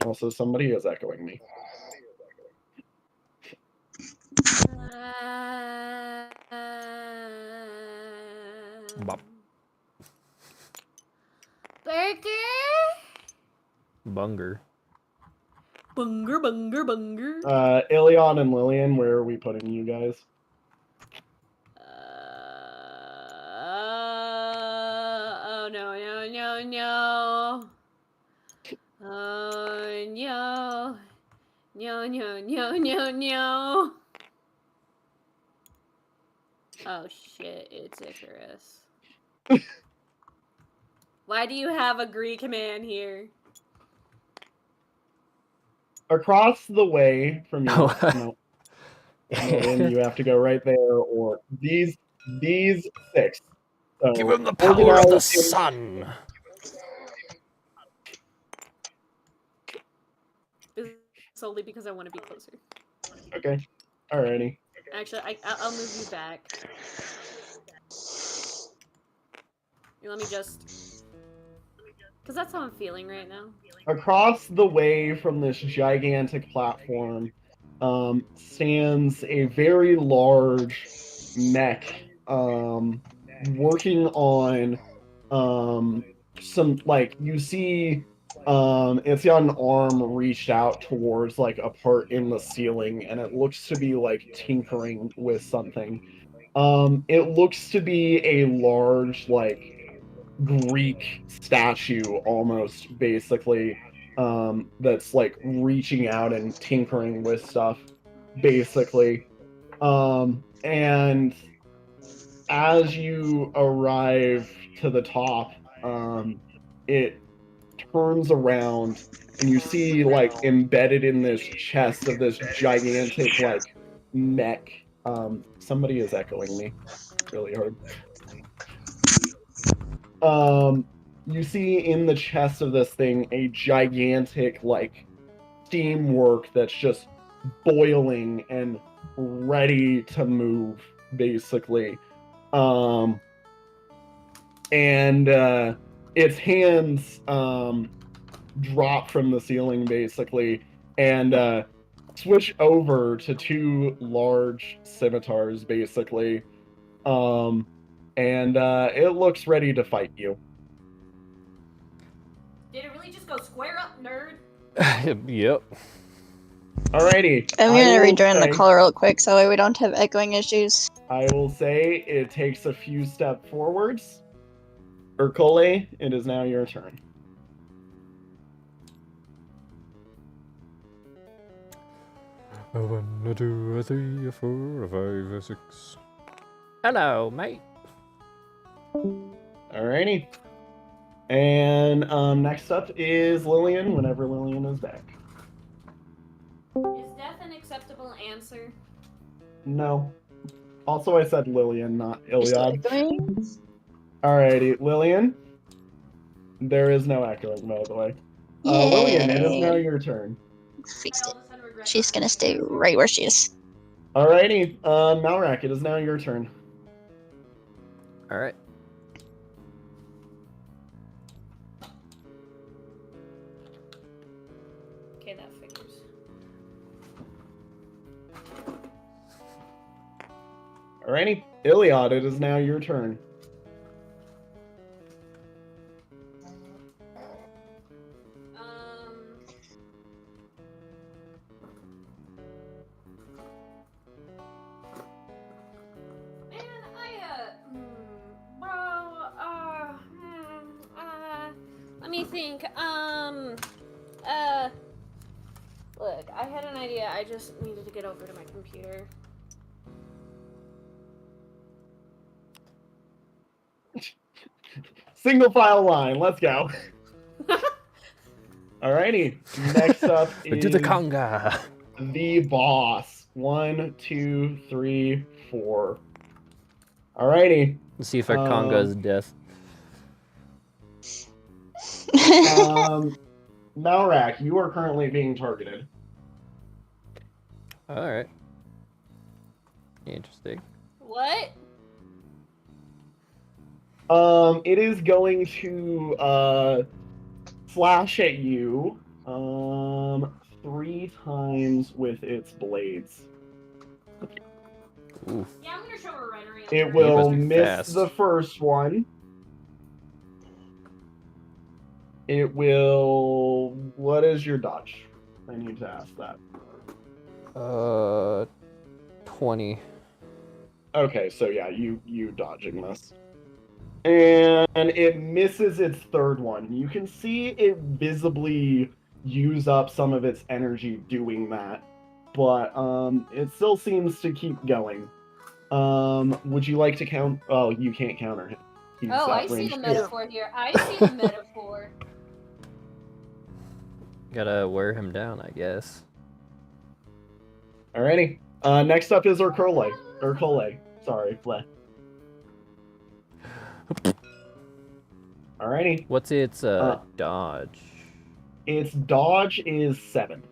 Also, somebody is echoing me.
Bop.
Burger?
Bunger.
Bunger.
Ilion and Lillian, where are we putting you guys?
Oh no. Oh no. Oh shit, it's Icarus. Why do you have a Greek man here?
Across the way from you.
Oh.
No. Lillian, you have to go right there, or these 6. So
Give him the power of the
organize
sun.
Solely because I want to be closer.
Okay. Alrighty.
Actually, I'll move you back. Let me just... Because that's how I'm feeling right now.
Across the way from this gigantic platform stands a very large mech working on some, like, you see it's got an arm reached out towards like a part in the ceiling, and it looks to be like tinkering with something. It looks to be a large, like, Greek statue almost, basically, that's like reaching out and tinkering with stuff, basically. And as you arrive to the top, it turns around and you see, like, embedded in this chest of this gigantic, like, mech. Somebody is echoing me really hard. You see in the chest of this thing a gigantic, like, steamwork that's just boiling and ready to move, basically. And its hands drop from the ceiling, basically, and switch over to 2 large scimitars, basically. And it looks ready to fight you.
Did it really just go square up, nerd?
Yep.
Alrighty.
I'm gonna rejoin the call real quick so that way we don't have echoing issues.
I will say it takes a few steps forwards. Urkole, it is now your turn.
A 1, a 2, a 3, a 4, a 5, a 6. Hello, mate.
Alrighty. And next up is Lillian, whenever Lillian is back.
Is death an acceptable answer?
No. Also, I said Lillian, not Iliad.
Echoing?
Alrighty, Lillian. There is no echoing, by the way. Lillian, it is now your turn.
Fixed it. She's gonna stay right where she is.
Alrighty, Malrak, it is now your turn.
Alright.
Okay, that figures.
Alrighty, Iliad, it is now your turn.
Let me think. Look, I had an idea. I just needed to get over to my computer.
Single file line, let's go. Alrighty, next up is
Do the conga.
the boss. 1, 2, 3, 4. Alrighty.
Let's see if our conga is death.
Malrak, you are currently being targeted.
Alright. Interesting.
What?
It is going to flash at you 3 times with its blades.
Ooh.
Yeah, I'm gonna show her right around.
It will
be
miss
fast.
the first one. it will. What is your dodge? I need to ask that.
20.
Okay, so yeah, you dodging this. And it misses its third one. You can see it visibly use up some of its energy doing that, but it still seems to keep going. Would you like to count? Oh, you can't counter him. He's
Oh, I
at
see
range
the
2.
metaphor here. I see the metaphor.
Gotta wear him down, I guess.
Alrighty. Next up is Urkole. Urkole. Sorry, Fleh. Alrighty.
What's its dodge?
Its dodge is 7.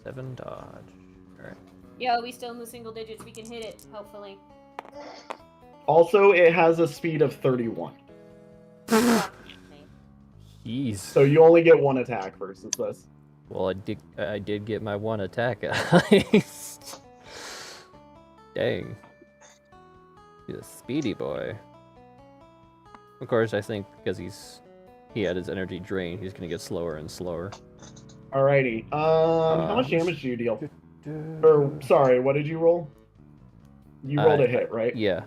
7 dodge. Alright.
Yo, we still in the single digits. We can hit it, hopefully.
Also, it has a speed of 31.
Jeez.
So you only get 1 attack versus this.
Well, I did get my 1 attack at least. Dang. He's a speedy boy. Of course, I think because he had his energy drained, he's gonna get slower and slower.
Alrighty. How much damage do you deal? Or, sorry, what did you roll? You rolled a hit, right?
Yeah.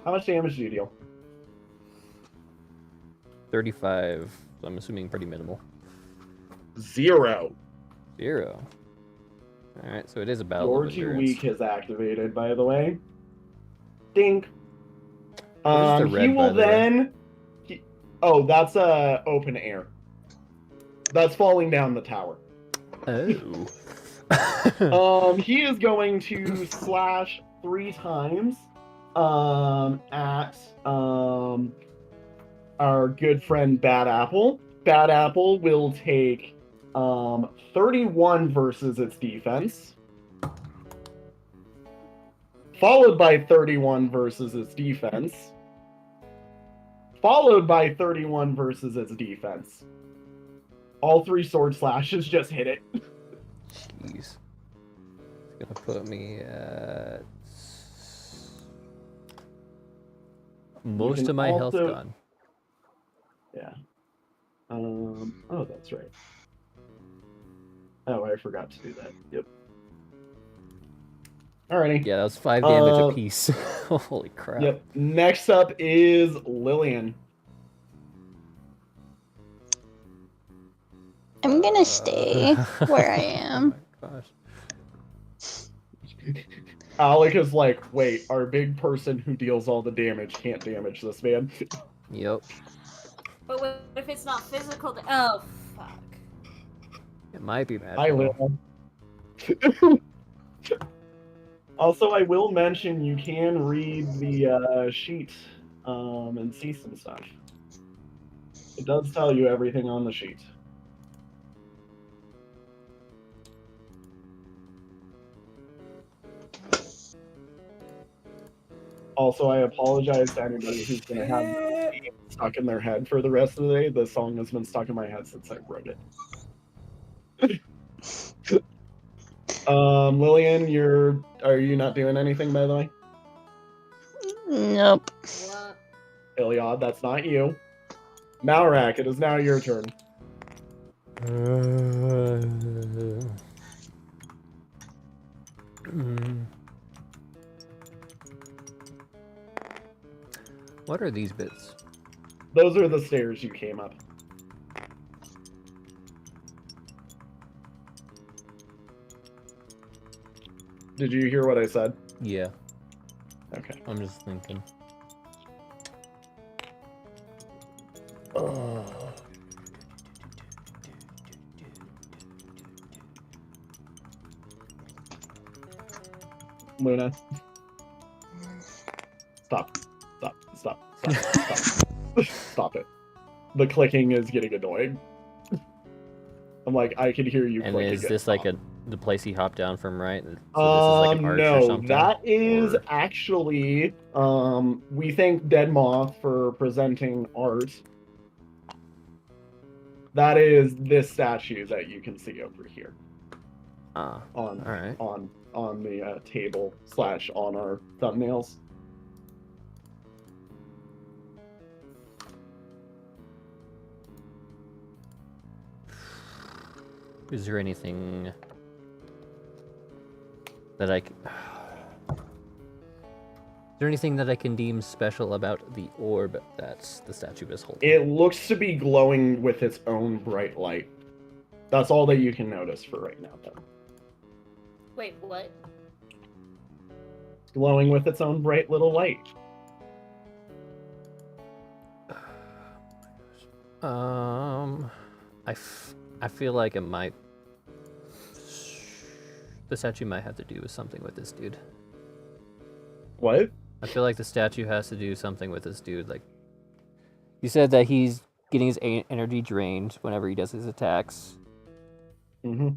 How much damage do you deal?
35. So I'm assuming pretty minimal.
0.
0. Alright, so it is a battle
You're
of
too
endurance.
weak has activated, by the way. Dink.
What is the red,
He will
by the way?
then. Oh, that's open air. That's falling down the tower.
Oh.
He is going to slash 3 times at our good friend Bad Apple. Bad Apple will take 31 versus its defense, followed by 31 versus its defense, followed by 31 versus its defense. All 3 sword slashes just hit it.
Jeez. It's gonna put me at most of my health gone.
Yeah. Oh, that's right. Oh, I forgot to do that. Yep. Alrighty.
Yeah, that was 5 damage apiece. Holy crap.
Yep. Next up is Lillian.
I'm gonna stay where I am.
Oh my gosh.
Alec is like, wait, our big person who deals all the damage can't damage this man.
Yep.
But what if it's not physical? Oh, fuck.
It might be
I
magical.
will. Also, I will mention you can read the sheet and see some stuff. It does tell you everything on the sheet. Also, I apologize to anybody who's going to have it stuck in their head for the rest of the day. The song has been stuck in my head since I wrote it. Lillian, are you not doing anything, by the way?
Nope.
What?
Iliad, that's not you. Malrak, it is now your turn.
What are these bits?
Those are the stairs you came up. Did you hear what I said?
Yeah,
Okay.
I'm just thinking.
Luna. Stop. Stop it. The clicking is getting annoying. I'm like, I can hear you
And
clicking.
is this like the place he hopped down from, right? So this is like an arch or
no,
something?
that is
Or-
actually, we thank Dead Moth for presenting art. That is this statue that you can see over here
Ah,
on
alright.
on the table / on our thumbnails.
Is there anything that I can... Is there anything that I can deem special about the orb that the statue is holding?
It looks to be glowing with its own bright light. That's all that you can notice for right now, though.
Wait, what?
It's glowing with its own bright little light.
I feel like it might... The statue might have to do with something with this dude.
What?
I feel like the statue has to do something with this dude. Like, you said that he's getting his energy drained whenever he does his attacks.
Mm-hmm.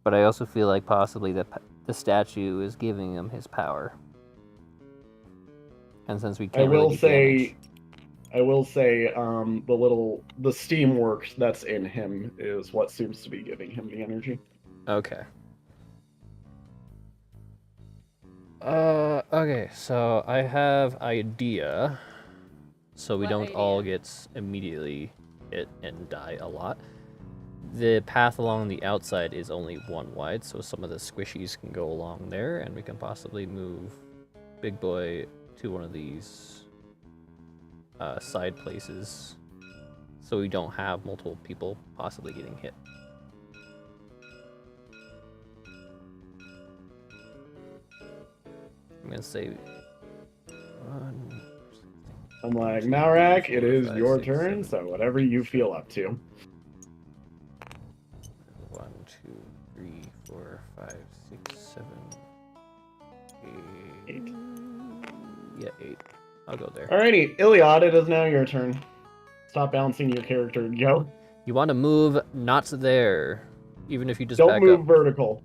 But I also feel like possibly that the statue is giving him his power. And since we can't really do damage...
I will say, the steam work that's in him is what seems to be giving him the energy.
Okay. Okay, so I have idea, so we don't all get immediately hit and die a lot. The path along the outside is only 1 wide, so some of the squishies can go along there, and we can possibly move Big Boy to one of these side places, so we don't have multiple people possibly getting hit. I'm gonna say one.
I'm like, Malrak, it is your turn, so whatever you feel up to.
1, 2, 3, 4, 5, 6, 7, 8. Yeah, 8. I'll go there.
Alrighty, Iliad, it is now your turn. Stop bouncing your character, go.
You want to move not there, even if you just
don't
back
move
up.
Vertical.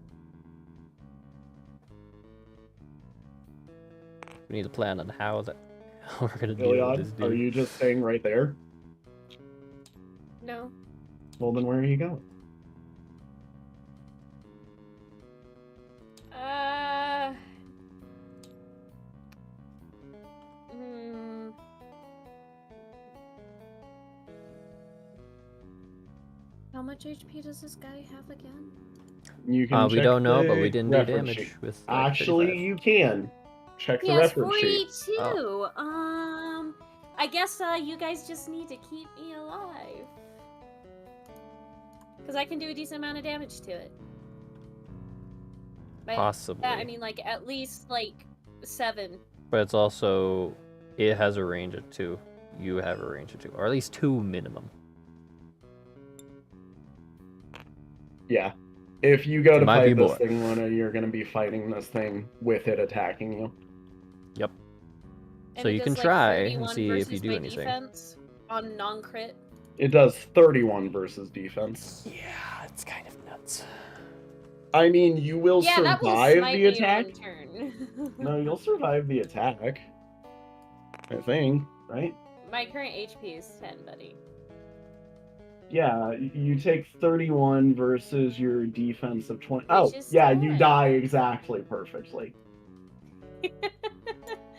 We need a plan on how we're gonna deal
Iliad,
with this dude.
are you just staying right there?
No.
Well, then where are you going?
How much HP does this guy have again?
You can
we
check
don't know,
the
but we didn't do
reference
damage
sheet.
with. Like,
Actually,
35.
you can check the
He has
reference
42.
sheet.
Oh.
I guess you guys just need to keep me alive. Because I can do a decent amount of damage to it. But
Possibly.
I mean, like, at least, like, 7.
But it's also, it has a range of 2. You have a range of 2, or at least 2 minimum.
Yeah. If you go to
Might
fight
be
this
more.
thing, Luna, you're going to be fighting this thing with it attacking you.
Yep.
And
So
it
you
does,
can
like,
try and
31
see if you
versus
do
my
anything.
defense on non-crit.
It does 31 versus defense.
Yeah, it's kind of nuts.
I mean, you will
Yeah, that will
survive
smite
the
me in
attack.
one turn.
No, you'll survive the attack. I think, right?
My current HP is 10, buddy.
Yeah, you take 31 versus your defense of 20.
Which
Oh,
is
yeah,
still
you
right.
die exactly perfectly.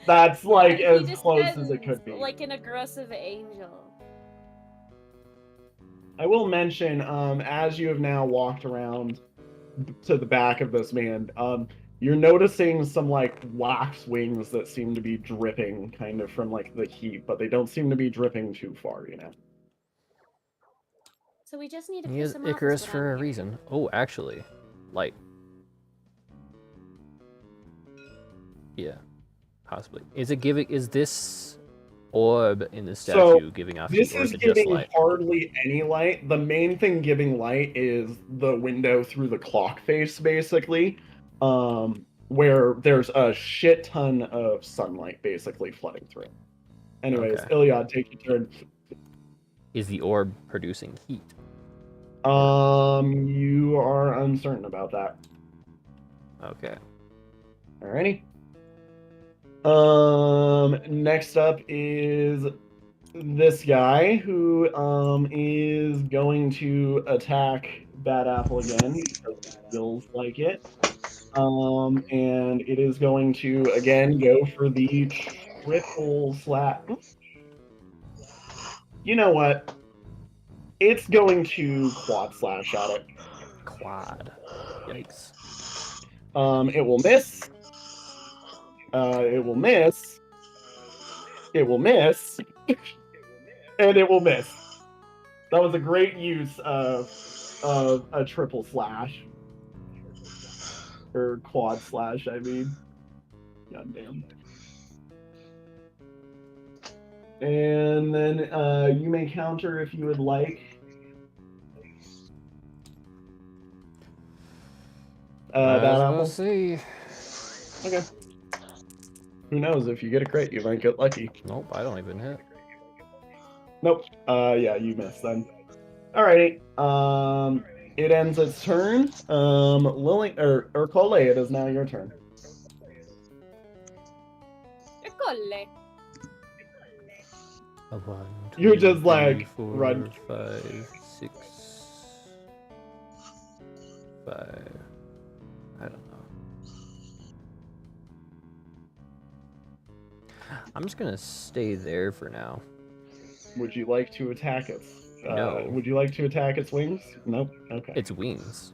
That's like
He
as
just
close as it
ends
could be.
like an aggressive angel.
I will mention, as you have now walked around to the back of this man, you're noticing some like wax wings that seem to be dripping kind of from like the heat, but they don't seem to be dripping too far, you know.
So we just need to
He
piss
is
him off.
Icarus
is what
for
I'm
a
hearing.
reason. Oh, actually, light. Yeah, possibly. Is it giving? Is this orb in the statue giving off
This
heat, or
is
is it just
giving
light?
hardly any light. The main thing giving light is the window through the clock face, basically, where there's a shit ton of sunlight basically flooding through. Anyways,
Okay.
Iliad, take your turn.
Is the orb producing heat?
You are uncertain about that.
Okay.
Alrighty. Next up is this guy who is going to attack Bad Apple again because it feels like it. And it is going to again go for the triple slap. You know what? it's going to quad slash at it.
Quad. Yikes.
It will miss. It will miss. It will miss. And it will miss. That was a great use of a triple slash. Or quad slash, I mean. Goddamn. And then you may counter if you would like.
We'll see.
Okay. Who knows? If you get a crit, you might get lucky.
Nope, I don't even hit.
Nope. Yeah, you missed then. Alrighty. It ends its turn. Lily or Cole, it is now your turn.
Eccolle.
One,
You're
two,
just
three,
like,
4,
run.
5, 6, 5. I don't know. I'm just gonna stay there for now.
Would you like to attack it?
No.
Would you like to attack its wings? Nope. Okay.
It's wings.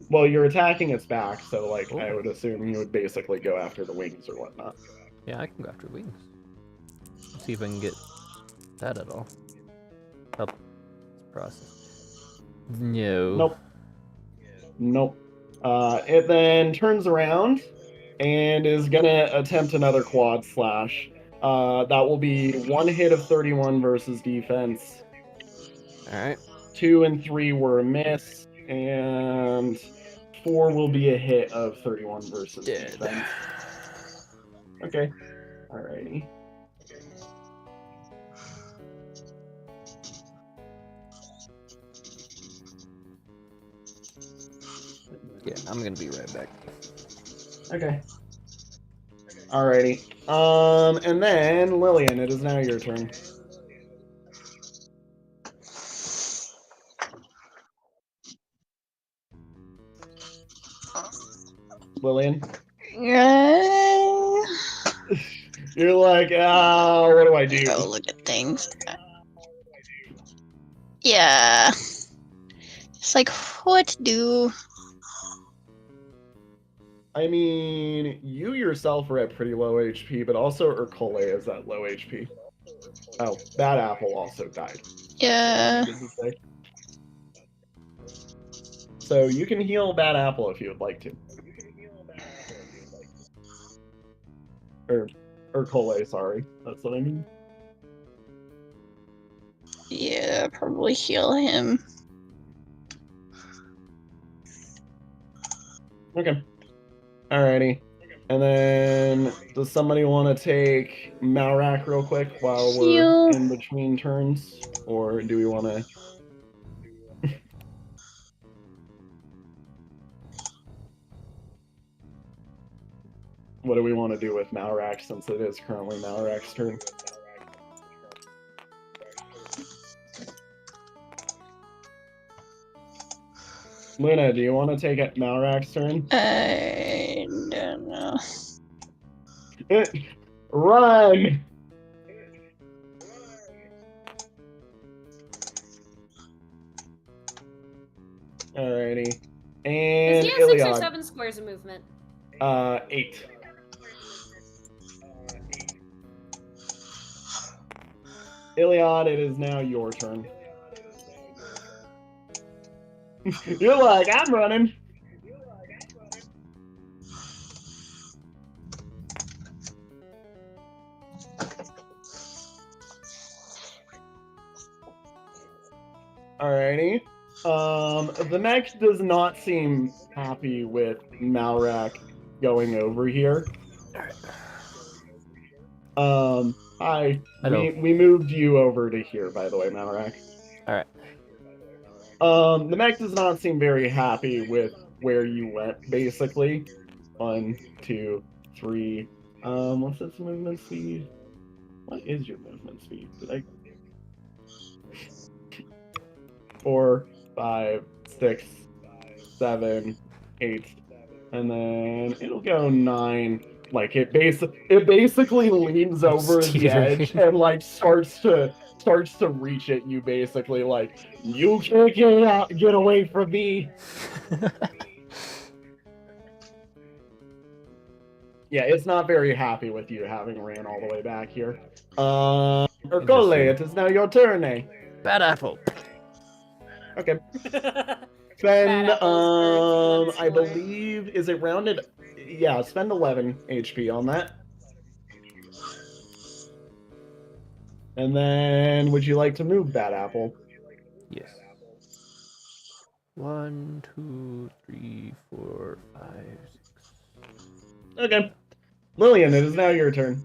Well, you're attacking its back, so like I
Oh.
would assume you would basically go after the wings or whatnot.
Yeah, I can go after wings. Let's see if I can get that at all. Help. Process. No.
Nope. Nope. It then turns around and is gonna attempt another quad slash. That will be 1 hit of 31 versus defense.
Alright.
2 and 3 were a miss, and 4 will be a hit of 31 versus defense. Okay. Alrighty.
Yeah, I'm gonna be right back.
Okay. Alrighty. And then Lillian, it is now your turn. Lillian?
Yeah.
You're like, what do I do?
Go look at things. Yeah. It's like, what to do?
I mean, you yourself are at pretty low HP, but also Urkole is at low HP. Oh, Bad Apple also died.
Yeah.
So you can heal Bad Apple if you would like to. Or Urkole, sorry. That's what I mean.
Yeah, probably heal him.
Okay. Alrighty. And then, does somebody want to take Malrak real quick while we're
Heal.
in between turns? Or do we want to... What do we want to do with Malrak since it is currently Malrak's turn? Luna, do you want to take Malrak's turn?
I don't know.
Run! Alrighty. And
Does he have 6 or
Iliad.
7 squares of movement?
8. Iliad, it is now your turn. You're like, I'm running. Alrighty. The mech does not seem happy with Malrak going over here. Hi.
Hello.
We moved you over to here, by the way, Malrak.
Alright.
The mech does not seem very happy with where you went, basically. 1, 2, 3. What's its movement speed? What is your movement speed? Did I... 4, 5, 6, 7, 8, and then it'll go 9. Like it basically leans over the edge and like starts to starts to reach at you, basically like, you can't get away from me. Yeah, it's not very happy with you having ran all the way back here. Ercole, it is now your turn, eh?
Bad apple.
Okay.
Bad
Spend,
apples,
I believe, is it rounded? Yeah, spend 11 HP on that. And then, would you like to move Bad Apple?
Yes. 1, 2, 3, 4, 5, 6.
Okay. Lillian, it is now your turn.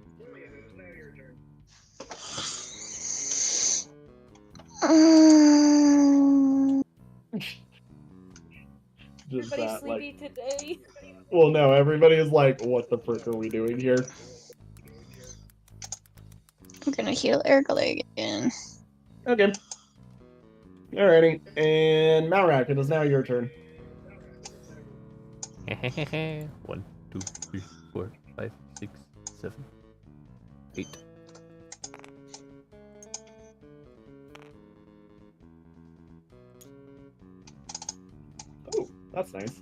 Just
Everybody's
that,
sleepy
like...
today.
Well, no, everybody is like, what the frick are we doing here?
I'm gonna heal Ergole again.
Okay. Alrighty. And Malrak, it is now your turn.
1, 2, 3, 4, 5, 6, 7, 8.
Oh, that's nice.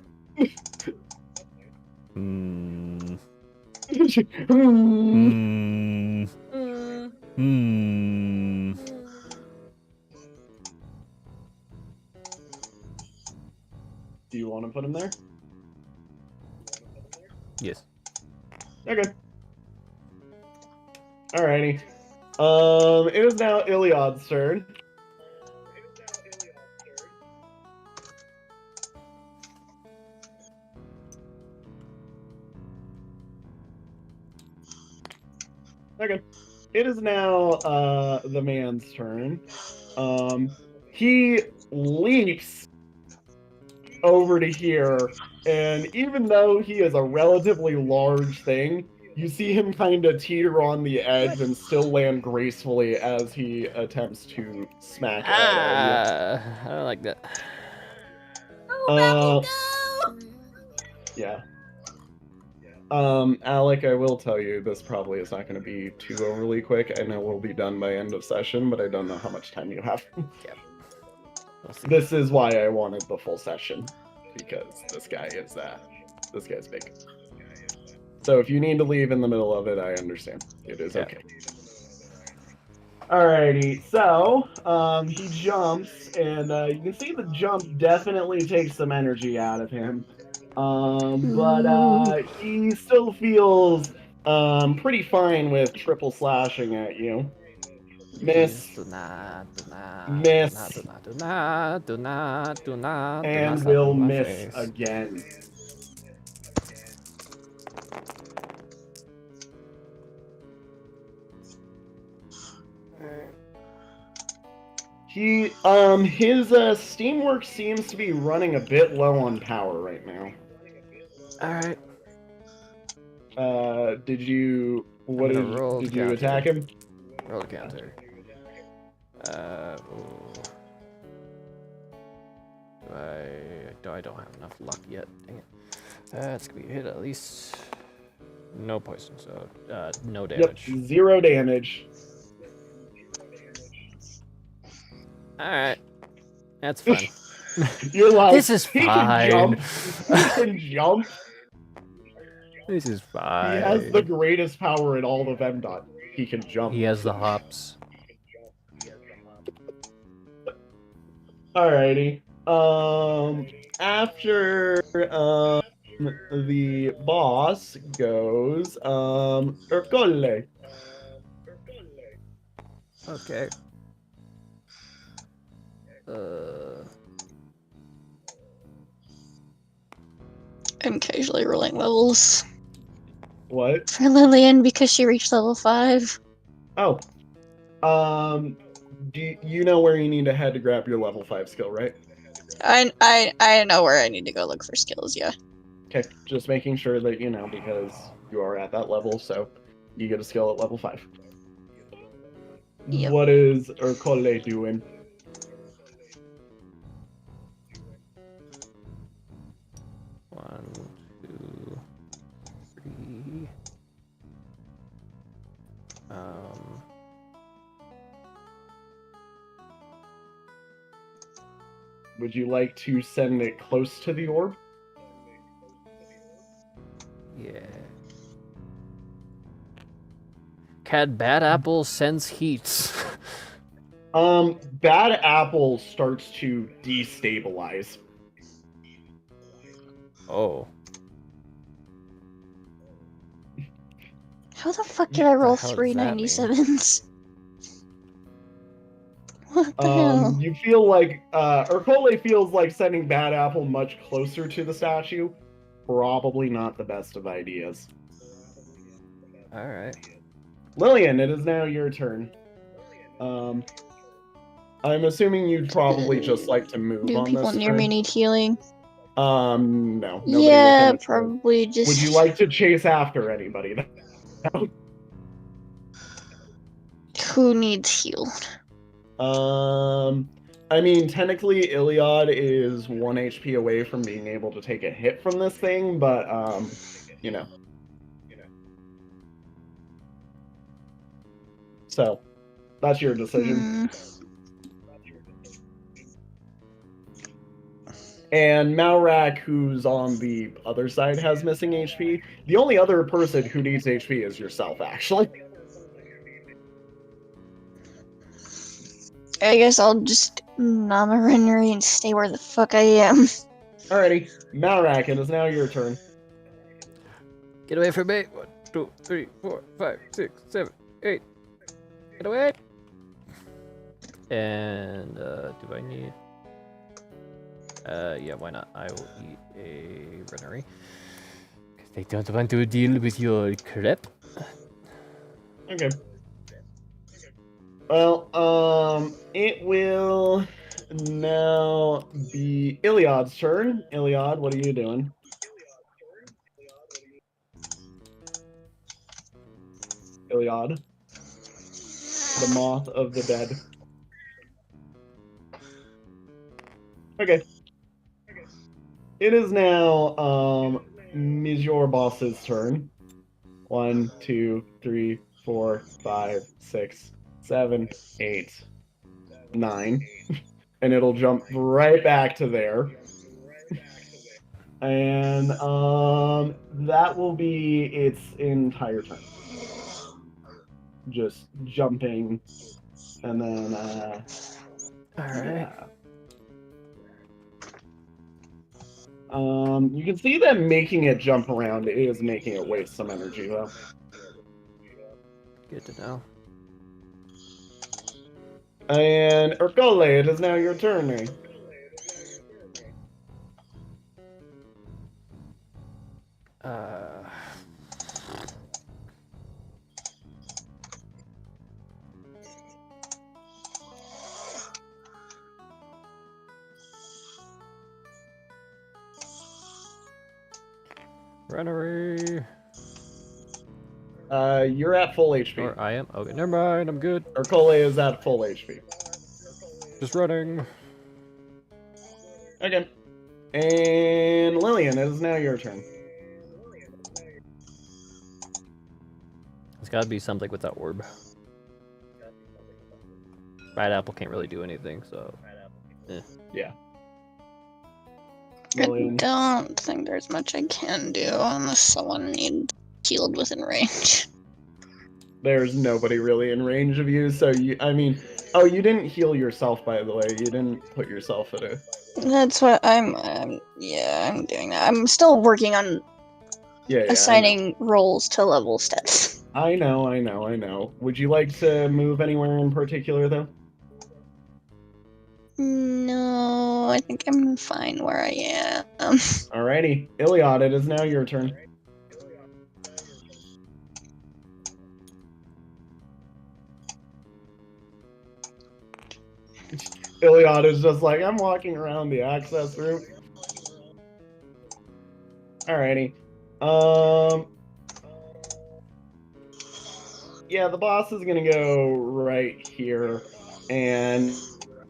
Hmm.
Hmm. Do you want to put him there?
Yes.
Okay. Alrighty. It is now Iliad's turn. Okay. It is now the man's turn. He leaps over to here, and even though he is a relatively large thing, you see him kind of teeter on the edge and still land gracefully as he attempts to smack at you.
I don't like that.
Oh, Apple, go!
Yeah. Alec, I will tell you, this probably is not going to be too overly quick. I know we'll be done by end of session, but I don't know how much time you have.
Yeah. We'll see.
This is why I wanted the full session, because this guy's big. So if you need to leave in the middle of it, I understand. It is okay. Alrighty, so he jumps, and you can see the jump definitely takes some energy out of him. But he still feels pretty fine with triple slashing at you. Miss.
Do not,
Miss.
do not
And
slap
will
in my
miss
face.
again. His Steamworks seems to be running a bit low on power right now.
Alright.
Did you attack him?
Roll the counter. I don't have enough luck yet. Dang it. It's gonna be a hit at least. No poison, so no damage.
Yep, 0 damage.
Alright. That's fun.
You're like,
this is fine.
He can jump.
This is fine.
He has the greatest power in all of MDOT. He can jump.
He has the hops.
Alrighty. After the boss goes Ercole.
Okay.
I'm casually rolling levels
What?
for Lillian because she reached level 5.
Oh. Do you know where you need to head to grab your level 5 skill, right?
I know where I need to go look for skills, yeah.
Okay, just making sure that you know, because you are at that level, so you get a skill at level 5.
Yep.
What is Ercole doing?
One, 2, 3.
Would you like to send it close to the orb?
Yeah. Can Bad Apple sense heat?
Bad Apple starts to destabilize.
Oh.
How the fuck did I roll
hell does
three
that mean?
97s? What the hell?
You feel like, Urkole feels like sending Bad Apple much closer to the statue. Probably not the best of ideas.
Alright.
Lillian, it is now your turn. I'm assuming you'd probably just like to move
Do
on
people
this
near
turn.
me need healing?
No. Nobody
Yeah,
within a turn.
probably just.
Would you like to chase after anybody?
Who needs healed?
I mean, technically, Iliad is 1 HP away from being able to take a hit from this thing, but, you know. So, that's your decision. And Malrak, who's on the other side, has missing HP. The only other person who needs HP is yourself, actually.
I guess I'll just Namarinari and stay where the fuck I am.
Alrighty. Malrak, it is now your turn.
Get away from me. 1, 2, 3, 4, 5, 6, 7, 8. Get away. And, do I need... yeah, why not? I will eat a runnery. Because I don't want to deal with your crap.
Okay. Well, it will now be Iliad's turn. Iliad, what are you doing? Iliad, the moth of the dead. Okay. It is now, Monsieur Boss's turn. 1, 2, 3, 4, 5, 6, 7, 8, 9. And it'll jump right back to there. And, that will be its entire turn. Just jumping, and then,
Alright.
yeah. You can see that making it jump around is making it waste some energy, though.
Good to know.
And Urkole, it is now your turn, eh?
Runnery.
You're at full HP.
Or I am? Okay, never mind, I'm good.
Urkole is at full HP.
Just running.
Okay. And Lillian, it is now your turn.
It's gotta be something with that orb. Bad Apple can't really do anything, so...
Yeah.
I
Lillian.
don't think there's much I can do unless someone needs healed within range.
There's nobody really in range of you, so I mean... Oh, you didn't heal yourself, by the way. You didn't put yourself at a...
That's what I'm doing that. I'm still working on assigning roles to level stats.
I know. Would you like to move anywhere in particular, though?
No, I think I'm fine where I am.
Alrighty. Iliad, it is now your turn. Iliad is just like, I'm walking around the access route. Alrighty. Yeah, the boss is gonna go right here, and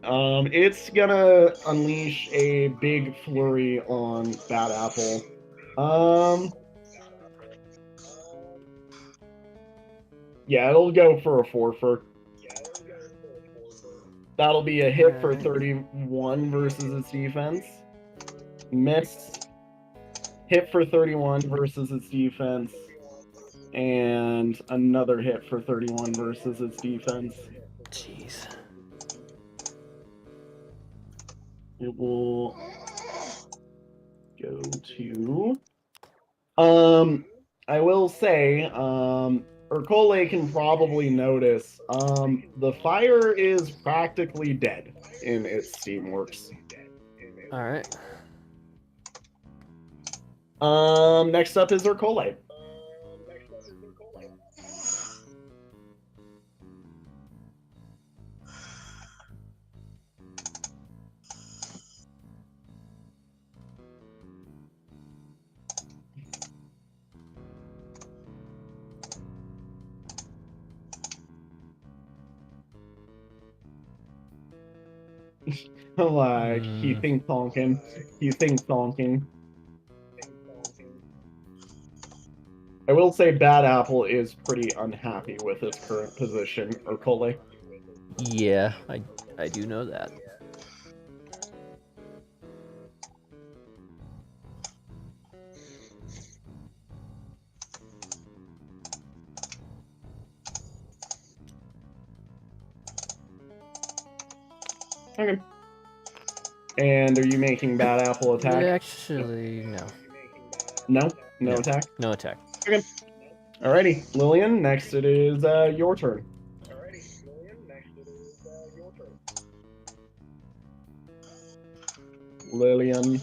it's gonna unleash a big flurry on Bad Apple. Yeah, it'll go for a 4-for. That'll be a hit for 31 versus its defense. Miss. Hit for 31 versus its defense. And another hit for 31 versus its defense.
Jeez.
It will go to... I will say, Urkole can probably notice, the fire is practically dead in its Steamworks.
Alright.
Next up is Urkole. Like, he thinks honking. He thinks honking. I will say Bad Apple is pretty unhappy with its current position, Urkole.
Yeah, I do know that.
Okay. And are you making Bad Apple attack?
Actually, no.
No? No attack?
No attack.
Okay. Alrighty, Lillian, next it is your turn. Lillian.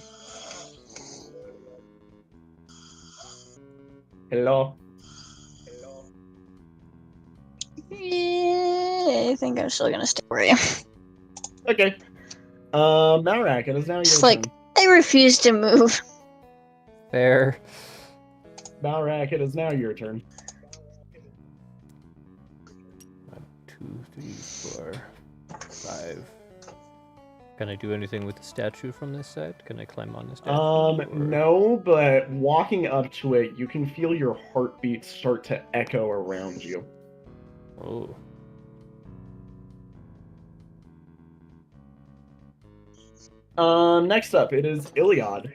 Hello.
Yeah, I think I'm still gonna stay where I am.
Okay. Malrak, it is now your
It's
turn.
like, I refuse to move.
Fair.
Malrak, it is now your turn.
1, 2, 3, 4, 5. Can I do anything with the statue from this side? Can I climb on the statue? or-
No, but walking up to it, you can feel your heartbeat start to echo around you.
Oh.
Next up, it is Iliad.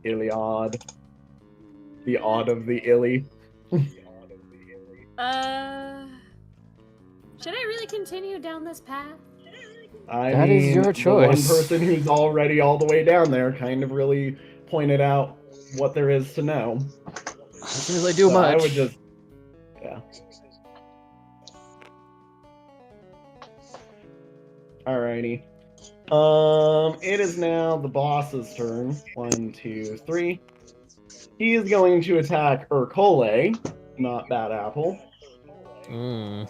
Iliad. The odd of the illy.
Should I really continue down this path?
That is your choice.
The one person who's already all the way down there kind of really pointed out what there is to know.
Doesn't really do
So
much.
I would just... Yeah. Alrighty. It is now the boss's turn. 1, 2, 3. He is going to attack Urkole, not Bad Apple.
Mm.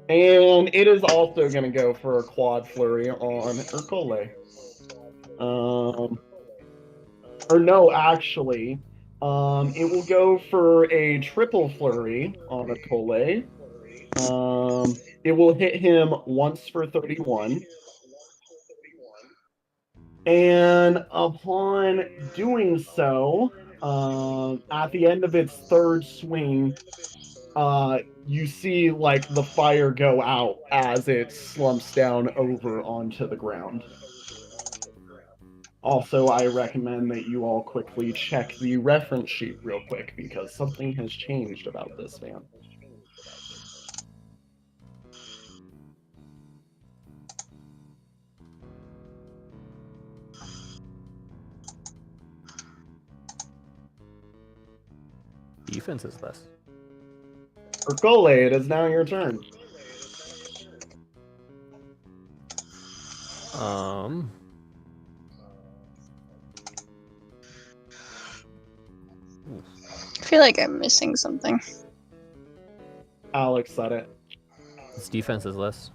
And it is also going to go for a quad flurry on Urkole. Or no, actually, it will go for a triple flurry on Urkole. It will hit him once for 31. And upon doing so, at the end of its third swing, you see like the fire go out as it slumps down over onto the ground. Also, I recommend that you all quickly check the reference sheet real quick because something has changed about this man.
Defense is less.
Urkole, it is now your turn.
I feel like I'm missing something.
Alex said it.
Its defense is less.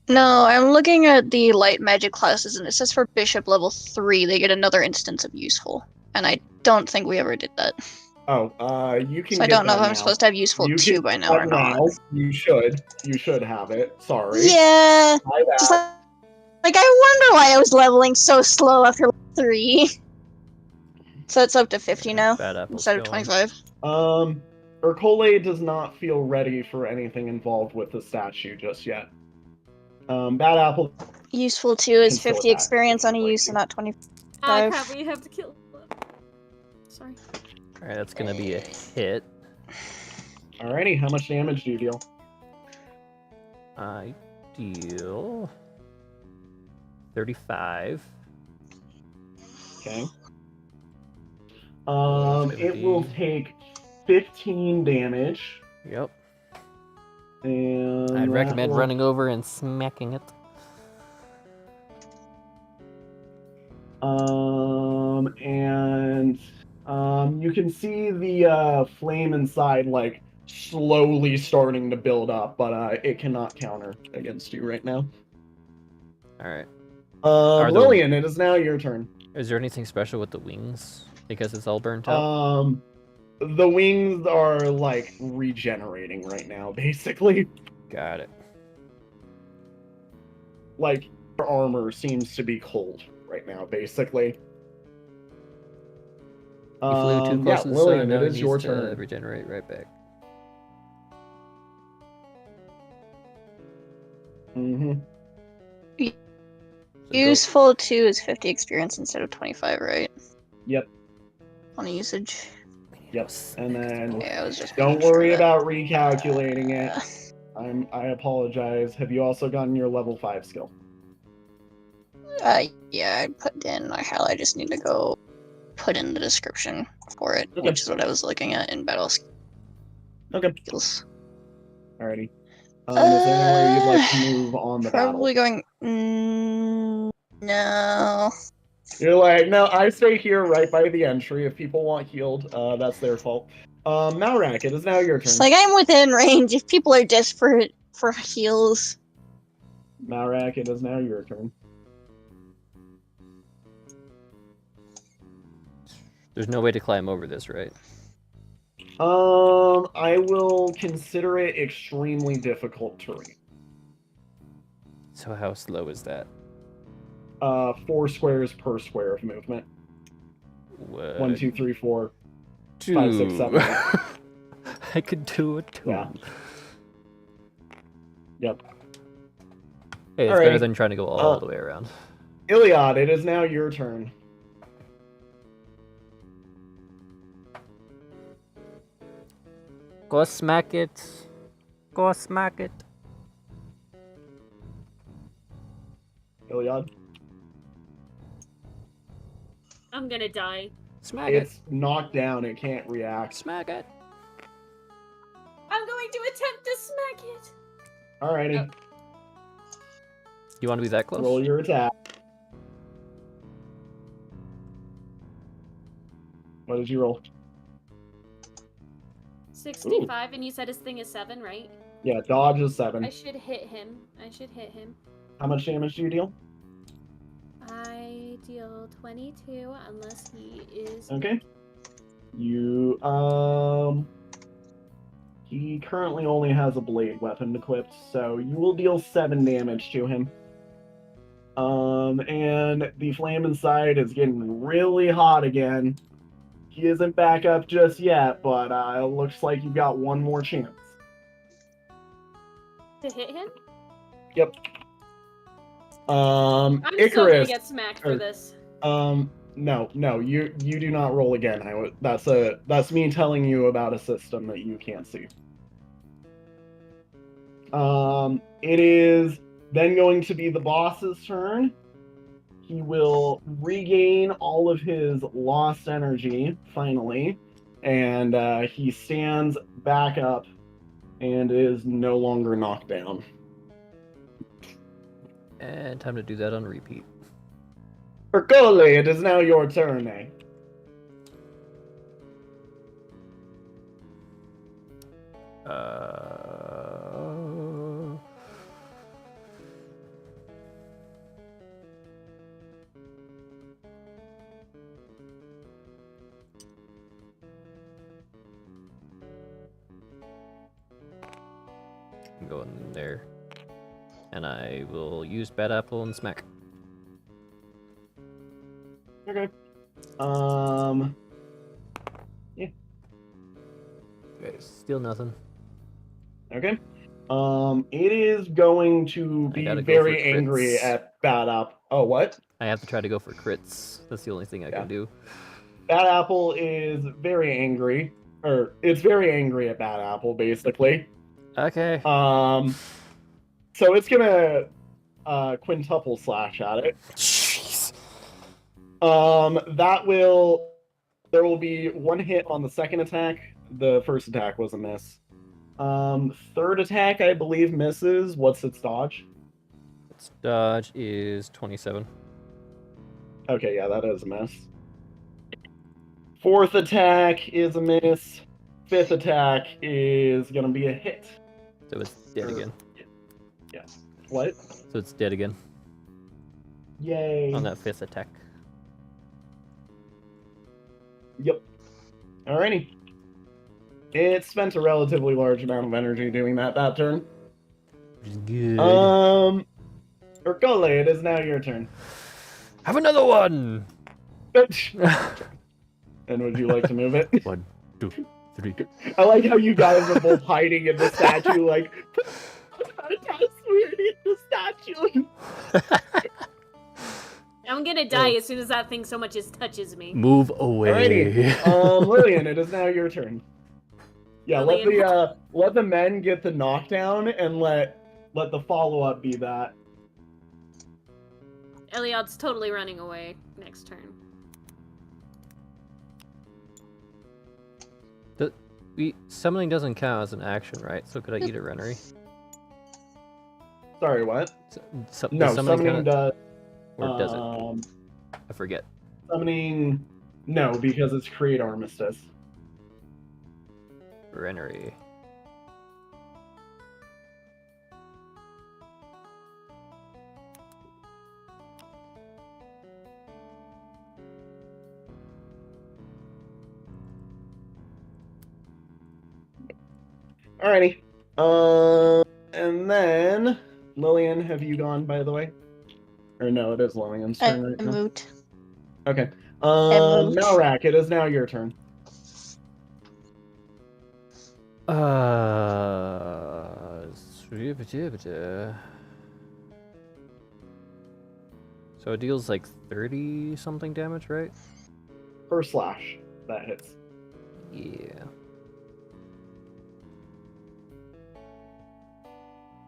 No, I'm looking at the light magic classes, and it says for Bishop level 3, they get another instance of useful. And I don't think we ever did that.
Oh, you can.
So I don't know if I'm supposed to have useful 2 by now or not.
You should. You should have it. Sorry.
Yeah. Just like I wonder why I was leveling so slow after level 3. So it's up to 50 now
Bad apples
instead of
going.
25.
Urkole does not feel ready for anything involved with the statue just yet. Bad apple.
Useful too is
Can still
50
attack
experience
if
on a
you'd like
use
to.
and not 25.
Ah, crap, we have to kill. Sorry.
Alright, that's gonna be a hit.
Alrighty, how much damage do you deal?
I deal 35.
Okay.
Gonna
It will
be-
take 15 damage.
Yep.
And
I'd
that
recommend
will-
running over and smacking it.
You can see the flame inside, like, slowly starting to build up, but it cannot counter against you right now.
Alright. Are the-
Lillian, it is now your turn.
Is there anything special with the wings? Because it's all burnt out?
The wings are, like, regenerating right now, basically.
Got it.
Like, your armor seems to be cold right now, basically.
You flew too close
Yeah,
to the
Lillian,
sun, now
it is your
needs to
turn.
regenerate right back.
Mm-hmm.
So go-
Useful too is 50 experience instead of 25, right?
Yep.
On a usage.
Yep. And then
Yeah, I was just
don't
making sure
worry
that-
about recalculating it. I apologize. Have you also gotten your level 5 skill?
Yeah, I put in my hell. I just need to go put in the description for it,
Okay.
which is what I was looking at in battle
Okay.
skills.
Alrighty. Is there anywhere you'd like to move on the
Probably
battle?
going. No.
You're like, no, I stay here right by the entry. If people want healed, that's their fault. Malrak, it is now your turn.
It's like I'm within range. If people are desperate for heals,
Malrak, it is now your turn.
There's no way to climb over this, right?
I will consider it extremely difficult terrain.
So how slow is that?
4 squares per square of movement.
What?
1, 2, 3, 4.
2.
5, 6, 7, 8.
I could do it too.
Yeah. Yep.
Hey, it's
Alright.
better than trying to go all the way around.
Iliad, it is now your turn.
Go smack it. Go smack it.
Iliad.
I'm gonna die.
Smack it.
It's knocked down. It can't react.
Smack it.
I'm going to attempt to smack it.
Alrighty.
You want to be that close?
Roll your attack. What did you roll?
65, and you said his thing is 7, right?
Yeah, dodge is
I
7.
should hit him. I should hit him.
How much damage do you deal?
I deal 22 unless he is.
Okay. You, he currently only has a blade weapon equipped, so you will deal 7 damage to him. And the flame inside is getting really hot again. He isn't back up just yet, but it looks like you got one more chance.
To hit him?
Yep.
I'm still gonna
Icarus.
get smacked for this.
No, you do not roll again. That's me telling you about a system that you can't see. It is then going to be the boss's turn. He will regain all of his lost energy, finally, and he stands back up and is no longer knocked down.
And time to do that on repeat.
Urkole, it is now your turn, eh?
I'm going there. And I will use Bad Apple and Smack.
Okay. Yeah.
Okay, still nothing.
Okay. It is going to
I
be
gotta go
very
for
angry
crits.
at Bad Apple. Oh, what?
I have to try to go for crits. That's the only thing I can do.
Bad Apple is very angry, or it's very angry at Bad Apple, basically.
Okay.
So it's gonna quintuple slash at it.
Jeez.
There will be one hit on the second attack. The first attack was a miss. Third attack, I believe, misses. What's its dodge?
Its dodge is 27.
Okay, yeah, that is a miss. Fourth attack is a miss. Fifth attack is gonna be a hit.
So it's dead again.
Yeah. What?
So it's dead again
Yay.
on that fifth attack.
Yep. Alrighty. It spent a relatively large amount of energy doing that turn.
Which is good.
Urkole, it is now your turn.
Have another one!
And would you like to move it?
1, 2, 3.
I like how you guys are both hiding in the statue, like, that's weird in the statue.
I'm gonna die as soon as that thing so much as touches me.
Move away.
Alrighty. Lillian, it is now your turn. Yeah,
Lillian.
let the men get the knockdown and let the follow-up be that.
Eliod's totally running away next turn.
Summoning doesn't count as an action, right? So could I eat a Rennery?
Sorry, what?
No,
summoning does.
Or does it? I forget.
Summoning, no, because it's create armistice.
Rennery.
Alrighty. And then Lillian, have you gone, by the way? Or no, it is Lillian's turn right now.
Moot.
Okay.
moved.
Malrak, it is now your turn.
So it deals like 30 something damage, right?
Per slash, that hits.
Yeah.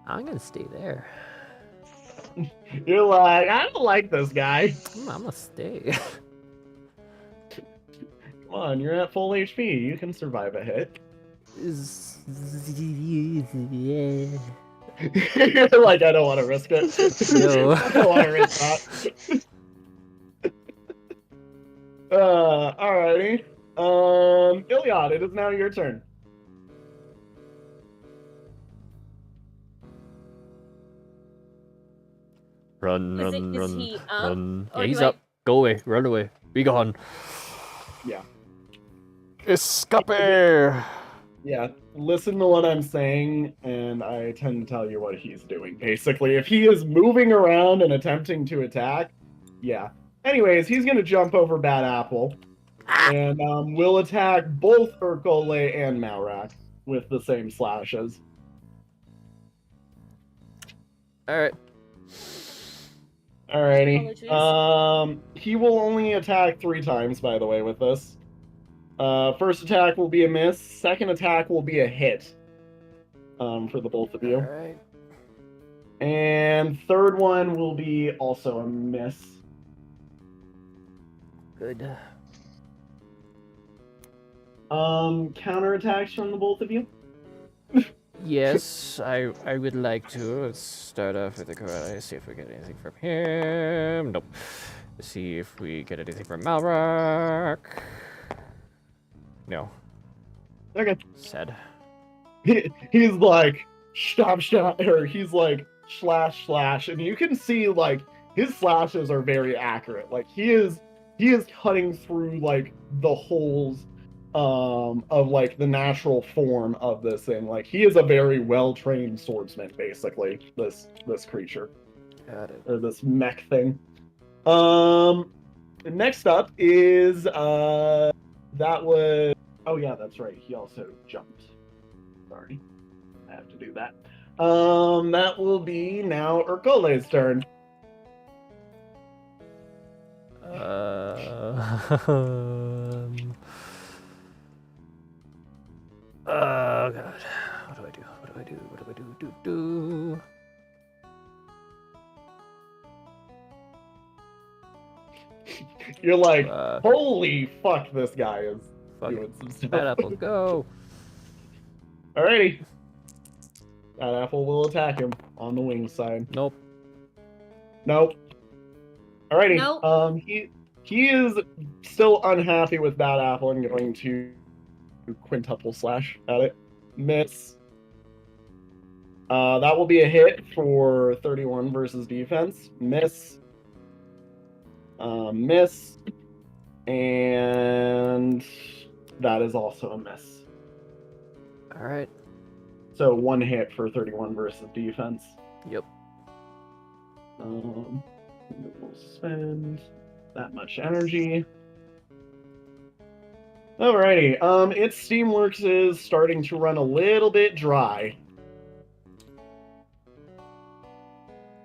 I'm gonna stay there.
You're like, I don't like this guy.
I'm gonna stay.
Come on, you're at full HP. You can survive a hit.
Yeah.
You're like, I don't want to risk it.
No.
I don't want to risk that. Alrighty. Iliad, it is now your turn.
Run,
Is
run, run,
he up?
run.
Or
Yeah, he's
do I-
up. Go away. Run away. Be gone.
Yeah.
Escape!
Yeah, listen to what I'm saying, and I tend to tell you what he's doing, basically. If he is moving around and attempting to attack, yeah. Anyways, he's going to jump over Bad Apple, and will attack both Urkole and Malrak with the same slashes.
Alright.
Alrighty. He will only attack 3 times, by the way, with this. First attack will be a miss. Second attack will be a hit. For the both of you.
Alright.
And third one will be also a miss.
Good.
Counterattacks from the both of you?
Yes, I would like to. Let's start off with the karate. See if we get anything from him. Nope. Let's see if we get anything from Malrak. No.
Okay.
Sad.
He's like, stop, or he's like, slash, and you can see, like, his slashes are very accurate. Like, he is cutting through, like, the holes of, like, the natural form of this thing. Like, he is a very well-trained swordsman, basically, this creature.
Got it.
Or this mech thing. Next up is that was. Oh yeah, that's right. He also jumped. Sorry, I have to do that. That will be now Urkole's turn.
Oh god. What do I do? What do I do? What do I do?
You're like, holy fuck, this guy is doing some stuff.
Bad apple, go!
Alrighty. That apple will attack him on the wing side.
Nope.
Nope. Alrighty.
Nope.
He is still unhappy with Bad Apple and going to quintuple slash at it. Miss. That will be a hit for 31 versus defense. Miss. Miss. And that is also a miss.
Alright.
So 1 hit for 31 versus defense.
Yep.
We'll spend that much energy. Alrighty. Its Steamworks is starting to run a little bit dry.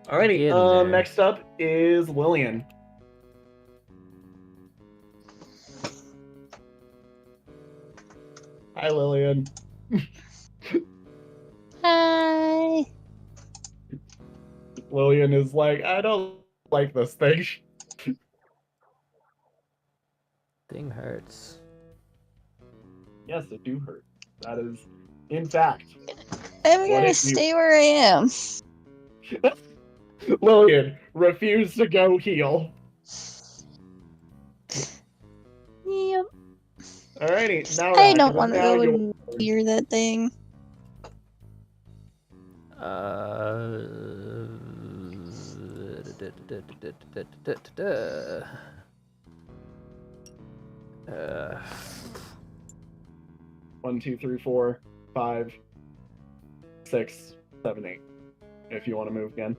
Alrighty. Next up is Lillian. Hi, Lillian.
Hi.
Lillian is like, I don't like this thing.
Thing hurts.
Yes, it do hurt. That is, in fact.
I'm gonna stay where I am.
Lillian, refuse to go heal.
Yep.
Alrighty, now
I don't want to go and clear that thing.
One, 2, 3, 4, 5, 6, 7, 8. If you want to move again.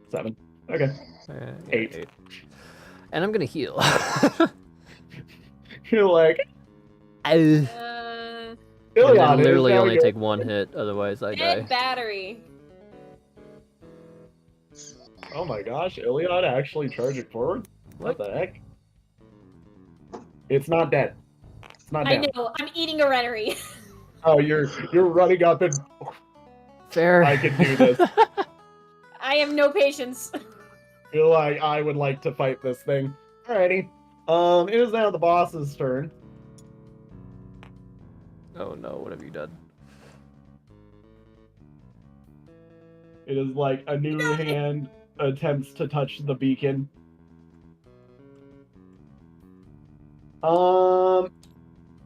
7. Okay. 8.
And I'm gonna heal.
You're like,
and then literally only take 1 hit, otherwise I die.
Battery.
Oh my gosh, Iliad actually charging forward? What the heck? It's not dead. It's not dead.
I know, I'm eating a Rennery.
Oh, you're running up and
fair.
I can do this.
I have no patience.
You're like, I would like to fight this thing. Alrighty. It is now the boss's turn.
Oh no, what have you done?
It is like a new hand attempts to touch the beacon.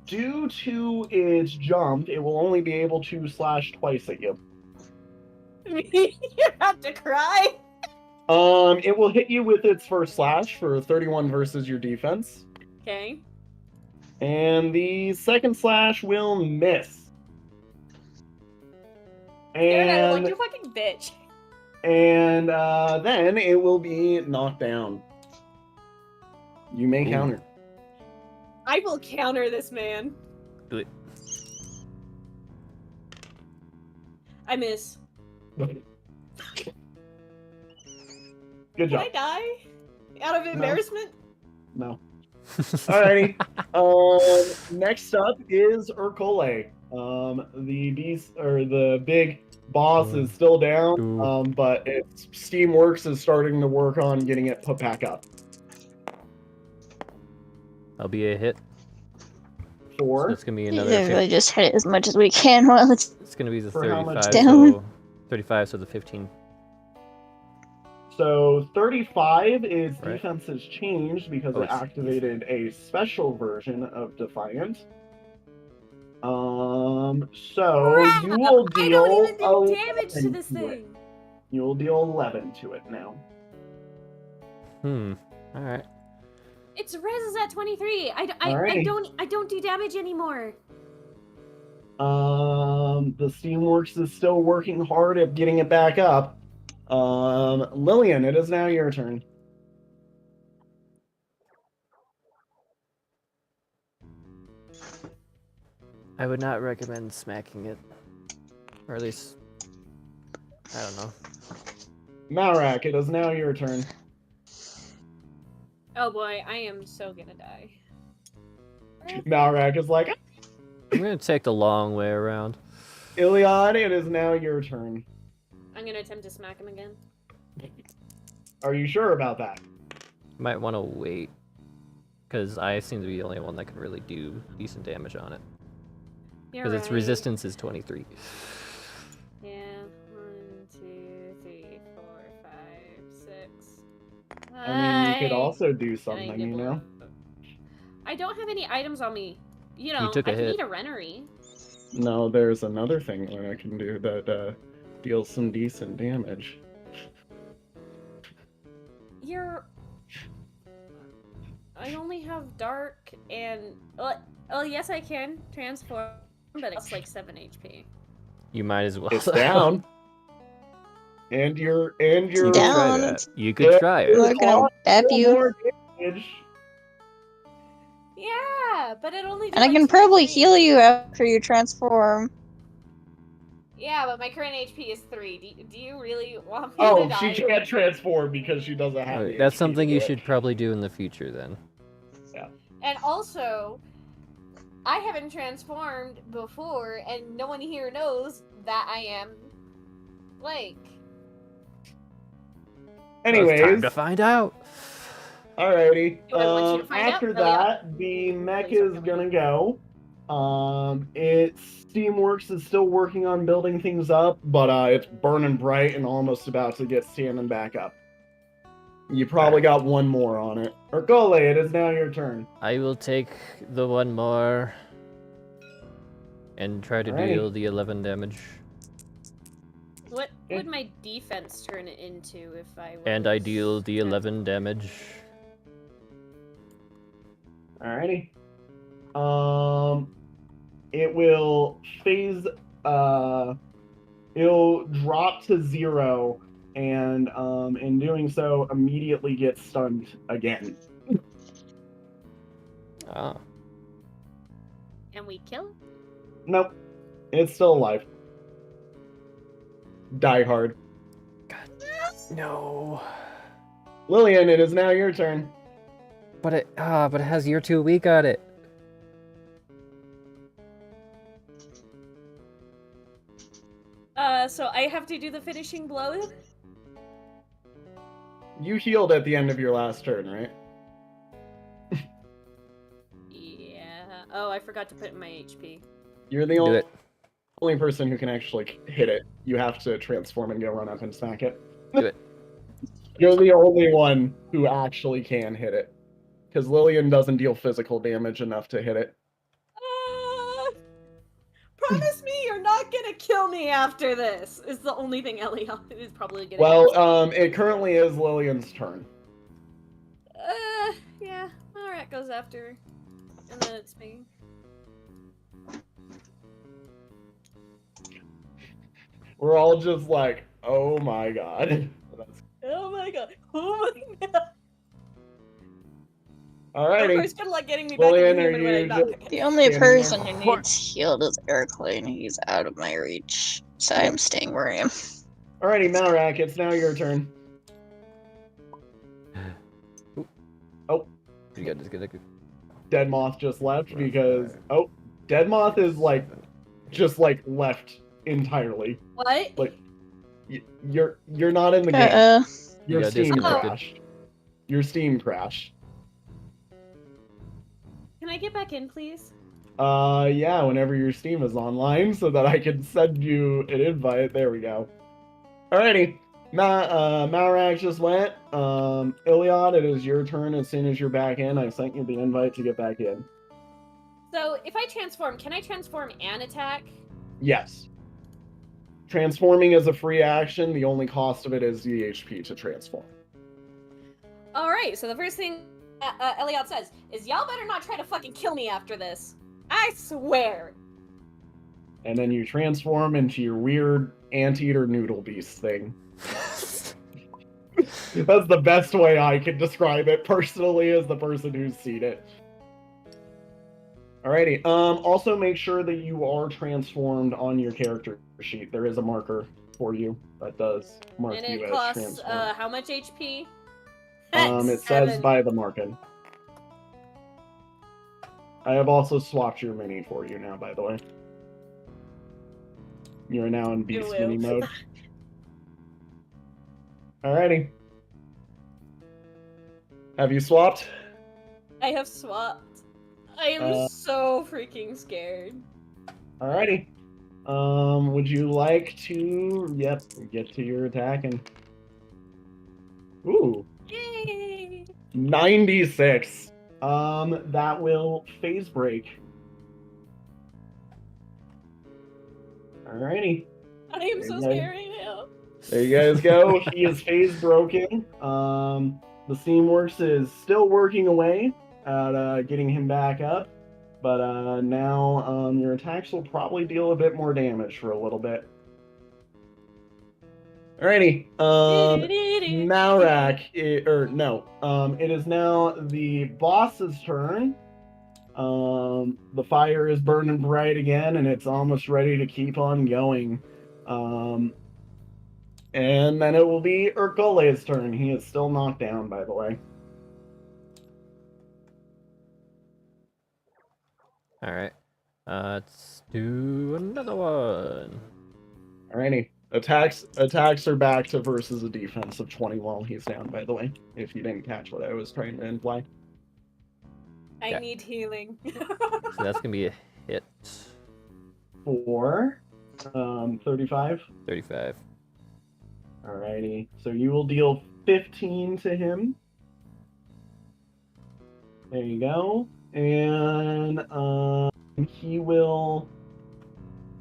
Due to its jump, it will only be able to slash twice at you.
You have to cry.
It will hit you with its first slash for 31 versus your defense.
Okay.
And the second slash will miss.
And like you fucking bitch.
And then it will be knocked down. You may counter.
I will counter this man.
Do it.
I miss.
Good
Can
job.
I die? Out of embarrassment?
No. Alrighty. Next up is Urkole. The beast or the big boss is still down. But its Steamworks is starting to work on getting it put back up.
I'll be a hit.
4.
So it's gonna be another.
Yeah, really just hit it as much as we can while it's.
It's gonna be the
For how much
35.
down?
So 35, so the 15.
So 35 is
Right.
defense has changed because
Oh,
it activated a special version of Defiant. So
Crap!
you will
I
deal
don't even do
11
damage to this
it.
thing.
You will deal 11 to it now.
Alright.
Its res is at 23. I
Alrighty.
don't do damage anymore.
The Steamworks is still working hard at getting it back up. Lillian, it is now your turn.
I would not recommend smacking it. Or at least, I don't know.
Malrak, it is now your turn.
Oh boy, I am so gonna die.
Malrak is like,
I'm gonna take the long way around.
Iliad, it is now your turn.
I'm gonna attempt to smack him again.
Are you sure about that?
Might want to wait. Because I seem to be the only one that can really do decent damage on it.
You're
Because its
right.
resistance is 23.
Yeah. 1, 2, 3, 4, 5, 6.
I mean, you could also do something, you know?
I don't have any items on me. You know,
You took a
I can
hit.
eat a Renery.
No, there's another thing that I can do that deals some decent damage.
I only have dark and... Oh, yes, I can transform, but it's like 7 HP.
You might as well.
It's down. And you're
You could
Down.
try that. You could try it.
We're gonna dab you.
more damage.
Yeah, but it only did
And I
like
can
2
probably
HP.
heal you after you transform.
Yeah, but my current HP is 3. Do you really want me
Oh,
to die?
she can't transform because she doesn't have the
That's
HP
something
to
you
do it.
should probably do in the future then.
And also, I haven't transformed before, and no one here knows that I am like.
It's time
Anyways,
to find out.
alrighty.
Do I want you to find out?
After
Oh, yeah.
that, the mech is gonna go. Its Steamworks is still working on building things up, but it's burning bright and almost about to get standing back up. You probably got one more on it. Ercole, it is now your turn.
I will take the one more and try to
Alrighty.
deal the 11 damage.
What would my defense turn it into if I was...
And I deal the 11 damage.
Alrighty. It will phase. It'll drop to 0, and in doing so, immediately get stunned again.
Ah.
And we kill it?
Nope, it's still alive. Die hard.
No.
Lillian, it is now your turn.
But it has year 2 weak on it.
So I have to do the finishing blow?
You healed at the end of your last turn, right?
Yeah. Oh, I forgot to put in my HP.
You're the
Do
only,
it.
only person who can actually hit it. You have to transform and go run up and smack it.
Do it.
You're the only one who actually can hit it. Because Lillian doesn't deal physical damage enough to hit it.
Promise me you're not gonna kill me after this, is the only thing Elliot is probably gonna
Well, it currently is Lillian's turn.
yeah. Alright, goes after her. And then it's me.
We're all just like, oh my god.
Oh my god. Oh my god.
Alrighty.
It's kind of like getting me back
Lillian,
into
are
human when I
you
knock.
just-
The only
Yeah,
person
no.
who needs healed is Ercole, and he's out of my reach. So I'm staying where I am.
Alrighty, Malrak, it's now your turn. Oh,
You got to get
Dead Moth just left because Dead Moth is just left entirely.
What?
Like you're not in the game. Your
You got
Steam
disconnected.
crashed. Your Steam crashed.
Can I get back in, please?
Yeah, whenever your Steam is online so that I can send you an invite. There we go. Alrighty. Malrak just went. Iliad, it is your turn as soon as you're back in. I sent you the invite to get back in.
So, if I transform, can I transform and attack?
Yes. Transforming is a free action. The only cost of it is the HP to transform.
Alright, so the first thing Elliot says is, y'all better not try to fucking kill me after this. I swear.
And then you transform into your weird anteater noodle beast thing. That's the best way I can describe it personally as the person who's seen it. Alrighty. Also make sure that you are transformed on your character sheet. There is a marker for you that does mark
And
you
it
as
costs
transformed.
how much HP?
It says by the marking. I have also swapped your mini for you now, by the way. You're now in Beast Mini mode. Alrighty. Have you swapped?
I have swapped. I am so freaking scared.
Alrighty. Would you like to, get to your attack and... Ooh.
Yay!
96. That will phase break. Alrighty.
I am so scared right now.
There you guys go. He is phase broken. The Steamworks is still working away at getting him back up. But now your attacks will probably deal a bit more damage for a little bit. Alrighty. Malrak, it is now the boss's turn. The fire is burning bright again, and it's almost ready to keep on going. And then it will be Urkole's turn. He is still knocked down, by the way.
Alright. Let's do another one.
Alrighty. Attacks are back to versus a defense of 20 while he's down, by the way, if you didn't catch what I was trying to imply.
I need healing.
So that's gonna be a hit.
For 35.
35.
Alrighty. So you will deal 15 to him. There you go. And he will...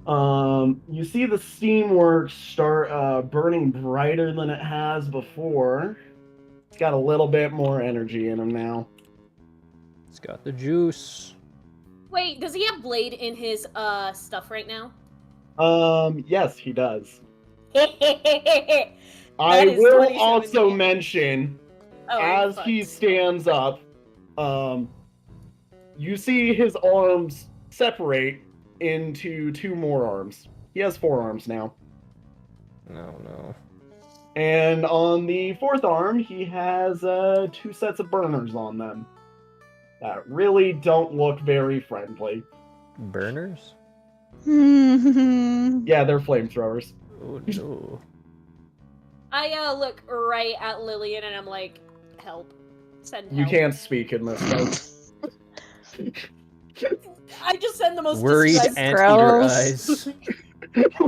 you see the Steamworks start burning brighter than it has before. It's got a little bit more energy in him now.
It's got the juice.
Wait, does he have Blade in his stuff right now?
Yes, he does.
That
I
is
will
27
also
damage.
mention,
Oh,
as
fuck.
he stands up, you see his arms separate into 2 more arms. He has 4 arms now.
No.
And on the 4th arm, he has 2 sets of burners on them that really don't look very friendly.
Burners?
Yeah, they're flamethrowers.
Oh no.
I look right at Lillian and I'm like, help. Send help.
You can't speak in this way.
I just send the most
Worried
distressed-
anteater
Gross.
eyes.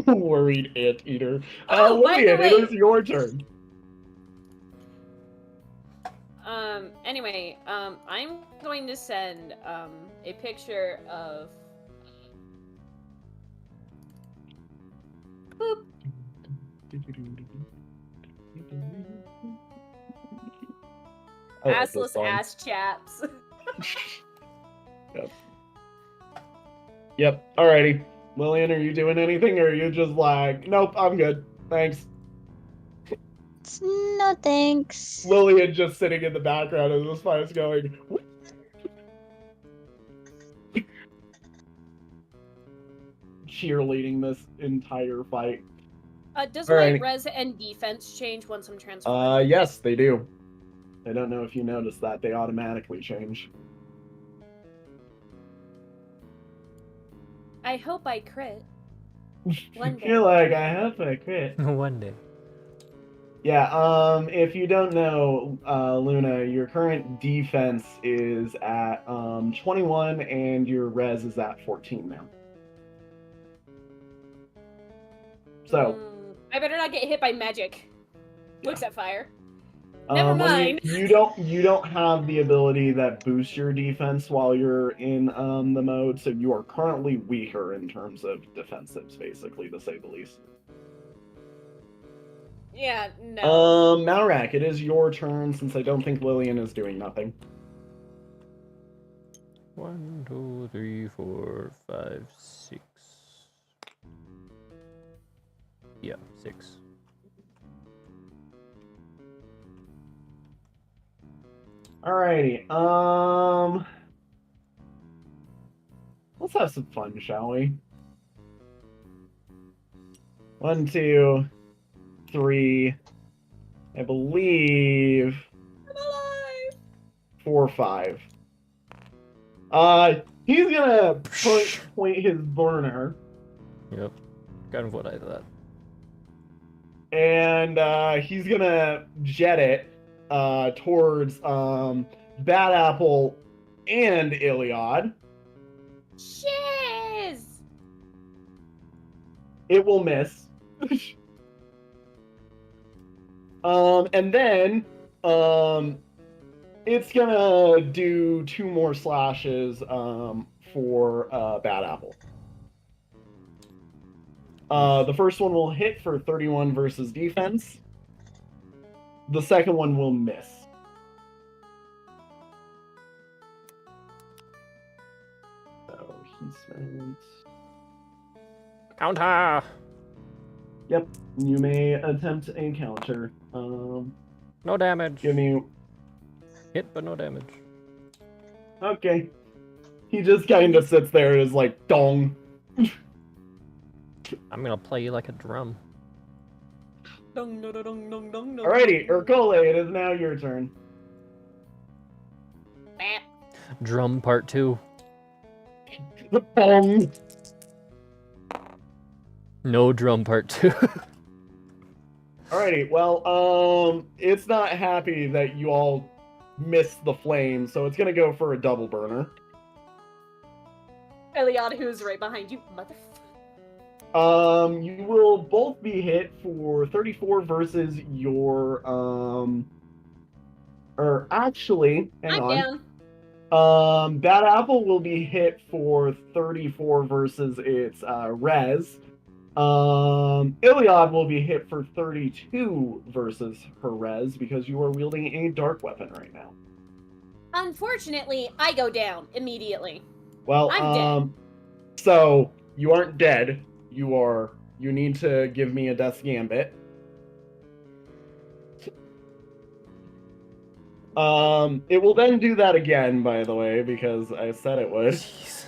Worried anteater.
Oh, by the
Lillian,
way-
it is your turn.
Anyway, I'm going to send, a picture of... Boop.
I like this
Assless
song.
ass chaps.
Yep. Alrighty. Lillian, are you doing anything, or are you just like, nope, I'm good. Thanks.
No thanks.
Lillian just sitting in the background as this fight's going. Cheerleading this entire fight.
Does
Alrighty.
my res and defense change once I'm transformed?
Yes, they do. I don't know if you noticed that. They automatically change.
I hope I crit. One day.
You're like, I hope I crit.
One day.
Yeah, if you don't know, Luna, your current defense is at 21 and your res is at 14 now. So,
I better not get hit by magic.
Yeah.
Looks at fire. Never mind.
You don't have the ability that boosts your defense while you're in the mode, so you are currently weaker in terms of defensives, basically, to say the least.
Yeah, no.
Malrak, it is your turn since I don't think Lillian is doing nothing.
1, 2, 3, 4, 5, 6. Yeah, 6.
Alrighty. Let's have some fun, shall we? 1, 2, 3. I believe
I'm alive.
4, 5. He's gonna point his burner.
Yep. Kind of what I thought.
And he's gonna jet it towards Bad Apple and Iliad.
Shiz!
It will miss. And then it's gonna do 2 more slashes for Bad Apple. The first one will hit for 31 versus defense. The second one will miss. So he spent...
Counter!
Yep, you may attempt a counter.
No damage.
Give me...
Hit, but no damage.
Okay. He just kind of sits there and is like, dong.
I'm gonna play you like a drum.
Dong, dong, dong, dong, dong, dong.
Alrighty, Urkole, it is now your turn.
Bam.
Drum part 2.
Bong.
No drum part 2.
Alrighty, well, it's not happy that you all missed the flame, so it's gonna go for a double burner.
Eliad, who's right behind you, motherfucker.
You will both be hit for 34 versus your, or actually, hang on.
Down.
Bad Apple will be hit for 34 versus its, res. Iliad will be hit for 32 versus her res because you are wielding a dark weapon right now.
Unfortunately, I go down immediately.
Well,
I'm dead.
So you aren't dead. You need to give me a Death's Gambit. It will then do that again, by the way, because I said it would.
Jeez.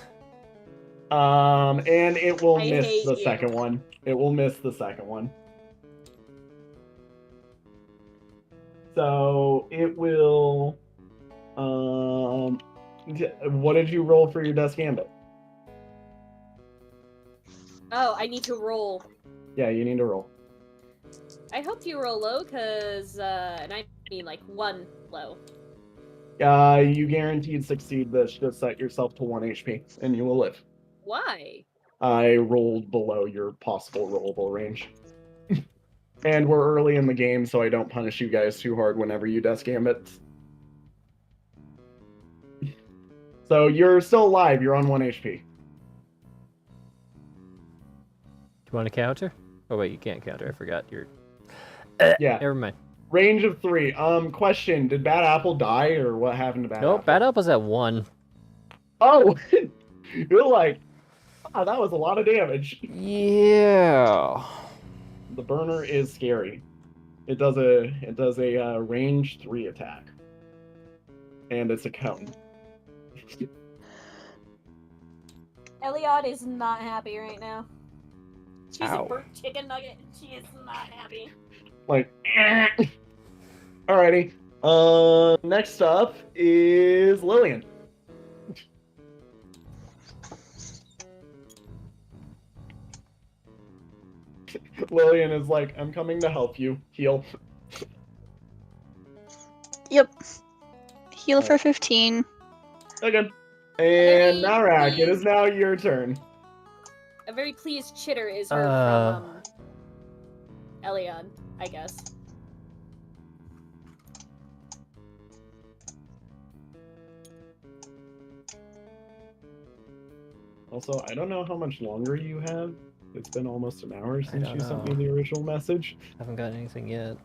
And it will
I
miss
hate
the
you.
second one. It will miss the second one. So it will. What did you roll for your Death's Gambit?
Oh, I need to roll.
Yeah, you need to roll.
I hope you roll low, cause, and I mean like 1 low.
You guaranteed succeed this. Just set yourself to 1 HP, and you will live.
Why?
I rolled below your possible rollable range. And we're early in the game, so I don't punish you guys too hard whenever you Death's Gambit. So you're still alive. You're on 1 HP.
Do you want to counter? Oh wait, you can't counter. I forgot your.
Yeah.
Never mind.
Range of 3. Question: did Bad Apple die, or what happened to Bad Apple?
Nope, Bad Apple's at 1.
Oh, you're like, ah, that was a lot of damage.
Yeah.
The burner is scary. It does a range 3 attack, and it's a cone.
Eliad is not happy right now. She's
Ow.
a burnt chicken nugget, and she is not happy.
Like, alrighty. Next up is Lillian. Lillian is like, I'm coming to help you. Heal.
Yep. Heal for 15.
Okay. And
Hey,
Narak, it
please.
is now your turn.
A very pleased chitter is heard from Eliad, I guess.
Also, I don't know how much longer you have. It's been almost an hour since
don't
you sent me
know.
the original message.
Haven't got anything yet.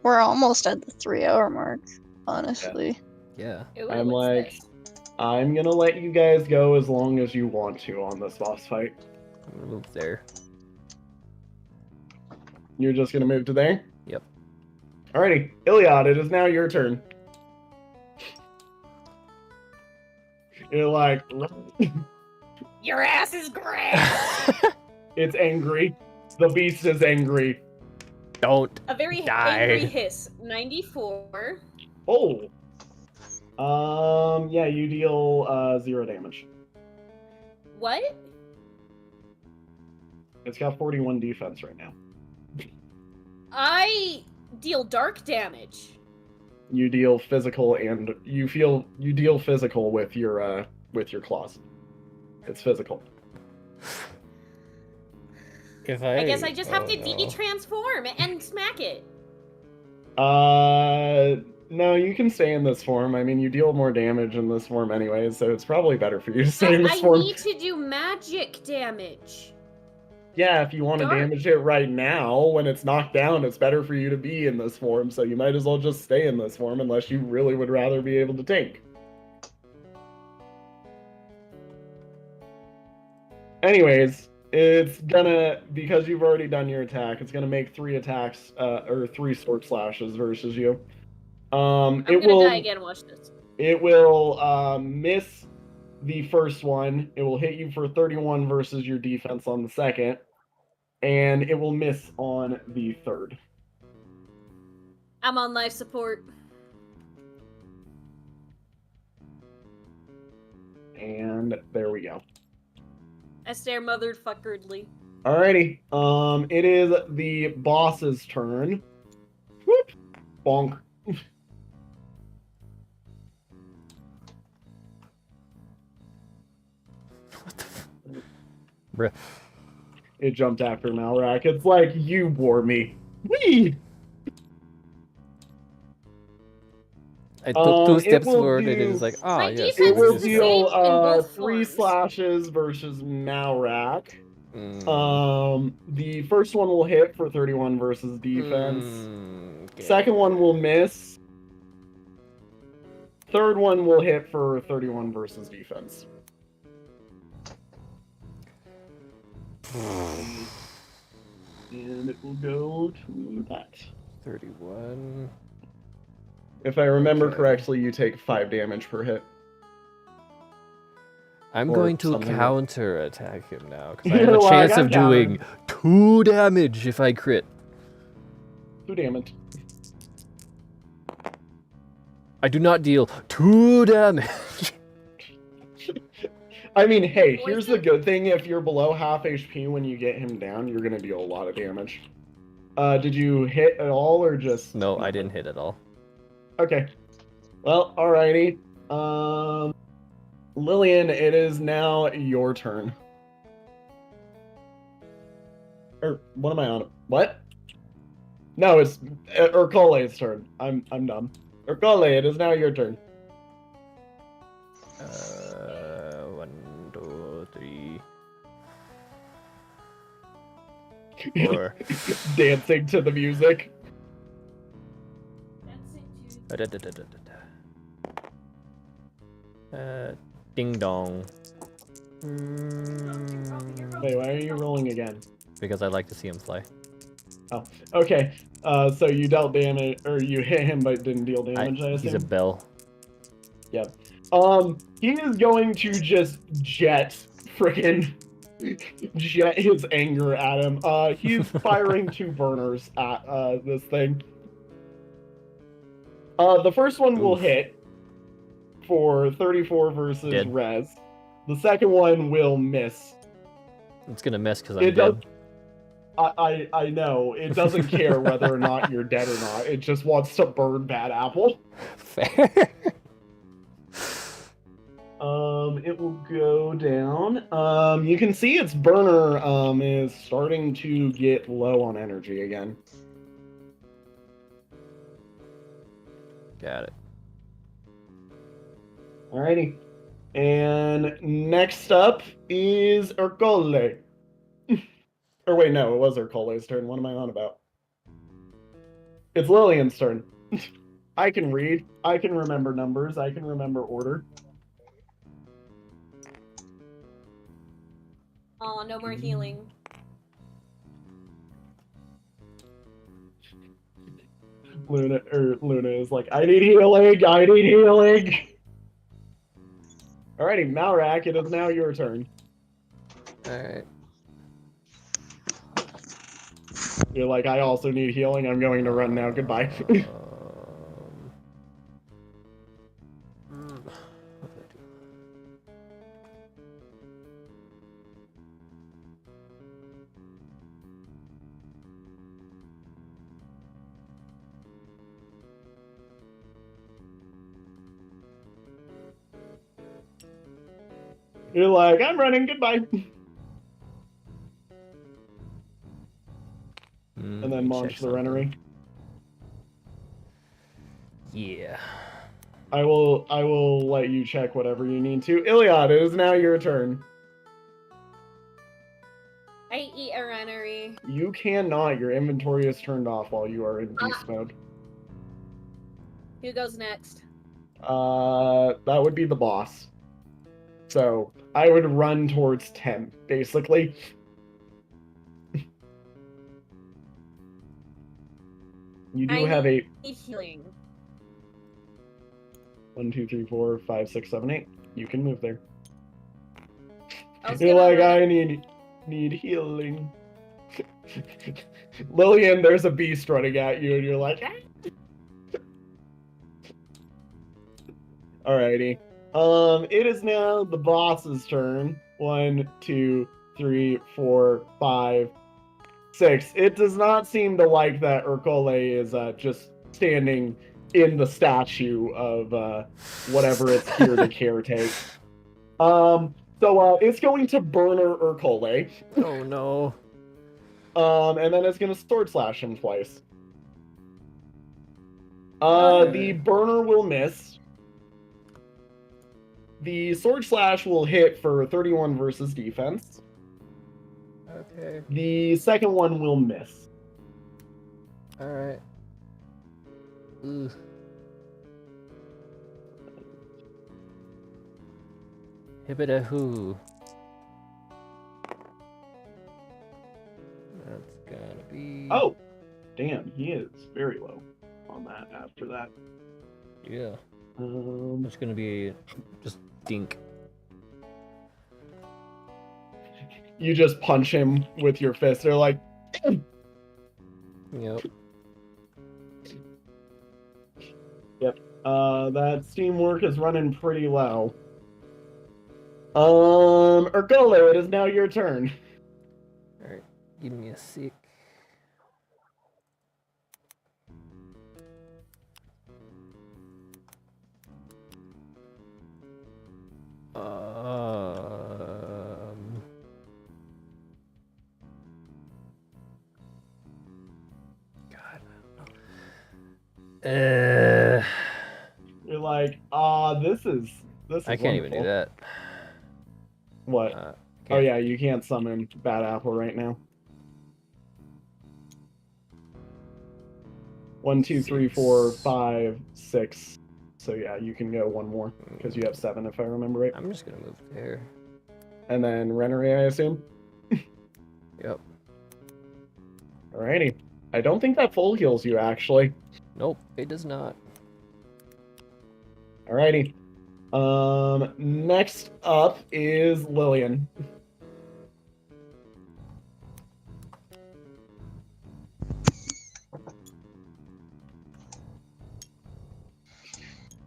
We're almost at the 3-hour mark, honestly.
Yeah.
Ooh,
I'm
what's
like-
this?
I'm gonna let you guys go as long as you want to on this boss fight.
I'm gonna move there.
You're just gonna move to there?
Yep.
Alrighty, Iliad, it is now your turn. You're like,
Your ass is grass.
It's angry. The beast is angry.
Don't
A very
die.
angry hiss. 94.
Oh. Yeah, you deal 0 damage.
What?
It's got 41 defense right now.
I deal dark damage.
You deal physical and you deal physical with your claws. It's physical.
I guess I just have to de-transform and smack it.
No, you can stay in this form. I mean, you deal more damage in this form anyway, so it's probably better for you to stay in this form.
I need to do magic damage.
Yeah, if you want to damage it right now, when it's knocked down, it's better for you to be in this form, so you might as well just stay in this form unless you really would rather be able to tank. Anyways, it's gonna, because you've already done your attack, it's gonna make 3 attacks, or 3 sword slashes versus you.
I'm gonna die again, watch this.
It will miss the first one. It will hit you for 31 versus your defense on the second. And it will miss on the third.
I'm on life support.
And there we go.
I stare motherfuckeredly.
Alrighty. It is the boss's turn. Whoop. Bonk.
Bruh.
It jumped after Malrak. It's like, you bore me. Whee!
I took 2 steps forward and it was like, ah, yes.
It will
is the
deal
same in both
3
forms.
slashes versus Malrak. The first one will hit for 31 versus defense.
Okay.
Second one will miss. Third one will hit for 31 versus defense. And it will go to that.
31.
If I remember correctly, you take 5 damage per hit.
I'm
Or
going to
something.
counter attack him now because I have
You're
a
like,
chance
I'm
of doing 2 damage if I crit.
2 damage.
I do not deal 2 damage.
I mean, hey, here's the good thing. If you're below half HP when you get him down, you're going to deal a lot of damage. Did you hit at all or just...
No, I didn't hit at all.
Okay. Well, alrighty. Lillian, it is now your turn. Or, what am I on? What? No, it's Urkole's turn. I'm dumb. Urkole, it is now your turn.
1, 2, 3, 4.
Dancing to the music.
Ding dong.
Wait, why are you rolling again?
Because I like to see him fly.
Oh, okay. So you dealt damage, or you hit him but didn't deal damage, I assume?
He's a bell.
Yep. He is going to just jet his anger at him. He's firing 2 burners at this thing. The first one will hit for 34 versus
Dead.
res. The second one will miss.
It's gonna miss because I'm dead.
I know. It doesn't care whether or not you're dead or not. It just wants to burn Bad Apple.
Fair.
It will go down. You can see its burner is starting to get low on energy again.
Got it.
Alrighty. And next up is Urkole. Or wait, no, it was Urkole's turn. What am I on about? It's Lillian's turn. I can read. I can remember numbers. I can remember order.
Oh, no more healing.
Luna is like, I need healing. I need healing. Alrighty, Malrak, it is now your turn.
Alright.
You're like, I also need healing. I'm going to run now. Goodbye.
What do I do?
You're like, I'm running. Goodbye. And then launch the Runnery.
Yeah.
I will let you check whatever you need to. Iliad, it is now your turn.
I eat a runnery.
You cannot. Your inventory is turned off while you are in beast mode.
Who goes next?
That would be the boss. So I would run towards 10, basically. You do have a
healing.
1, 2, 3, 4, 5, 6, 7, 8. You can move there.
You're
like, I need healing. Lillian, there's a beast running at you, and you're like, ah! Alrighty. It is now the boss's turn. 1, 2, 3, 4, 5, 6. It does not seem to like that Urkole is just standing in the statue of whatever it's here to caretake. So it's going to burner Urkole.
Oh no.
And then it's going to sword slash him twice. The burner will miss. The sword slash will hit for 31 versus defense.
Okay.
The second one will miss.
Alright. Hibida-hoo. That's gonna be...
Oh! Damn, he is very low on that after that.
Yeah. It's gonna be just dink.
You just punch him with your fist. They're like, damn!
Yep.
Yep. That steamwork is running pretty low. Urkole, it is now your turn.
Alright, give me a sec.
You're like, this is
I can't even do that.
What? Oh yeah, you can't summon Bad Apple right now. 1, 2, 3, 4, 5, 6. So yeah, you can go one more because you have 7 if I remember right.
I'm just gonna move there.
And then Rennery, I assume.
Yep.
Alrighty. I don't think that full heals you actually.
Nope, it does not.
Alrighty. Next up is Lillian.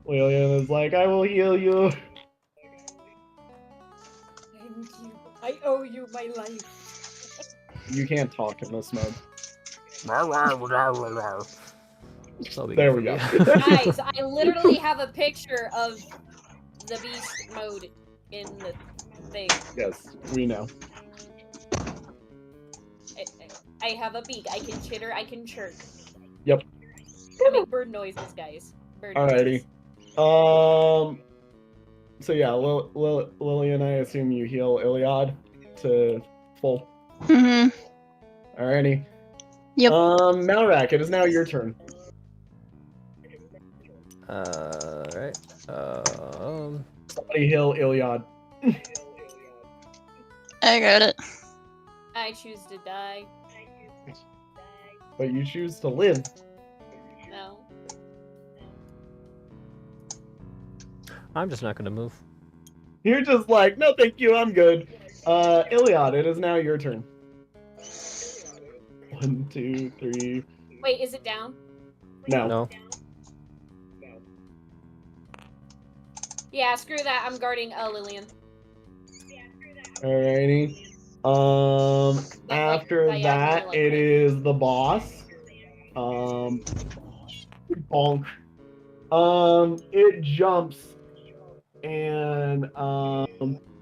Lillian is like, I will heal you.
Thank you. I owe you my life.
You can't talk in this mode.
There
we go.
Guys, I literally have a picture of the beast mode in the thing.
Yes, we know.
I have a beak. I can chitter. I can chirp.
Yep.
I make bird noises, guys. Bird
Alrighty.
noises.
So yeah, Lillian, I assume you heal Iliad to full.
Mm-hmm.
Alrighty.
Yep.
Malrak, it is now your turn.
Alright.
Somebody heal Iliad.
I got it.
I choose to die.
But you choose to live.
No.
I'm just not gonna move.
You're just like, no thank you, I'm good. Iliad, it is now your turn. 1, 2, 3.
Wait, is it down?
No.
No.
Yeah, screw that. I'm guarding Lillian.
Alrighty. After
diagonally,
that,
like,
it
right.
is the boss. Bonk. It jumps, and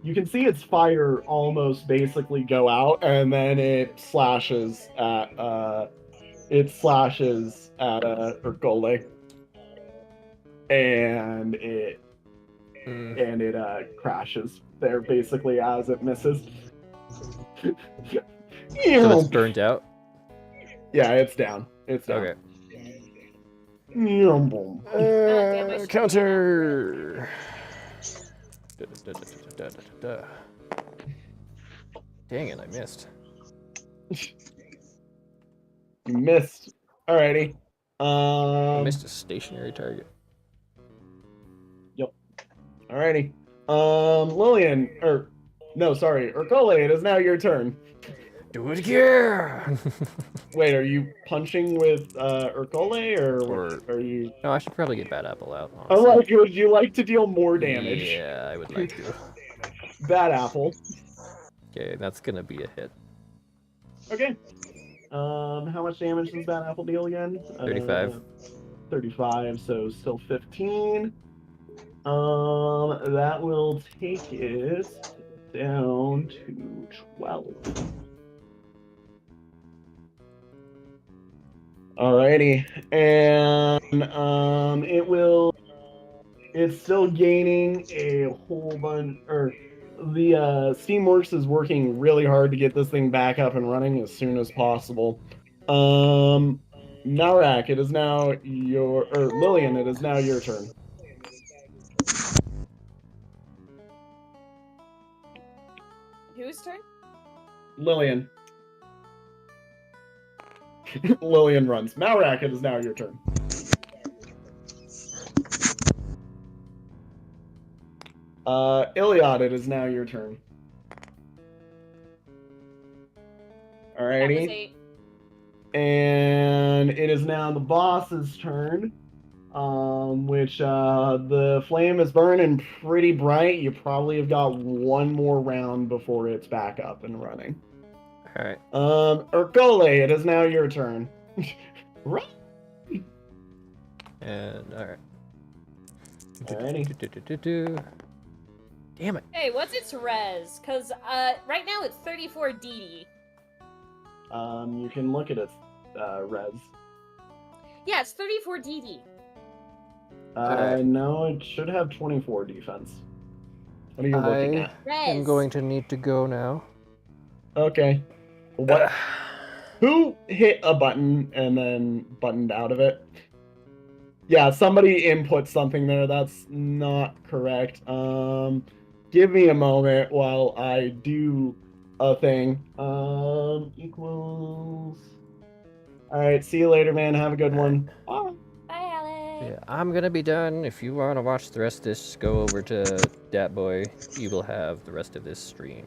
you can see its fire almost basically go out, and then it slashes at Ercole, and it crashes there basically as it misses.
So it's burnt out?
Yeah, it's down. It's down.
Okay.
Okay.
Counter! Dang it, I missed.
You missed. Alrighty.
I missed a stationary target.
Yep. Alrighty. Lillian, Ercole, it is now your turn.
Do it again!
Wait, are you punching with Ercole, or are you?
No, I should probably get Bad Apple out.
Would you like to deal more damage?
Yeah, I would like to.
Bad Apple.
Okay, that's gonna be a hit.
Okay. How much damage does Bad Apple deal again?
35.
35, so still 15. That will take it down to 12. Alrighty, and it's still gaining a whole bunch, or the Steamworks is working really hard to get this thing back up and running as soon as possible. Narak, it is now Lillian, it is now your turn.
Whose turn?
Lillian. Lillian runs. Malrak, it is now your turn. Iliad, it is now your turn. Alrighty.
That was 8.
And it is now the boss's turn. Which the flame is burning pretty bright. You probably have got one more round before it's back up and running.
Alright.
Ercole, it is now your turn. Right.
And alright.
Alrighty.
Damn it.
Hey, what's its res? Because right now it's 34 DD.
You can look at its res.
Yeah, it's 34 DD.
No, it should have 24 defense. What are you looking at?
Res.
I'm going to need to go now.
Okay. What? Who hit a button and then buttoned out of it? Yeah, somebody input something there. That's not correct. Give me a moment while I do a thing. Equals. All right. See you later, man. Have a good one. Bye.
Bye, Alex.
Yeah, I'm gonna be done. If you want to watch the rest of this, go over to Dat Boy. You will have the rest of this stream.